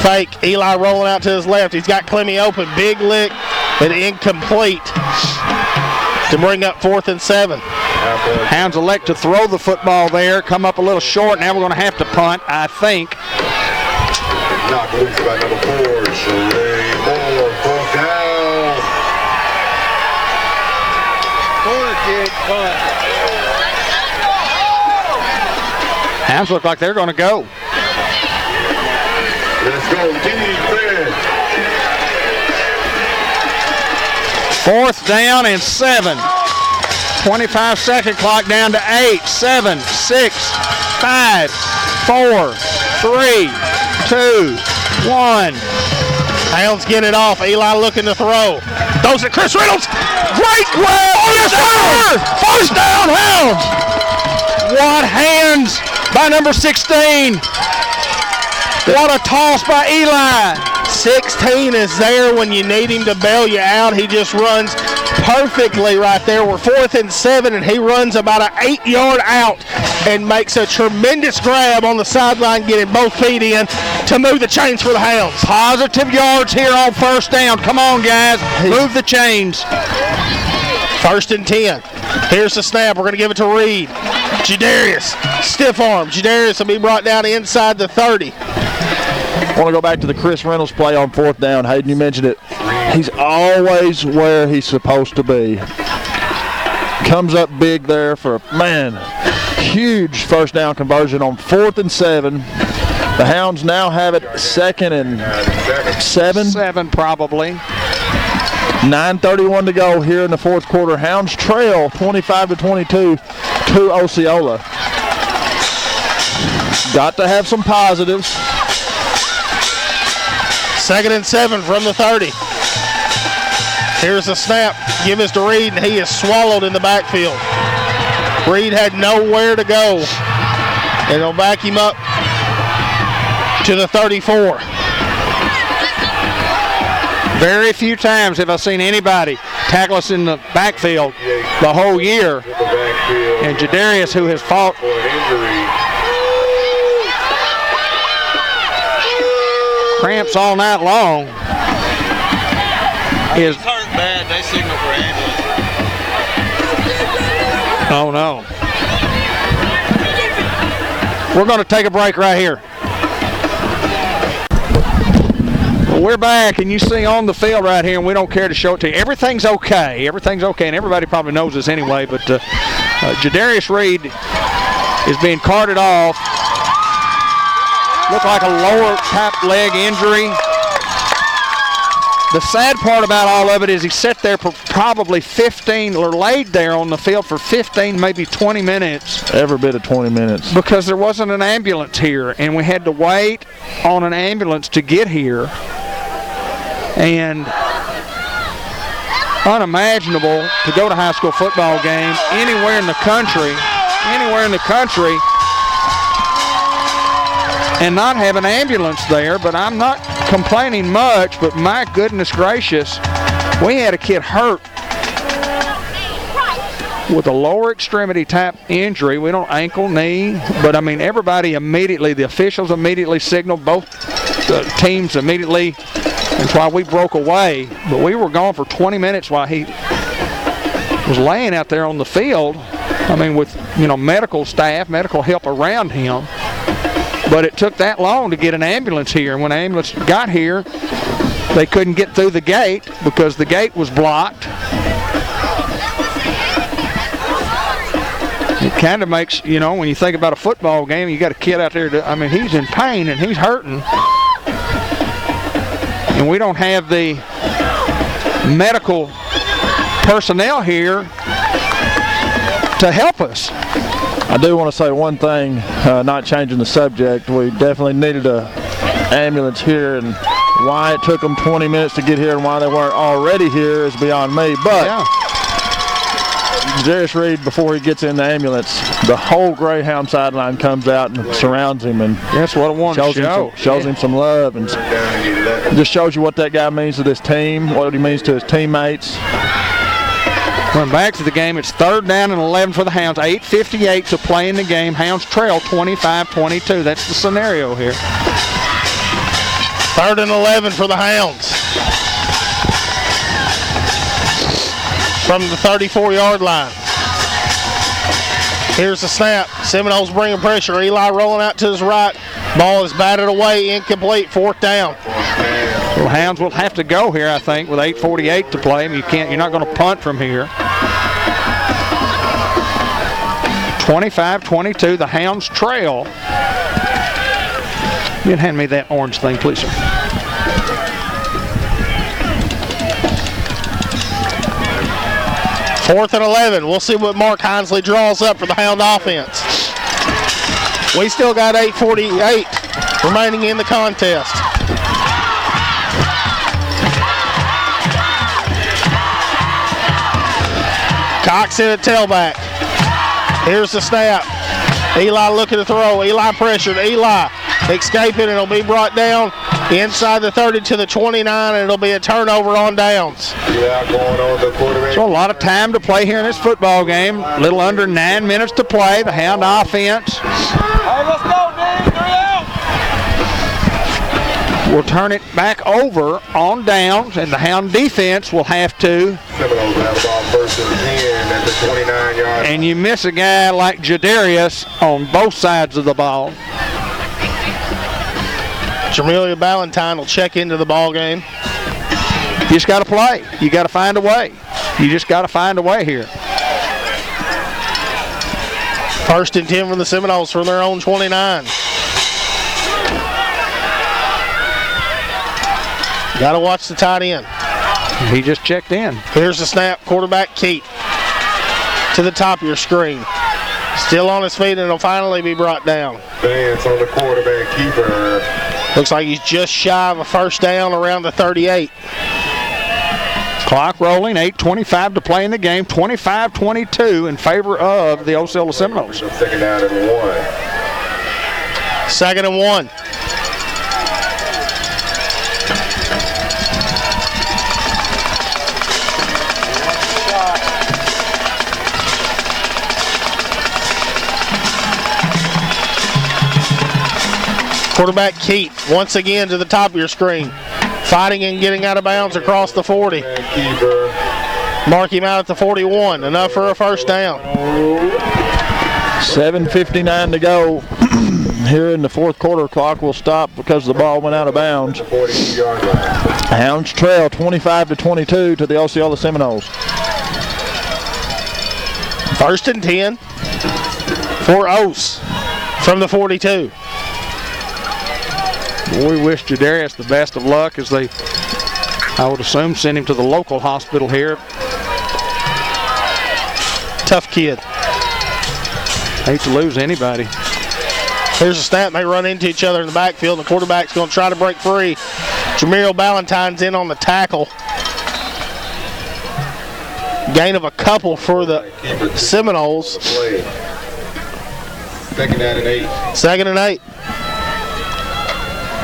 Fake. Eli rolling out to his left. He's got Clemmy open. Big lick, but incomplete to bring up 4th and 7. Hounds elect to throw the football there, come up a little short. Now we're going to have to punt, I think. Knocked loose by number 4, Sheree Moore. 4th down. Corner kick, punt. Hounds look like they're going to go. Let's go, defense. 4th down and 7. 25-second clock down to 8, 7, 6, 5, 4, 3, 2, 1. Hounds get it off. Eli looking to throw. Throws it. Chris Reynolds. Great grab. Yes, sir! 1st down, Hounds. What hands by number 16. What a toss by Eli. 16 is there when you need him to bail you out. He just runs perfectly right there. We're 4th and 7, and he runs about an 8-yard out and makes a tremendous grab on the sideline, getting both feet in to move the chains for the Hounds. Positive yards here on 1st down. Come on, guys. Move the chains. 1st and 10. Here's the snap. We're going to give it to Reed. Jadarius, stiff arm. Jadarius will be brought down inside the 30. I want to go back to the Chris Reynolds play on 4th down. Hayden, you mentioned it. He's always where he's supposed to be. Comes up big there for, huge 1st down conversion on 4th and 7. The Hounds now have it 2nd and 7. 7 probably. 9:31 to go here in the 4th quarter. Hounds trail 25-22 to Osceola. Got to have some positives. 2nd and 7 from the 30. Here's the snap. Give us to Reed, and he is swallowed in the backfield. Reed had nowhere to go, and they'll back him up to the 34. Very few times have I seen anybody tackle us in the backfield the whole year. And Jadarius, who has fought cramps all night long, is Hurt bad. They signal for ambulance. oh no. We're going to take a break right here. Well, we're back, and you see on the field right here, and we don't care to show it to you. Everything's okay. Everything's okay, and everybody probably knows this anyway, but Jadarius Reed is being carted off. Looked like a lower top leg injury. The sad part about all of it is he sat there for probably 15, or laid there on the field for 15, maybe 20 minutes. Every bit of 20 minutes. Because there wasn't an ambulance here, and we had to wait on an ambulance to get here. And unimaginable to go to a high school football game anywhere in the country, and not have an ambulance there. But I'm not complaining much, but my goodness gracious, we had a kid hurt with a lower extremity type injury. We don't ankle, knee, but I mean everybody immediately, the officials immediately signaled, both teams immediately. That's why we broke away, but we were gone for 20 minutes while he was laying out there on the field. I mean, with medical staff, medical help around him. But it took that long to get an ambulance here. And when the ambulance got here, they couldn't get through the gate because the gate was blocked. It kind of makes, when you think about a football game, you got a kid out there he's in pain and he's hurting. And we don't have the medical personnel here to help us. I do want to say one thing, not changing the subject. We definitely needed an ambulance here, and why it took them 20 minutes to get here and why they weren't already here is beyond me. But Jadarius Reed, before he gets in the ambulance, the whole Greyhound sideline comes out and surrounds him, and that's what I want to show. Shows him some love, and just shows you what that guy means to this team, what he means to his teammates. Going back to the game, it's 3rd down and 11 for the Hounds. 8:58 to play in the game. Hounds trail 25-22. That's the scenario here. 3rd and 11 for the Hounds. From the 34-yard line. Here's the snap. Seminoles bringing pressure. Eli rolling out to his right. Ball is batted away, incomplete, 4th down. Well, Hounds will have to go here, I think, with 8:48 to play. You're not going to punt from here. 25-22, the Hounds trail. You can hand me that orange thing, please, sir. Fourth and 11. We'll see what Mark Hinsley draws up for the Hound offense. We still got 8:48 remaining in the contest. Cox in at tailback. Here's the snap. Eli looking to throw. Eli pressured. Eli escaping, and it'll be brought down inside the 30 to the 29, and it'll be a turnover on downs. So a lot of time to play here in this football game. A little under 9 minutes to play. The Hound offense. Hey, let's go, Dave. 3 out. Will turn it back over on downs, and the Hound defense will have to. Seminoles have the ball 1st and 10 at the 29-yard. And you miss a guy like Jadarius on both sides of the ball. Jamelia Ballantyne will check into the ball game. You just got to play. You got to find a way. You just got to find a way here. 1st and 10 from the Seminoles from their own 29. Got to watch the tight end. He just checked in. Here's the snap. Quarterback Keat to the top of your screen. Still on his feet, and it'll finally be brought down. Dance on the quarterback keeper. Looks like he's just shy of a 1st down around the 38. Clock rolling, 8:25 to play in the game, 25-22 in favor of the Osceola Seminoles. 2nd down and 1. 2nd and 1. Quarterback Keat once again to the top of your screen. Fighting and getting out of bounds across the 40. Mark him out at the 41. Enough for a 1st down. 7:59 to go here in the 4th quarter. Clock will stop because the ball went out of bounds. Hounds trail 25-22 to the Osceola Seminoles. 1st and 10 for Ose from the 42. We wish Jadarius the best of luck as they, I would assume, send him to the local hospital here. Tough kid. Hate to lose anybody. Here's a snap. They run into each other in the backfield. The quarterback's going to try to break free. Jameer Ballantyne's in on the tackle. Gain of a couple for the Seminoles. 2nd down and 8. 2nd and 8.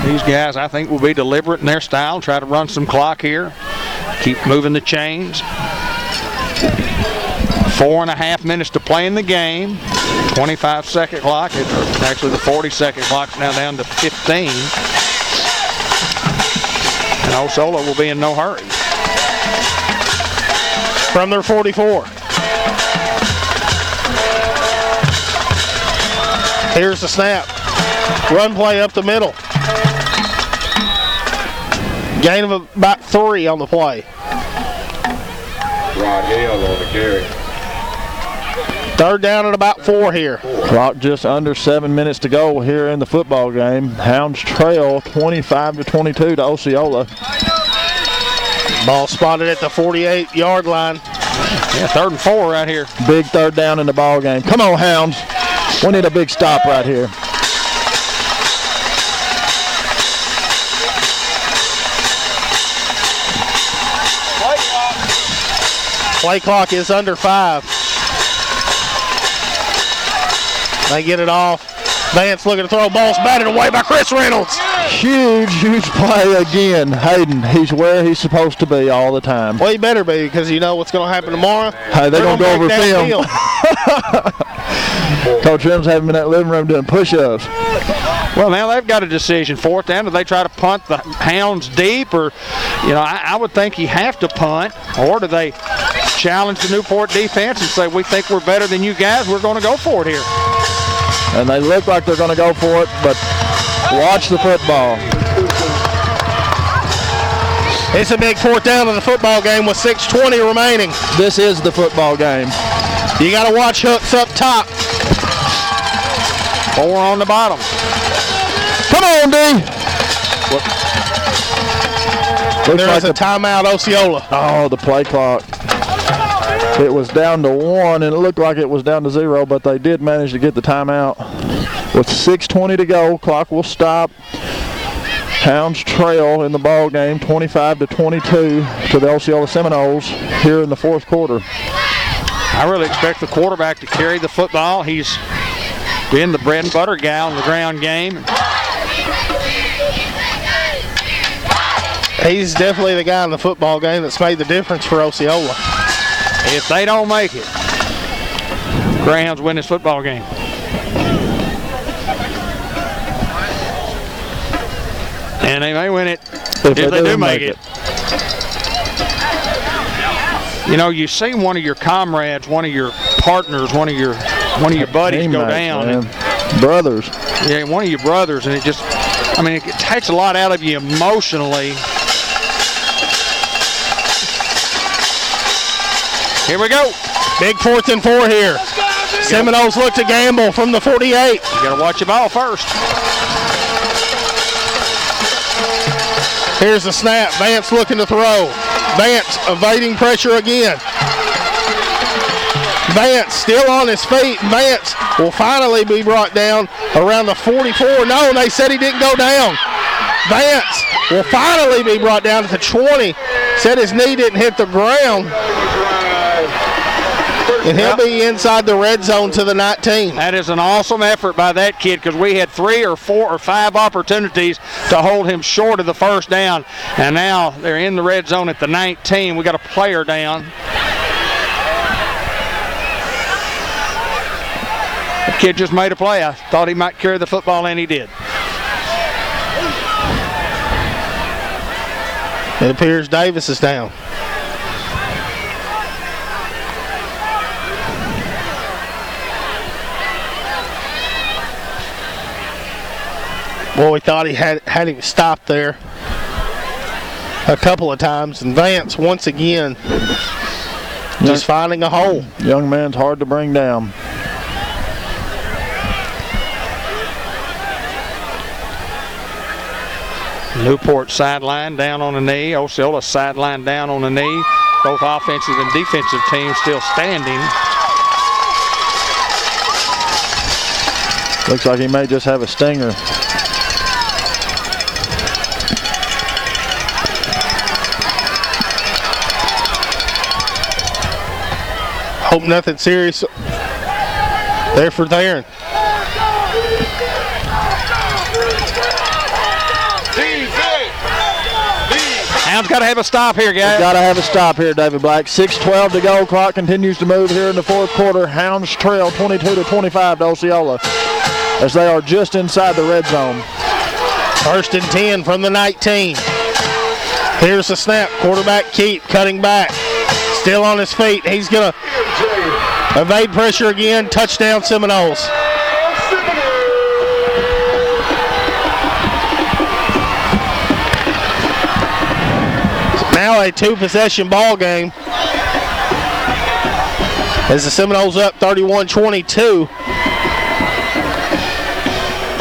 These guys, I think, will be deliberate in their style, try to run some clock here, keep moving the chains. 4.5 minutes to play in the game. 25-second clock. Actually, the 40-second clock's now down to 15. And Osceola will be in no hurry. From their 44. Here's the snap. Run play up the middle. Gain of about 3 on the play. Rod Hale on the carry. 3rd down and about 4 here. Clock just under 7 minutes to go here in the football game. Hounds trail 25-22 to Osceola. Ball spotted at the 48-yard line. Yeah, 3rd and 4 right here. Big 3rd down in the ball game. Come on, Hounds. We need a big stop right here. Play clock is under 5. They get it off. Vance looking to throw, ball's batted away by Chris Reynolds. Huge play again. Hayden, he's where he's supposed to be all the time. Well, he better be, because you know what's going to happen tomorrow. Hey, they're going to go over film. Coach Reynolds having in that living room doing push-ups. Well, now they've got a decision. 4th down, do they try to punt the Hounds deep? Or, you know, I would think you have to punt. Or do they challenge the Newport defense and say, we think we're better than you guys, we're going to go for it here? And they look like they're going to go for it, but watch the football. It's a big 4th down of the football game with 6:20 remaining. This is the football game. You got to watch hooks up top. 4 on the bottom. Come on, D. There's a timeout, Osceola. Oh, the play clock. It was down to 1, and it looked like it was down to 0, but they did manage to get the timeout. With 6:20 to go, clock will stop. Hounds trail in the ball game, 25-22 to the Osceola Seminoles here in the 4th quarter. I really expect the quarterback to carry the football. He's been the bread and butter guy on the ground game. He's definitely the guy in the football game that's made the difference for Osceola. If they don't make it, Greyhounds win this football game. And they may win it if they do make it. You know, you see one of your comrades, one of your partners, one of your buddies go down. And, brothers. Yeah, one of your brothers, and it just, I mean, it takes a lot out of you emotionally. Here we go. Big 4th and 4 here. Seminoles look to gamble from the 48. You got to watch your ball first. Here's the snap. Vance looking to throw. Vance evading pressure again. Vance still on his feet. Vance will finally be brought down around the 44. No, they said he didn't go down. Vance will finally be brought down at the 20. Said his knee didn't hit the ground. And he'll be inside the red zone to the 19. That is an awesome effort by that kid, because we had 3 or 4 or 5 opportunities to hold him short of the first down. And now they're in the red zone at the 19. We got a player down. The kid just made a play. I thought he might carry the football, and he did. It appears Davis is down. Well, we thought he had him stopped there a couple of times, and Vance once again just finding a hole. Young man's hard to bring down. Newport sideline down on the knee. Osceola sideline down on the knee. Both offensive and defensive teams still standing. Looks like he may just have a stinger. Hope nothing serious there for Theron. Hounds got to have a stop here, guys. Got to have a stop here, David Black. 6:12 to go. Clock continues to move here in the 4th quarter. Hounds trail 22-25 to Osceola as they are just inside the red zone. 1st and 10 from the 19. Here's the snap. Quarterback Keep cutting back. Still on his feet. He's going to evade pressure again. Touchdown Seminoles. Now a 2-possession ball game as the Seminoles up 31-22.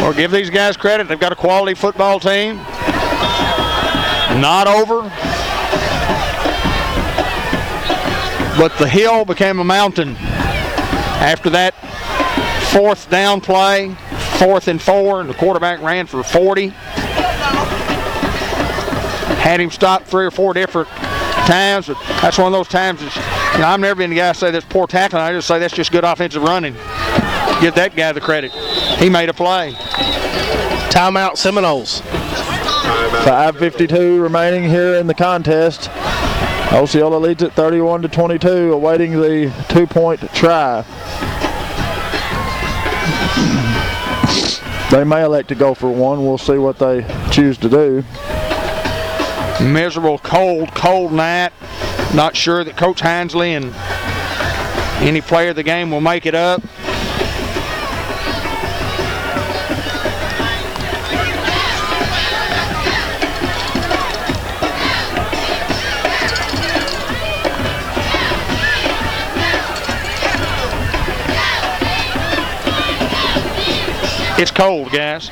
Or give these guys credit. They've got a quality football team. Not over. But the hill became a mountain after that 4th down play, 4th and 4, and the quarterback ran for 40. Had him stopped 3 or 4 different times, but that's one of those times that, you know, I've never been the guy to say that's poor tackling. I just say that's just good offensive running. Give that guy the credit. He made a play. Timeout Seminoles. 5:52 remaining here in the contest. Osceola leads it 31-22, awaiting the 2-point try. They may elect to go for one. We'll see what they choose to do. Miserable, cold night. Not sure that Coach Hinesley and any player of the game will make it up. It's cold, guys.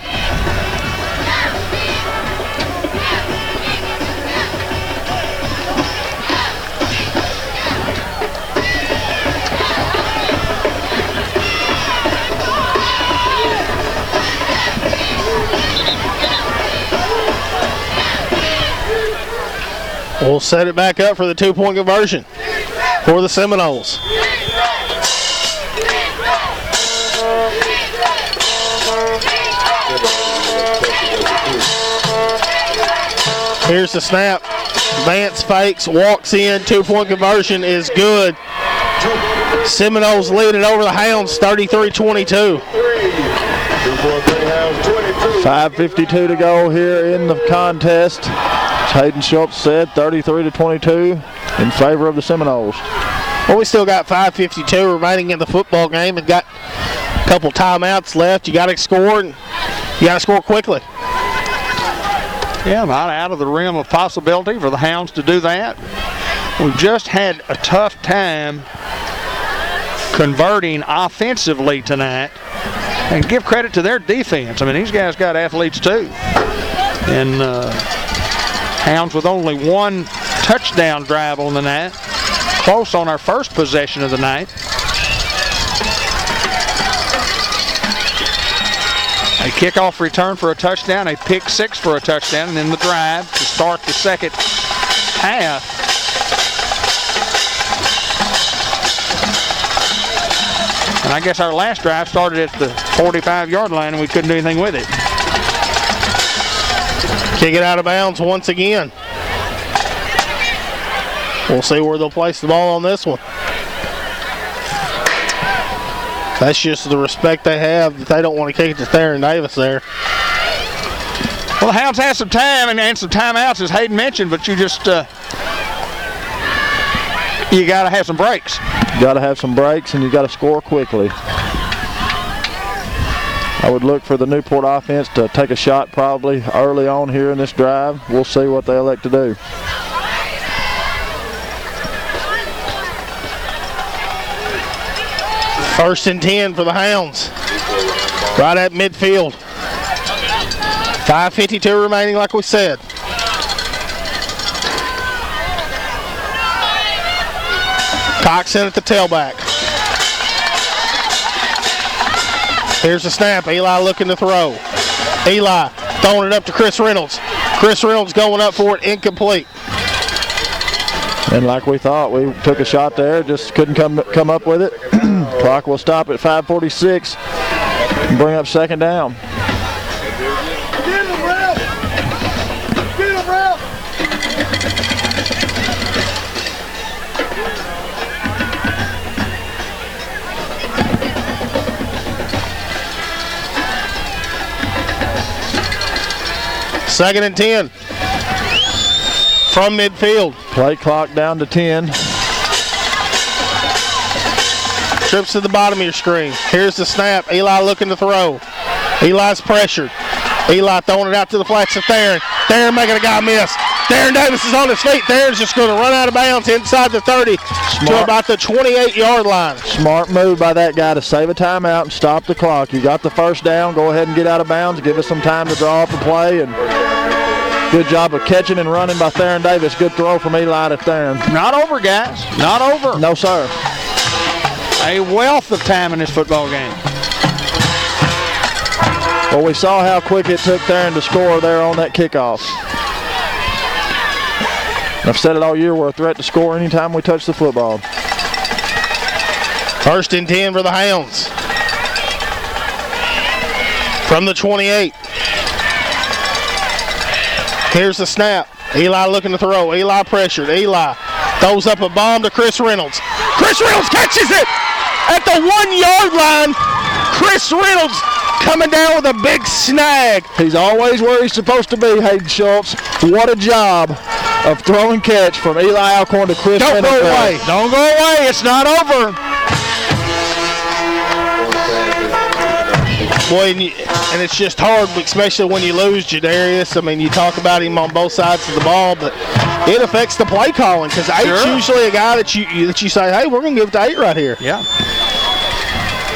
We'll set it back up for the 2-point conversion for the Seminoles. Here's the snap. Vance fakes, walks in. 2-point conversion is good. Seminoles lead it over the Hounds 33-22. 5:52 to go here in the contest. As Hayden Schultz said, 33-22 in favor of the Seminoles. Well, we still got 5:52 remaining in the football game and got a couple timeouts left. You got to score, and you got to score quickly. Yeah, not out of the realm of possibility for the Hounds to do that. We've just had a tough time converting offensively tonight. And give credit to their defense. I mean, these guys got athletes too. And Hounds with only one touchdown drive on the night. Close on our first possession of the night. A kickoff return for a touchdown, a pick six for a touchdown, and then the drive to start the second half. And I guess our last drive started at the 45-yard line and we couldn't do anything with it. Kick it out of bounds once again. We'll see where they'll place the ball on this one. That's just the respect they have that they don't want to kick it to Theron Davis there. Well, the Hounds had some time and some timeouts, as Hayden mentioned, but you just you got to have some breaks. You got to have some breaks, and you got to score quickly. I would look for the Newport offense to take a shot probably early on here in this drive. We'll see what they elect to do. First and 10 for the Hounds. Right at midfield. 5:52 remaining, like we said. Cox in at the tailback. Here's the snap. Eli looking to throw. Eli throwing it up to Chris Reynolds. Chris Reynolds going up for it, incomplete. And like we thought, we took a shot there, just couldn't come up with it. Clock will stop at 5:46 and bring up second down. Get him, Ralph! Get him, Ralph! Second and 10 from midfield. Play clock down to 10. Trips to the bottom of your screen. Here's the snap. Eli looking to throw. Eli's pressured. Eli throwing it out to the flats of Theron. Theron making a guy miss. Theron Davis is on his feet. Theron's just going to run out of bounds inside the 30 to about the 28-yard line. Smart move by that guy to save a timeout and stop the clock. You got the first down. Go ahead and get out of bounds. Give us some time to draw up a play. And good job of catching and running by Theron Davis. Good throw from Eli to Theron. Not over, guys. Not over. No, sir. A wealth of time in this football game. Well, we saw how quick it took Theron to score there on that kickoff. I've said it all year, we're a threat to score anytime we touch the football. First and 10 for the Hounds. from the 28. Here's the snap. Eli looking to throw. Eli pressured. Eli throws up a bomb to Chris Reynolds. Chris Reynolds catches it at the 1-yard line. Chris Reynolds coming down with a big snag. He's always where he's supposed to be, Hayden Schultz. What a job of throw and catch from Eli Alcorn to Chris Reynolds. Don't go away. Don't go away. It's not over. Boy, and it's just hard, especially when you lose Jadarius. I mean, you talk about him on both sides of the ball, but it affects the play calling because Eight's usually a guy that you say, hey, we're going to give it to 8 right here. Yeah.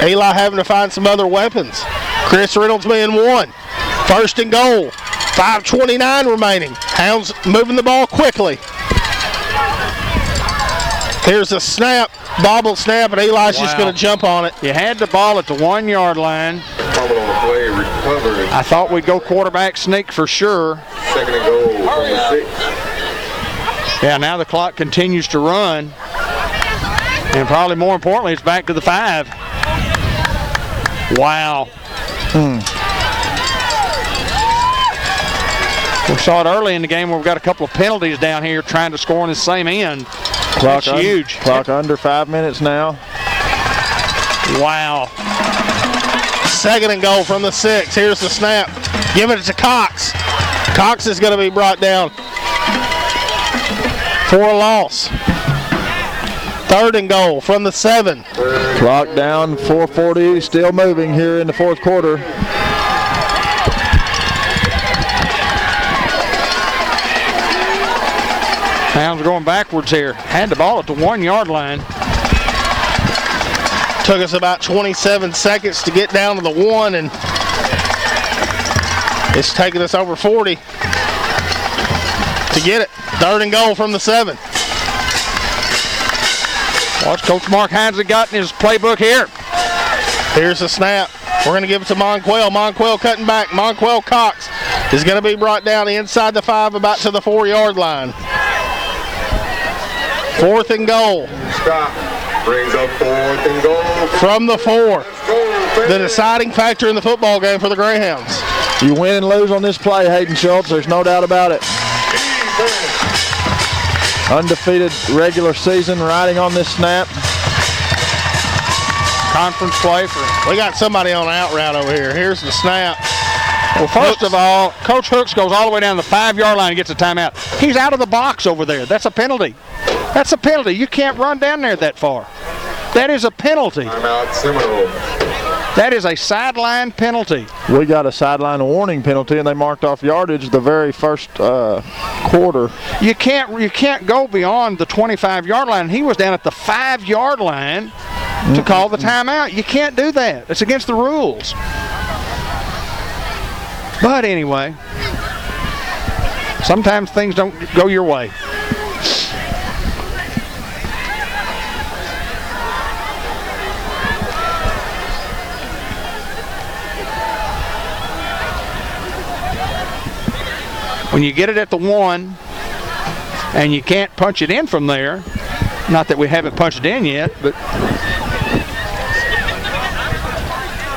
Eli having to find some other weapons. Chris Reynolds being 1. 1st and goal. 5:29 remaining. Hounds moving the ball quickly. Here's a snap, bobble snap, and Eli's just going to jump on it. You had the ball at the 1-yard line. I thought we'd go quarterback sneak for sure. 2nd and goal from the 6. Yeah, now the clock continues to run. And probably more importantly, it's back to the 5. Wow. We saw it early in the game where we've got a couple of penalties down here trying to score on the same end. That's huge. Clock under 5 minutes now. Wow. 2nd and goal from the 6. Here's the snap. Giving it to Cox. Cox is going to be brought down for a loss. 3rd and goal from the 7. Clock down, 4:40, still moving here in the 4th quarter. Hounds going backwards here. Had the ball at the 1-yard line. Took us about 27 seconds to get down to the 1, and it's taking us over 40 to get it. 3rd and goal from the 7. Watch Coach Mark Heinze got in his playbook here. Here's the snap. We're going to give it to Monquell. Monquell cutting back. Monquell Cox is going to be brought down inside the 5, about to the 4-yard line. 4th and goal. Stop. Brings up 4th and goal from the 4. The deciding factor in the football game for the Greyhounds. You win and lose on this play, Hayden Schultz. There's no doubt about it. Undefeated regular season riding on this snap. Conference play for. We got somebody on out route over here. Here's the snap. Well, first of all, Coach Hooks goes all the way down the 5-yard line and gets a timeout. He's out of the box over there. That's a penalty. That's a penalty. You can't run down there that far. That is a penalty. Timeout Seminoles. That is a sideline penalty. We got a sideline warning penalty, and they marked off yardage the very first quarter. You can't go beyond the 25-yard line. He was down at the 5-yard line to call the timeout. You can't do that. It's against the rules. But anyway, sometimes things don't go your way. When you get it at the 1 and you can't punch it in from there, not that we haven't punched it in yet, but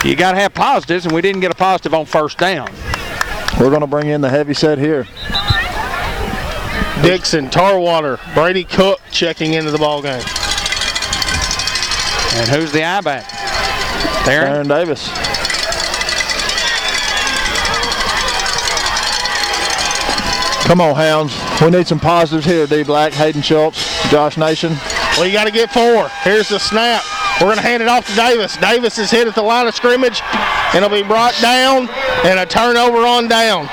you got to have positives, and we didn't get a positive on 1st down. We're going to bring in the heavy set here. Dixon, Tarwater, Brady Cook checking into the ball game. And who's the I-back? Theron Davis. Come on, Hounds. We need some positives here, D. Black, Hayden Schultz, Josh Nation. Well, you got to get 4. Here's the snap. We're going to hand it off to Davis. Davis is hit at the line of scrimmage, and it'll be brought down, and a turnover on down.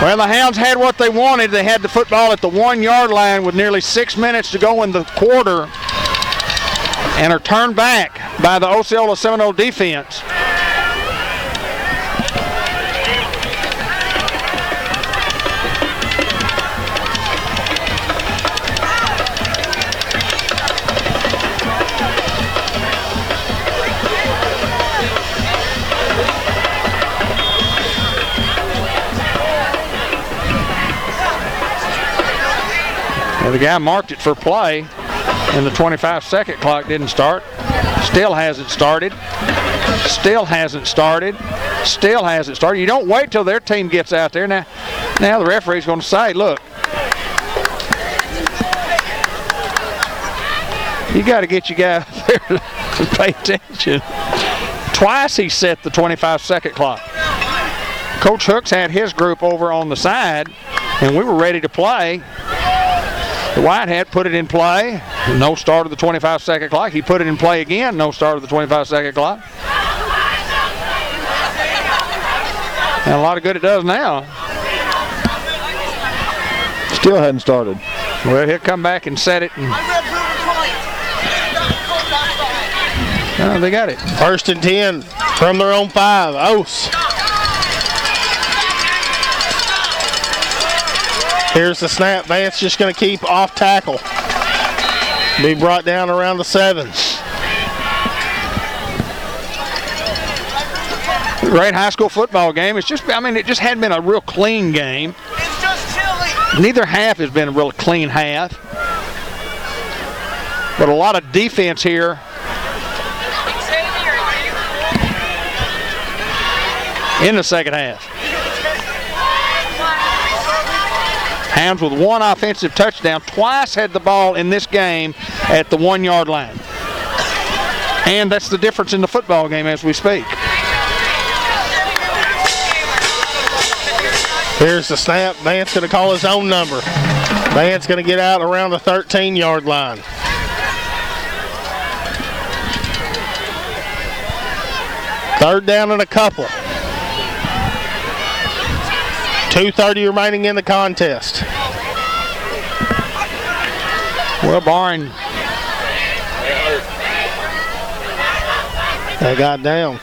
Well, the Hounds had what they wanted. They had the football at the 1-yard line with nearly 6 minutes to go in the quarter, and are turned back by the Osceola Seminole defense. The guy marked it for play, and the 25-second clock didn't start. Still hasn't started. Still hasn't started. Still hasn't started. You don't wait till their team gets out there. Now the referee's going to say, look, you got to get your guy out there to pay attention. Twice he set the 25-second clock. Coach Hooks had his group over on the side, and we were ready to play. The Whitehead put it in play. No start of the 25-second clock. He put it in play again. No start of the 25-second clock. And a lot of good it does now. Still hadn't started. Well, he'll come back and set it. Oh, they got it. 1st and 10 from their own 5. Ose. Here's the snap. Vance just going to keep off tackle. Be brought down around the 7. Great high school football game. It's just, it just hadn't been a real clean game. It's just chilly. Neither half has been a real clean half. But a lot of defense here. In the second half. Hounds with one offensive touchdown. Twice had the ball in this game at the 1-yard line. And that's the difference in the football game as we speak. Here's the snap. Vance going to call his own number. Vance going to get out around the 13-yard line. Third down and a couple. 2:30 remaining in the contest. Well, barring they got down.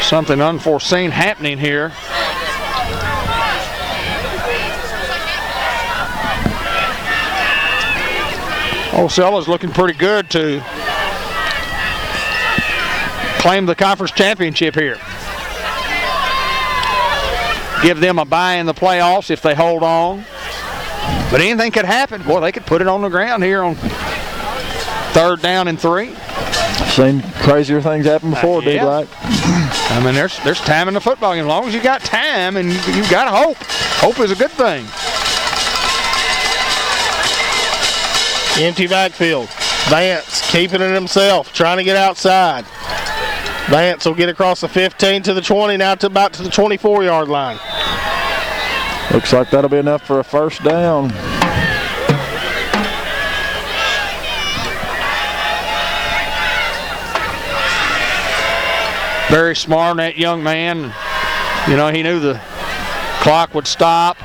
something unforeseen happening here. Osceola's looking pretty good to claim the conference championship here. Give them a bye in the playoffs if they hold on. But anything could happen. Boy, they could put it on the ground here on 3rd down and 3. Seen crazier things happen before, yeah. D-Black. I mean, there's time in the football game. As long as you got time and you got hope. Hope is a good thing. Empty backfield. Vance keeping it himself, trying to get outside. Vance will get across the 15 to the 20, now to about to the 24-yard line. Looks like that'll be enough for a first down. Very smart, that young man. You know, he knew the clock would stop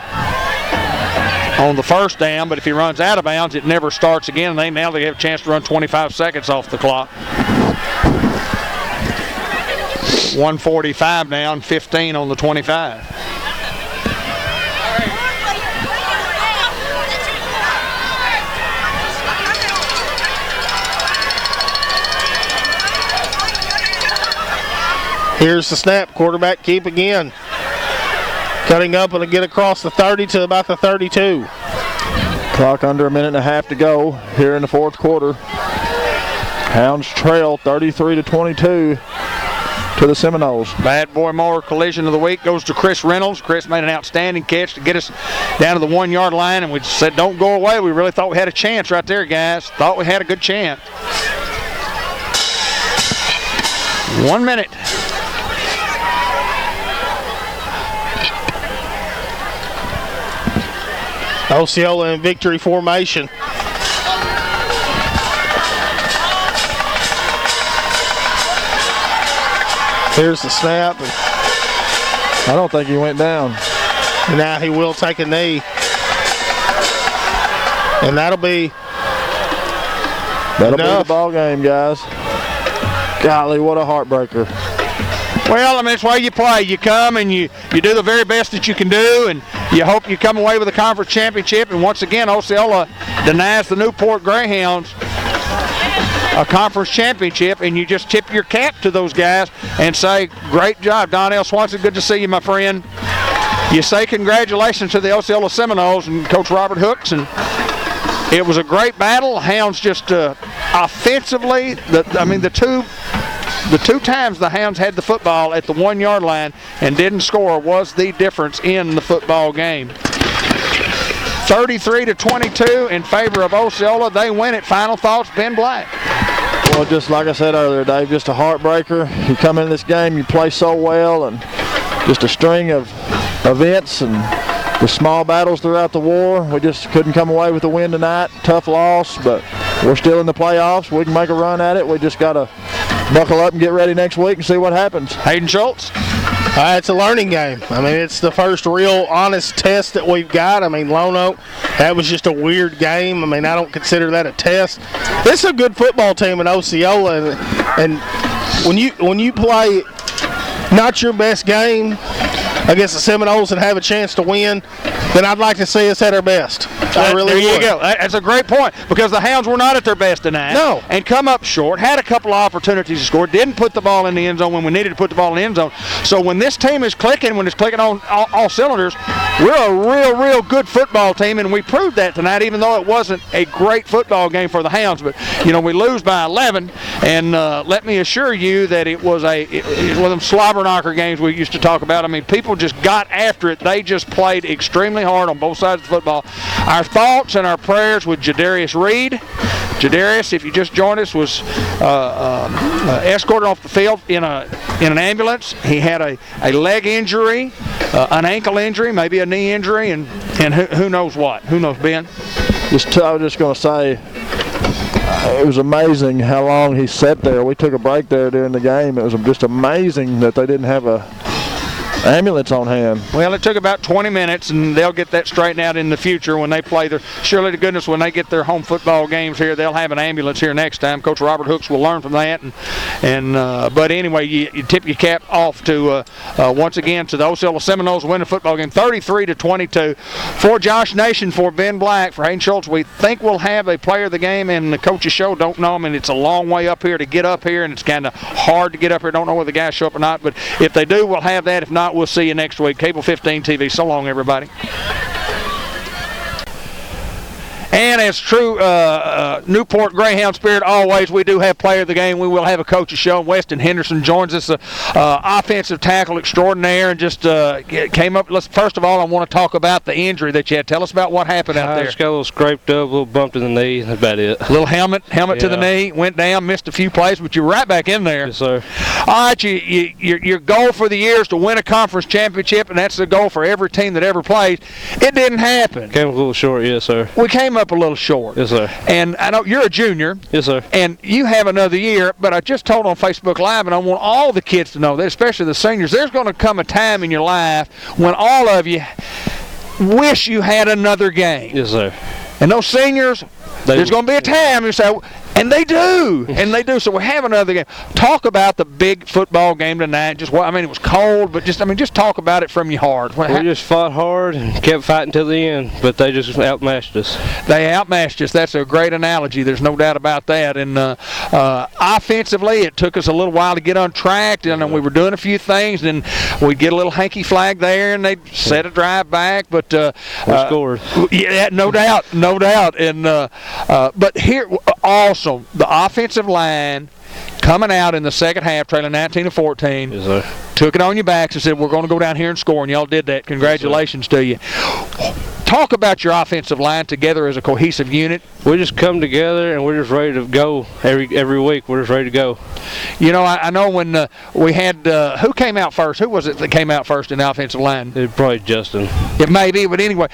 on the first down, but if he runs out of bounds, it never starts again. And now they have a chance to run 25 seconds off the clock. 1:45 now and 15 on the 25. Here's the snap. Quarterback keep again. Cutting up and get across the 30 to about the 32. Clock under a minute and a half to go here in the fourth quarter. Hounds trail 33-22 to the Seminoles. Bad boy mower collision of the week goes to Chris Reynolds. Chris made an outstanding catch to get us down to the 1-yard line, and we said don't go away. We really thought we had a chance right there, guys. Thought we had a good chance. 1 minute. Osceola in victory formation. Here's the snap. I don't think he went down. Now he will take a knee. And that'll be the ball game, guys. Golly, what a heartbreaker. Well, I mean, it's why you play. You come and you do the very best that you can do, and you hope you come away with a conference championship. And once again, Osceola denies the Newport Greyhounds a conference championship, and you just tip your cap to those guys and say, great job. Donnell Swanson, good to see you, my friend. you say congratulations to the Osceola Seminoles and Coach Robert Hooks, and it was a great battle. Hounds just offensively, the two times the Hounds had the football at the 1 yard line and didn't score was the difference in the football game. 33-22 in favor of Osceola. They win it. Final thoughts, Ben Black. Well, just like I said earlier, Dave, just a heartbreaker. You come into this game, you play so well, and just a string of events and the small battles throughout the war. We just couldn't come away with a win tonight. Tough loss, but we're still in the playoffs. We can make a run at it. We just got to buckle up and get ready next week and see what happens. Hayden Schultz. It's a learning game. I mean, it's the first real honest test that we've got. I mean, Lone Oak, that was just a weird game. I mean, I don't consider that a test. This is a good football team in Osceola, and when you play not your best game against the Seminoles and have a chance to win, then I'd like to see us at our best. I really would. There you go. That's a great point, because the Hounds were not at their best tonight. No. And come up short, had a couple of opportunities to score, didn't put the ball in the end zone when we needed to put the ball in the end zone. So when this team is clicking, when it's clicking on all cylinders, we're a real good football team, and we proved that tonight, even though it wasn't a great football game for the Hounds. But, you know, we lose by 11, and let me assure you that it was one of them slobber knocker games we used to talk about. I mean, people just got after it. They just played extremely hard on both sides of the football. Our thoughts and our prayers with Jadarius Reed. Jadarius, if you just joined us, was escorted off the field in an ambulance. He had a leg injury, an ankle injury, maybe a knee injury, and who knows what. Who knows, Ben? I was just going to say, it was amazing how long he sat there. We took a break there during the game. It was just amazing that they didn't have a ambulance on hand. Well, it took about 20 minutes, and they'll get that straightened out in the future when they play surely to goodness, when they get their home football games here, they'll have an ambulance here next time. Coach Robert Hooks will learn from that. But anyway, you tip your cap off to, once again, to the Osceola Seminoles winning the football game 33-22. For Josh Nation, for Ben Black, for Hayden Schultz, we think we'll have a player of the game, and the coach's show don't know. I mean, it's a long way up here to get up here, and it's kind of hard to get up here. Don't know whether the guys show up or not, but if they do, we'll have that. If not, we'll see you next week. Cable 15 TV. So long, everybody. And as true Newport Greyhound spirit always, we do have player of the game. We will have a coach's show. Weston Henderson joins us, offensive tackle extraordinaire, and just came up. First of all, I want to talk about the injury that you had. Tell us about what happened out there. I just got a little scraped up, a little bump in the knee. That's about it. A little helmet to the knee, went down, missed a few plays, but you're right back in there. Yes, sir. All right, your goal for the year is to win a conference championship, and that's the goal for every team that ever plays. It didn't happen. Came a little short, yes, sir. We came up a little short. Yes, sir. And I know you're a junior. Yes, sir. And you have another year, but I just told on Facebook Live, and I want all the kids to know that, especially the seniors, there's going to come a time in your life when all of you wish you had another game. Yes, sir. And those seniors, there's going to be a time you say, and they do, So we have another game. Talk about the big football game tonight. Just what I mean, it was cold, but just talk about it from your heart. We just fought hard and kept fighting till the end, but they just outmatched us. They outmatched us. That's a great analogy. There's no doubt about that. And offensively, it took us a little while to get on track. And we were doing a few things, and we'd get a little hanky flag there, and they'd set a drive back. But we scored. Yeah, no doubt. And but here also, the offensive line coming out in the second half, trailing 19-14. Yes, sir. Took it on your backs and said, we're going to go down here and score, and y'all did that. Congratulations to you. Talk about your offensive line together as a cohesive unit. We just come together, and we're just ready to go every week. We're just ready to go. You know, I know when we had who came out first? Who was it that came out first in the offensive line? It probably Justin. It may be, but anyway,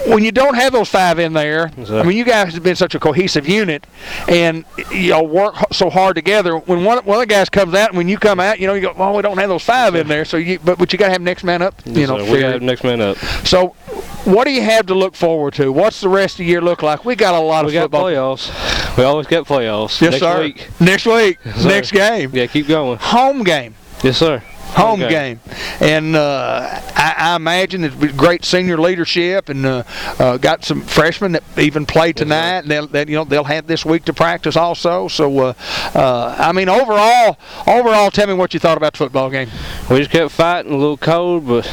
when you don't have those five in there, I mean, you guys have been such a cohesive unit, and y'all work so hard together. When one of the guys comes out, and when you come out, you go, well, we don't have those five in there, so but you got to have next man up. Yes, sir. We got to have next man up. So, what do you have to look forward to? What's the rest of the year look like? We got a lot of football. We got playoffs. We always get playoffs. Yes, sir. Next week. Yes, next game. Yeah, keep going. Home game. Yes, sir. Home game. And I imagine it's great senior leadership, and got some freshmen that even played tonight. And they'll have this week to practice also. So, I mean, overall, tell me what you thought about the football game. We just kept fighting, a little cold, but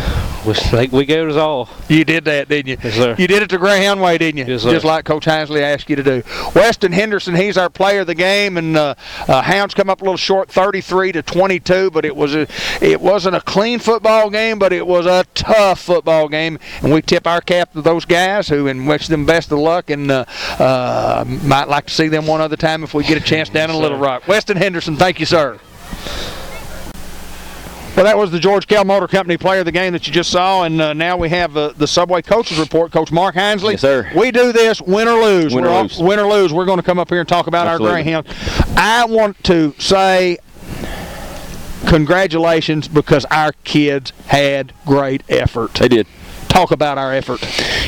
we gave it us all. You did that, didn't you? Yes, sir. You did it the Greyhound way, didn't you? Yes, sir. Just like Coach Hinsley asked you to do. Weston Henderson, he's our player of the game, and Hounds come up a little short, 33-22, but it wasn't a clean football game, but it was a tough football game, and we tip our cap to those guys and wish them best of luck, and might like to see them one other time if we get a chance down in Little Rock. Weston Henderson, thank you, sir. Well, that was the George Kell Motor Company player of the game that you just saw, and now we have the Subway Coaches Report. Coach Mark Hinsley. Yes, sir. We do this win or lose. Win or lose. We're going to come up here and talk about Absolutely. our Greyhound. I want to say congratulations because our kids had great effort. They did. Talk about our effort.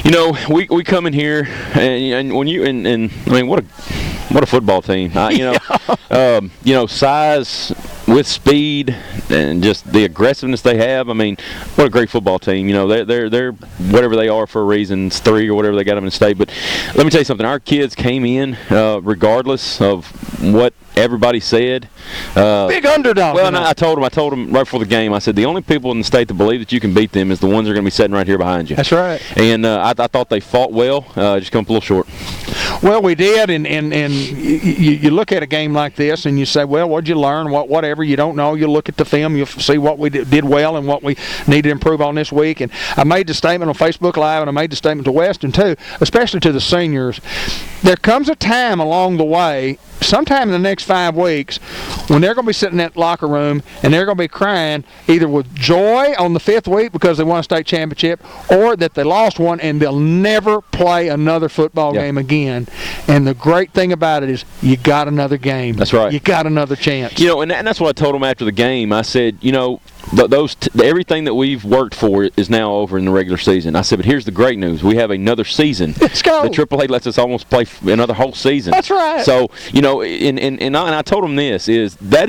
You know, we come in here, and when you and I mean, what a football team. You know, size with speed and just the aggressiveness they have. I mean, what a great football team. You know, they're whatever they are for a reason. It's 3 or whatever they got them in state. But let me tell you something. Our kids came in regardless of what everybody said. Big underdog. Well, I told them right before the game. I said the only people in the state that believe that you can beat them is the ones that are going to be sitting right here behind you. That's right. And I thought they fought well. Just come up a little short. Well, we did, and you look at a game like this and you say, well, what'd you learn? Whatever you don't know, you look at the film, you see what we did well and what we need to improve on this week. And I made the statement on Facebook Live, and I made the statement to Weston too, especially to the seniors. There comes a time along the way, sometime in the next 5 weeks, when they're going to be sitting in that locker room and they're going to be crying either with joy on the 5th week because they won a state championship, or that they lost one and they'll never play another football game again. And the great thing about it is you got another game. That's right. You got another chance. You know, and that's what I told them after the game. I said, you know, everything that we've worked for is now over in the regular season. I said, but here's the great news. We have another season. Let's go. The AAA lets us almost play another whole season. That's right. So, you know, and I told them that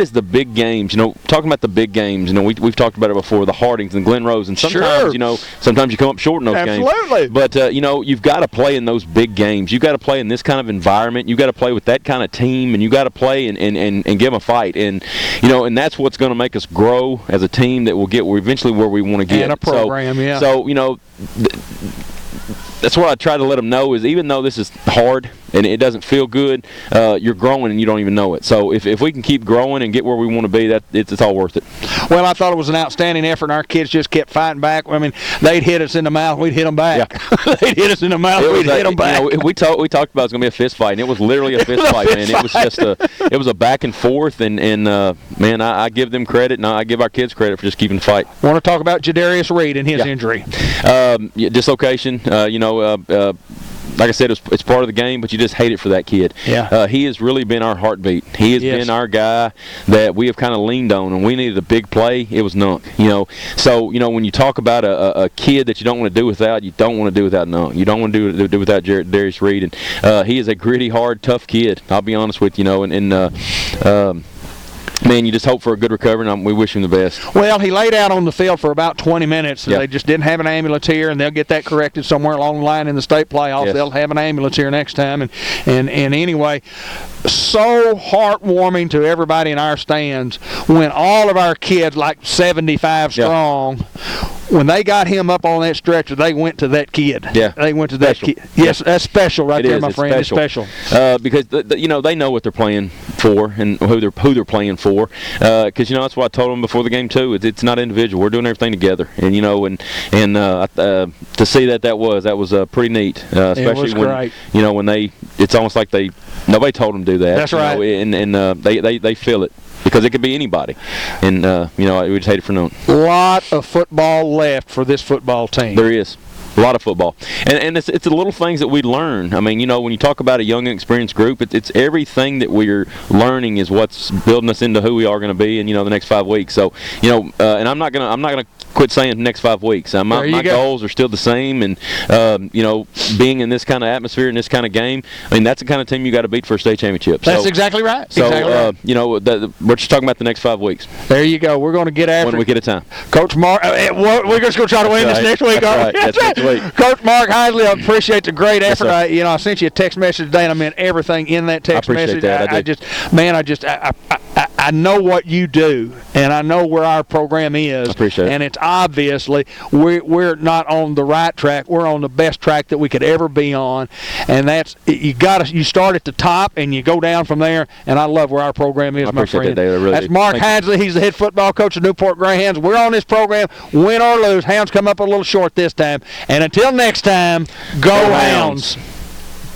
is the big games. You know, talking about the big games, you know, we've talked about it before, the Hardings and Glen Rose. And sometimes, you know, sometimes you come up short in those games. Absolutely. But, you know, you've got to play in those big games. You've got to play in this kind of environment. You've got to play with that kind of team, and you've got to play and give them a fight. And, you know, and that's what's going to make us grow as a team that will get eventually where we want to get. And a program, So, you know, that's what I try to let them know is even though this is hard and it doesn't feel good, you're growing and you don't even know it. So if we can keep growing and get where we want to be, it's all worth it. Well, I thought it was an outstanding effort, and our kids just kept fighting back. I mean, they'd hit us in the mouth, we'd hit them back. Yeah. They'd hit us in the mouth, we'd hit them back. You know, we talked about it was going to be a fist fight, and it was literally a fist fight, man. It was just a back and forth, and man, I give them credit, and I give our kids credit for just keeping the fight. Want to talk about Jadarius Reed and his injury? Dislocation. Like I said, it's part of the game, but you just hate it for that kid. Yeah. He has really been our heartbeat. He has been our guy that we have kind of leaned on, and we needed a big play. It was Nunk, you know. So, you know, when you talk about a kid that you don't want to do without, you don't want to do without Nunk. You don't want to do without Darius Reed. And he is a gritty, hard, tough kid. I'll be honest with you, you know. Man, you just hope for a good recovery, and we wish him the best. Well, he laid out on the field for about 20 minutes. Yeah. They just didn't have an ambulance here, and they'll get that corrected somewhere along the line in the state playoffs. Yes. They'll have an ambulance here next time. And anyway, so heartwarming to everybody in our stands when all of our kids, like 75 strong, when they got him up on that stretcher, they went to that kid. Yeah. They went to that kid. Yes, that's special right there, my friend. It's special. Because you know, they know what they're playing for and who they're playing for. Because you know, that's what I told them before the game too. It's not individual. We're doing everything together. And you know, and to see that was pretty neat. Especially when you know, when it's almost like nobody told them to do that. That's right. Know, and they feel it. Because it could be anybody. And, you know, we just hate it for nothing. A lot of football left for this football team. There is. A lot of football, and it's the little things that we learn. I mean, when you talk about a young and experienced group, it's everything that we're learning is what's building us into who we are going to be in the next 5 weeks. So and I'm not gonna quit saying the next 5 weeks. My goals are still the same, and being in this kind of atmosphere in this kind of game, I mean that's the kind of team you got to beat for a state championship. That's exactly right. So exactly we're just talking about the next 5 weeks. There you go. We're going to get after when we get a time. Coach Mark. We're just going to try to win this next week. That's next week. Coach Mark Heisley, I appreciate the great effort. I sent you a text message today, and I meant everything in that text message. I know what you do, and I know where our program is. I appreciate it. And it's obviously we're not on the right track. We're on the best track that we could ever be on, and that's you start at the top and you go down from there. And I love where our program is, my friend. That's Mark Heisley. He's the head football coach of Newport Greyhounds. We're on this program, win or lose. Hounds come up a little short this time. And until next time, go Hounds.